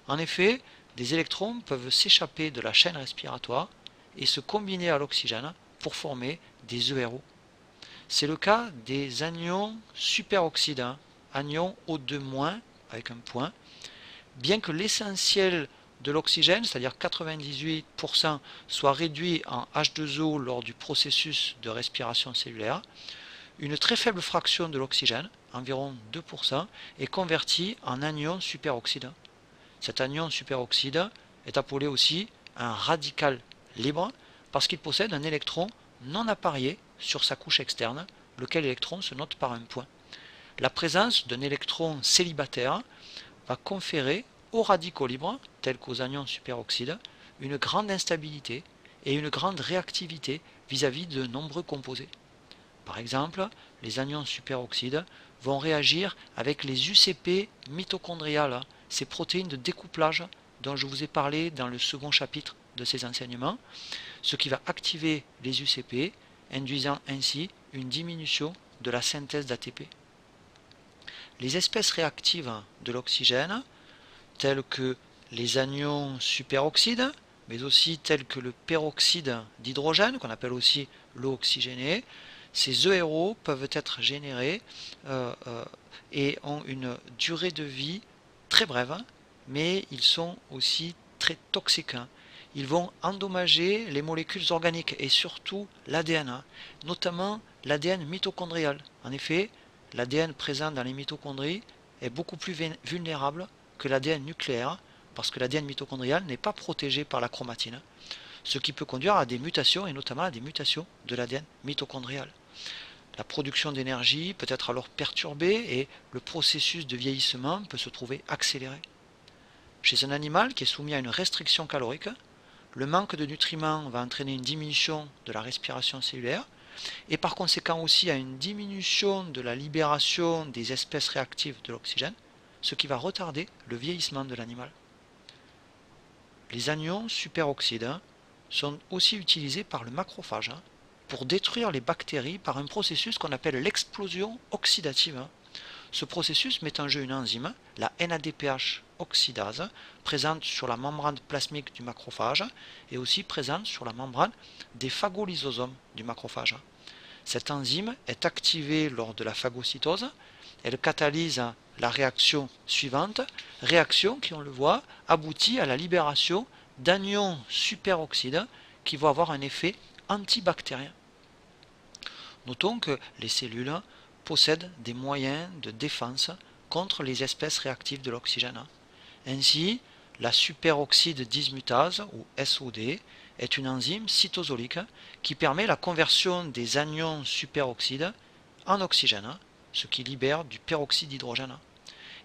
En effet, des électrons peuvent s'échapper de la chaîne respiratoire et se combiner à l'oxygène pour former des ERO. C'est le cas des anions superoxydes, anions O2- avec un point. Bien que l'essentiel de l'oxygène, c'est-à-dire 98%, soit réduit en H2O lors du processus de respiration cellulaire, une très faible fraction de l'oxygène, environ 2%, est convertie en anion superoxyde. Cet anion superoxyde est appelé aussi un radical libre parce qu'il possède un électron non apparié sur sa couche externe, lequel électron se note par un point. La présence d'un électron célibataire va conférer aux radicaux libres, tels qu'aux anions superoxydes, une grande instabilité et une grande réactivité vis-à-vis de nombreux composés. Par exemple, les anions superoxydes vont réagir avec les UCP mitochondriales, ces protéines de découplage dont je vous ai parlé dans le second chapitre de ces enseignements, ce qui va activer les UCP, induisant ainsi une diminution de la synthèse d'ATP. Les espèces réactives de l'oxygène, telles que les anions superoxydes, mais aussi tels que le peroxyde d'hydrogène, qu'on appelle aussi l'eau oxygénée, ces ERO peuvent être générés et ont une durée de vie très brève, mais ils sont aussi très toxiques. Ils vont endommager les molécules organiques et surtout l'ADN, notamment l'ADN mitochondrial. En effet, l'ADN présent dans les mitochondries est beaucoup plus vulnérable que l'ADN nucléaire parce que l'ADN mitochondrial n'est pas protégé par la chromatine, ce qui peut conduire à des mutations et notamment à des mutations de l'ADN mitochondrial. La production d'énergie peut être alors perturbée et le processus de vieillissement peut se trouver accéléré. Chez un animal qui est soumis à une restriction calorique, le manque de nutriments va entraîner une diminution de la respiration cellulaire et par conséquent aussi à une diminution de la libération des espèces réactives de l'oxygène, ce qui va retarder le vieillissement de l'animal. Les anions superoxydes sont aussi utilisés par le macrophage pour détruire les bactéries par un processus qu'on appelle l'explosion oxydative. Ce processus met en jeu une enzyme, la NADPH oxydase, présente sur la membrane plasmique du macrophage et aussi présente sur la membrane des phagolysosomes du macrophage. Cette enzyme est activée lors de la phagocytose, elle catalyse la réaction suivante, réaction qui, on le voit, aboutit à la libération d'anions superoxydes qui vont avoir un effet antibactérien. Notons que les cellules possèdent des moyens de défense contre les espèces réactives de l'oxygène. Ainsi, la superoxyde dismutase, ou SOD, est une enzyme cytosolique qui permet la conversion des anions superoxydes en oxygène, ce qui libère du peroxyde d'hydrogène.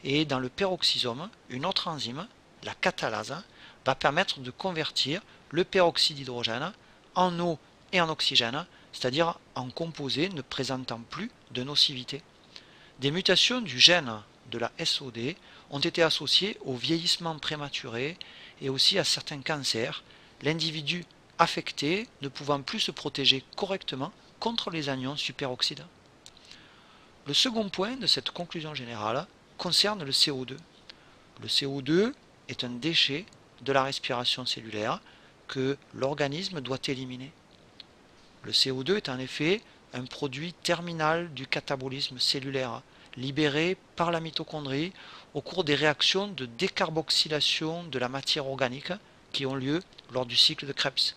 Et dans le peroxysome, une autre enzyme, la catalase, va permettre de convertir le peroxyde d'hydrogène en eau et en oxygène, c'est-à-dire en composés ne présentant plus de nocivité. Des mutations du gène de la SOD ont été associées au vieillissement prématuré et aussi à certains cancers, l'individu affecté ne pouvant plus se protéger correctement contre les anions superoxydes. Le second point de cette conclusion générale concerne le CO2. Le CO2 est un déchet de la respiration cellulaire que l'organisme doit éliminer. Le CO2 est en effet un produit terminal du catabolisme cellulaire, libéré par la mitochondrie au cours des réactions de décarboxylation de la matière organique qui ont lieu lors du cycle de Krebs.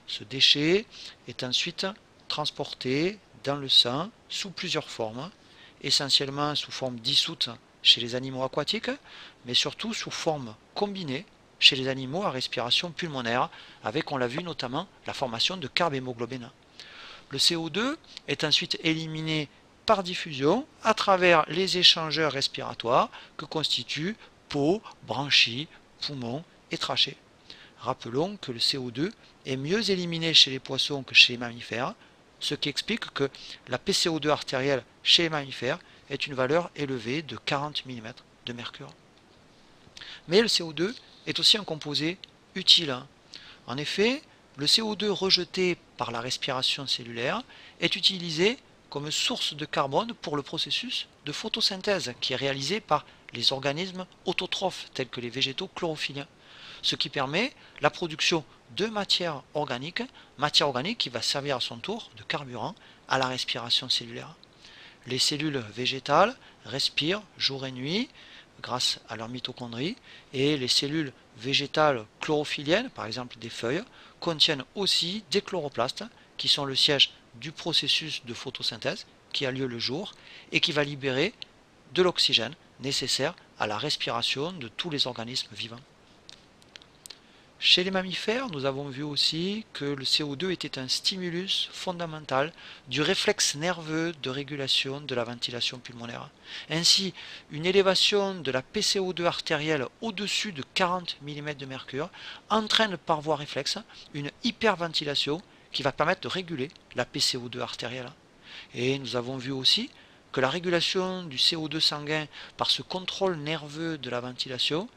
Ce déchet est ensuite transporté dans le sang sous plusieurs formes, essentiellement sous forme dissoute chez les animaux aquatiques, mais surtout sous forme combinée chez les animaux à respiration pulmonaire, avec, on l'a vu notamment, la formation de carbhémoglobine. Le CO2 est ensuite éliminé par diffusion à travers les échangeurs respiratoires que constituent peau, branchies, poumons et trachées. Rappelons que le CO2 est mieux éliminé chez les poissons que chez les mammifères, ce qui explique que la PCO2 artérielle chez les mammifères est une valeur élevée de 40 mm de mercure. Mais le CO2 est aussi un composé utile. En effet, le CO2 rejeté par la respiration cellulaire est utilisé comme source de carbone pour le processus de photosynthèse qui est réalisé par les organismes autotrophes tels que les végétaux chlorophylliens, ce qui permet la production de matière organique qui va servir à son tour de carburant à la respiration cellulaire. Les cellules végétales respirent jour et nuit grâce à leur mitochondrie et les cellules végétales chlorophylliennes, par exemple des feuilles, contiennent aussi des chloroplastes qui sont le siège du processus de photosynthèse qui a lieu le jour et qui va libérer de l'oxygène nécessaire à la respiration de tous les organismes vivants. Chez les mammifères, nous avons vu aussi que le CO2 était un stimulus fondamental du réflexe nerveux de régulation de la ventilation pulmonaire. Ainsi, une élévation de la PCO2 artérielle au-dessus de 40 mm de mercure entraîne par voie réflexe une hyperventilation qui va permettre de réguler la PCO2 artérielle. Et nous avons vu aussi que la régulation du CO2 sanguin par ce contrôle nerveux de la ventilation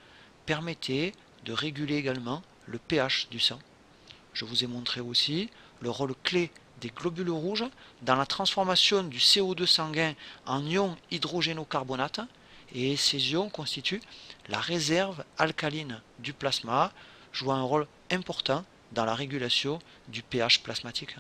permettait de réguler également le pH du sang. Je vous ai montré aussi le rôle clé des globules rouges dans la transformation du CO2 sanguin en ions hydrogénocarbonate et ces ions constituent la réserve alcaline du plasma, jouant un rôle important dans la régulation du pH plasmatique.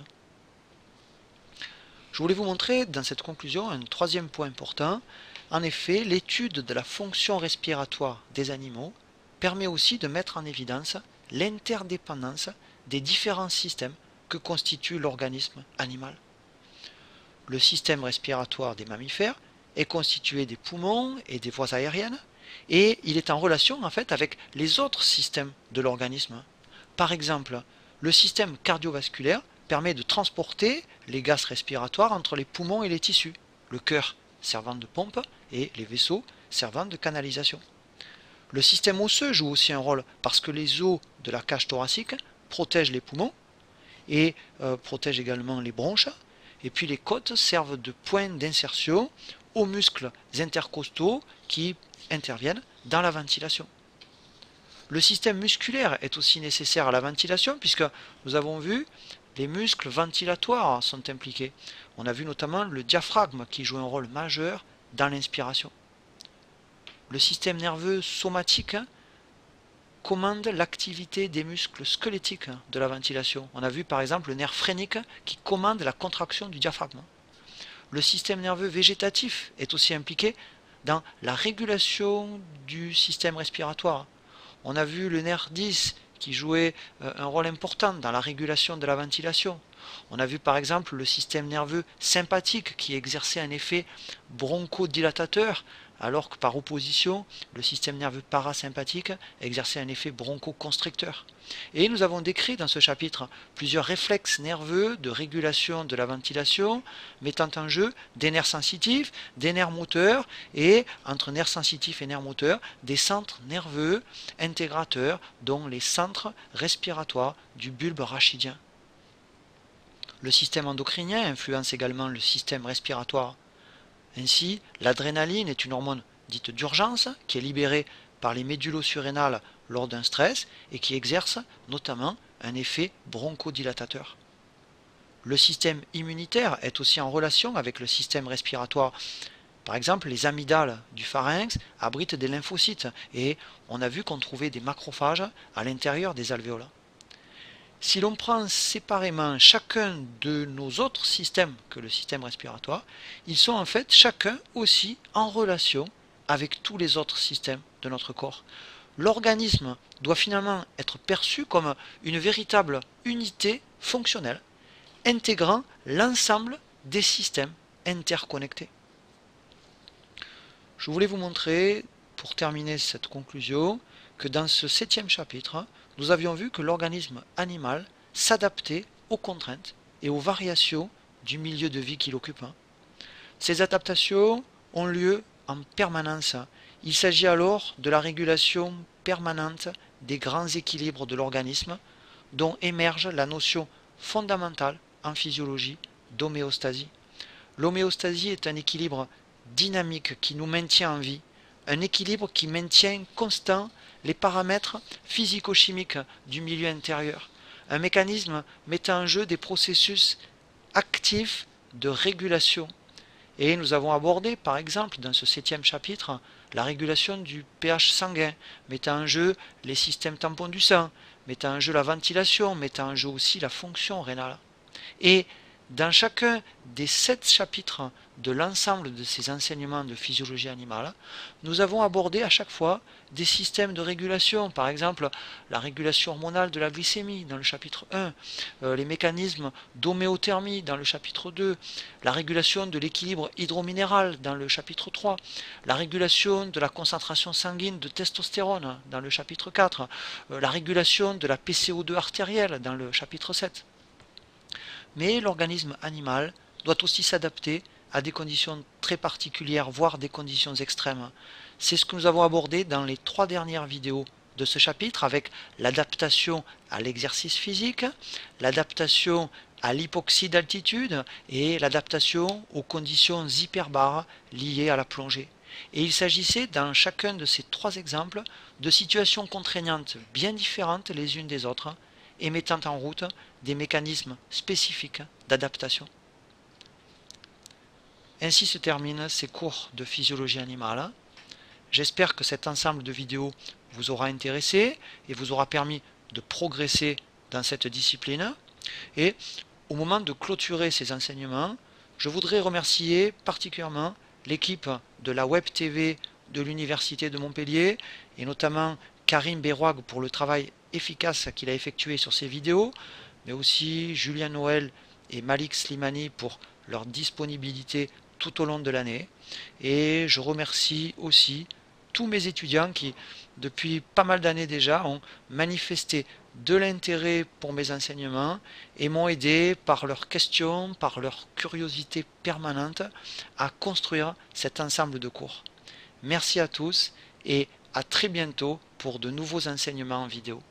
Je voulais vous montrer dans cette conclusion un troisième point important. En effet, l'étude de la fonction respiratoire des animaux permet aussi de mettre en évidence l'interdépendance des différents systèmes que constitue l'organisme animal. Le système respiratoire des mammifères est constitué des poumons et des voies aériennes, et il est en relation en fait avec les autres systèmes de l'organisme. Par exemple, le système cardiovasculaire permet de transporter les gaz respiratoires entre les poumons et les tissus, le cœur servant de pompe et les vaisseaux servant de canalisation. Le système osseux joue aussi un rôle parce que les os de la cage thoracique protègent les poumons et protègent également les bronches, et puis les côtes servent de point d'insertion aux muscles intercostaux qui interviennent dans la ventilation. Le système musculaire est aussi nécessaire à la ventilation puisque nous avons vu les muscles ventilatoires sont impliqués. On a vu notamment le diaphragme qui joue un rôle majeur dans l'inspiration. Le système nerveux somatique commande l'activité des muscles squelettiques de la ventilation. On a vu par exemple le nerf phrénique qui commande la contraction du diaphragme. Le système nerveux végétatif est aussi impliqué dans la régulation du système respiratoire. On a vu le nerf 10 qui jouait un rôle important dans la régulation de la ventilation. On a vu par exemple le système nerveux sympathique qui exerçait un effet bronchodilatateur, alors que par opposition, le système nerveux parasympathique exerçait un effet bronchoconstricteur. Et nous avons décrit dans ce chapitre plusieurs réflexes nerveux de régulation de la ventilation, mettant en jeu des nerfs sensitifs, des nerfs moteurs, et entre nerfs sensitifs et nerfs moteurs, des centres nerveux intégrateurs, dont les centres respiratoires du bulbe rachidien. Le système endocrinien influence également le système respiratoire. Ainsi, l'adrénaline est une hormone dite d'urgence qui est libérée par les médulo-surrénales lors d'un stress et qui exerce notamment un effet bronchodilatateur. Le système immunitaire est aussi en relation avec le système respiratoire. Par exemple, les amygdales du pharynx abritent des lymphocytes et on a vu qu'on trouvait des macrophages à l'intérieur des alvéoles. Si l'on prend séparément chacun de nos autres systèmes que le système respiratoire, ils sont en fait chacun aussi en relation avec tous les autres systèmes de notre corps. L'organisme doit finalement être perçu comme une véritable unité fonctionnelle, intégrant l'ensemble des systèmes interconnectés. Je voulais vous montrer, pour terminer cette conclusion, que dans ce 7e chapitre, nous avions vu que l'organisme animal s'adaptait aux contraintes et aux variations du milieu de vie qu'il occupe. Ces adaptations ont lieu en permanence. Il s'agit alors de la régulation permanente des grands équilibres de l'organisme, dont émerge la notion fondamentale en physiologie d'homéostasie. L'homéostasie est un équilibre dynamique qui nous maintient en vie, un équilibre qui maintient constant les paramètres physico-chimiques du milieu intérieur, un mécanisme mettant en jeu des processus actifs de régulation. Et nous avons abordé, par exemple, dans ce 7e chapitre, la régulation du pH sanguin, mettant en jeu les systèmes tampons du sang, mettant en jeu la ventilation, mettant en jeu aussi la fonction rénale. Et dans chacun des 7 chapitres de l'ensemble de ces enseignements de physiologie animale, nous avons abordé à chaque fois des systèmes de régulation, par exemple la régulation hormonale de la glycémie dans le chapitre 1, les mécanismes d'homéothermie dans le chapitre 2, la régulation de l'équilibre hydrominéral dans le chapitre 3, la régulation de la concentration sanguine de testostérone dans le chapitre 4, la régulation de la PCO2 artérielle dans le chapitre 7. Mais l'organisme animal doit aussi s'adapter à des conditions très particulières, voire des conditions extrêmes. C'est ce que nous avons abordé dans les 3 dernières vidéos de ce chapitre, avec l'adaptation à l'exercice physique, l'adaptation à l'hypoxie d'altitude et l'adaptation aux conditions hyperbares liées à la plongée. Et il s'agissait dans chacun de ces 3 exemples de situations contraignantes bien différentes les unes des autres et mettant en route des mécanismes spécifiques d'adaptation. Ainsi se terminent ces cours de physiologie animale. J'espère que cet ensemble de vidéos vous aura intéressé et vous aura permis de progresser dans cette discipline. Et au moment de clôturer ces enseignements, je voudrais remercier particulièrement l'équipe de la Web TV de l'Université de Montpellier et notamment Karim Berouag pour le travail efficace qu'il a effectué sur ces vidéos, mais aussi Julien Noël et Malik Slimani pour leur disponibilité tout au long de l'année. Et je remercie aussi tous mes étudiants qui, depuis pas mal d'années déjà, ont manifesté de l'intérêt pour mes enseignements et m'ont aidé par leurs questions, par leur curiosité permanente à construire cet ensemble de cours. Merci à tous et à très bientôt pour de nouveaux enseignements en vidéo.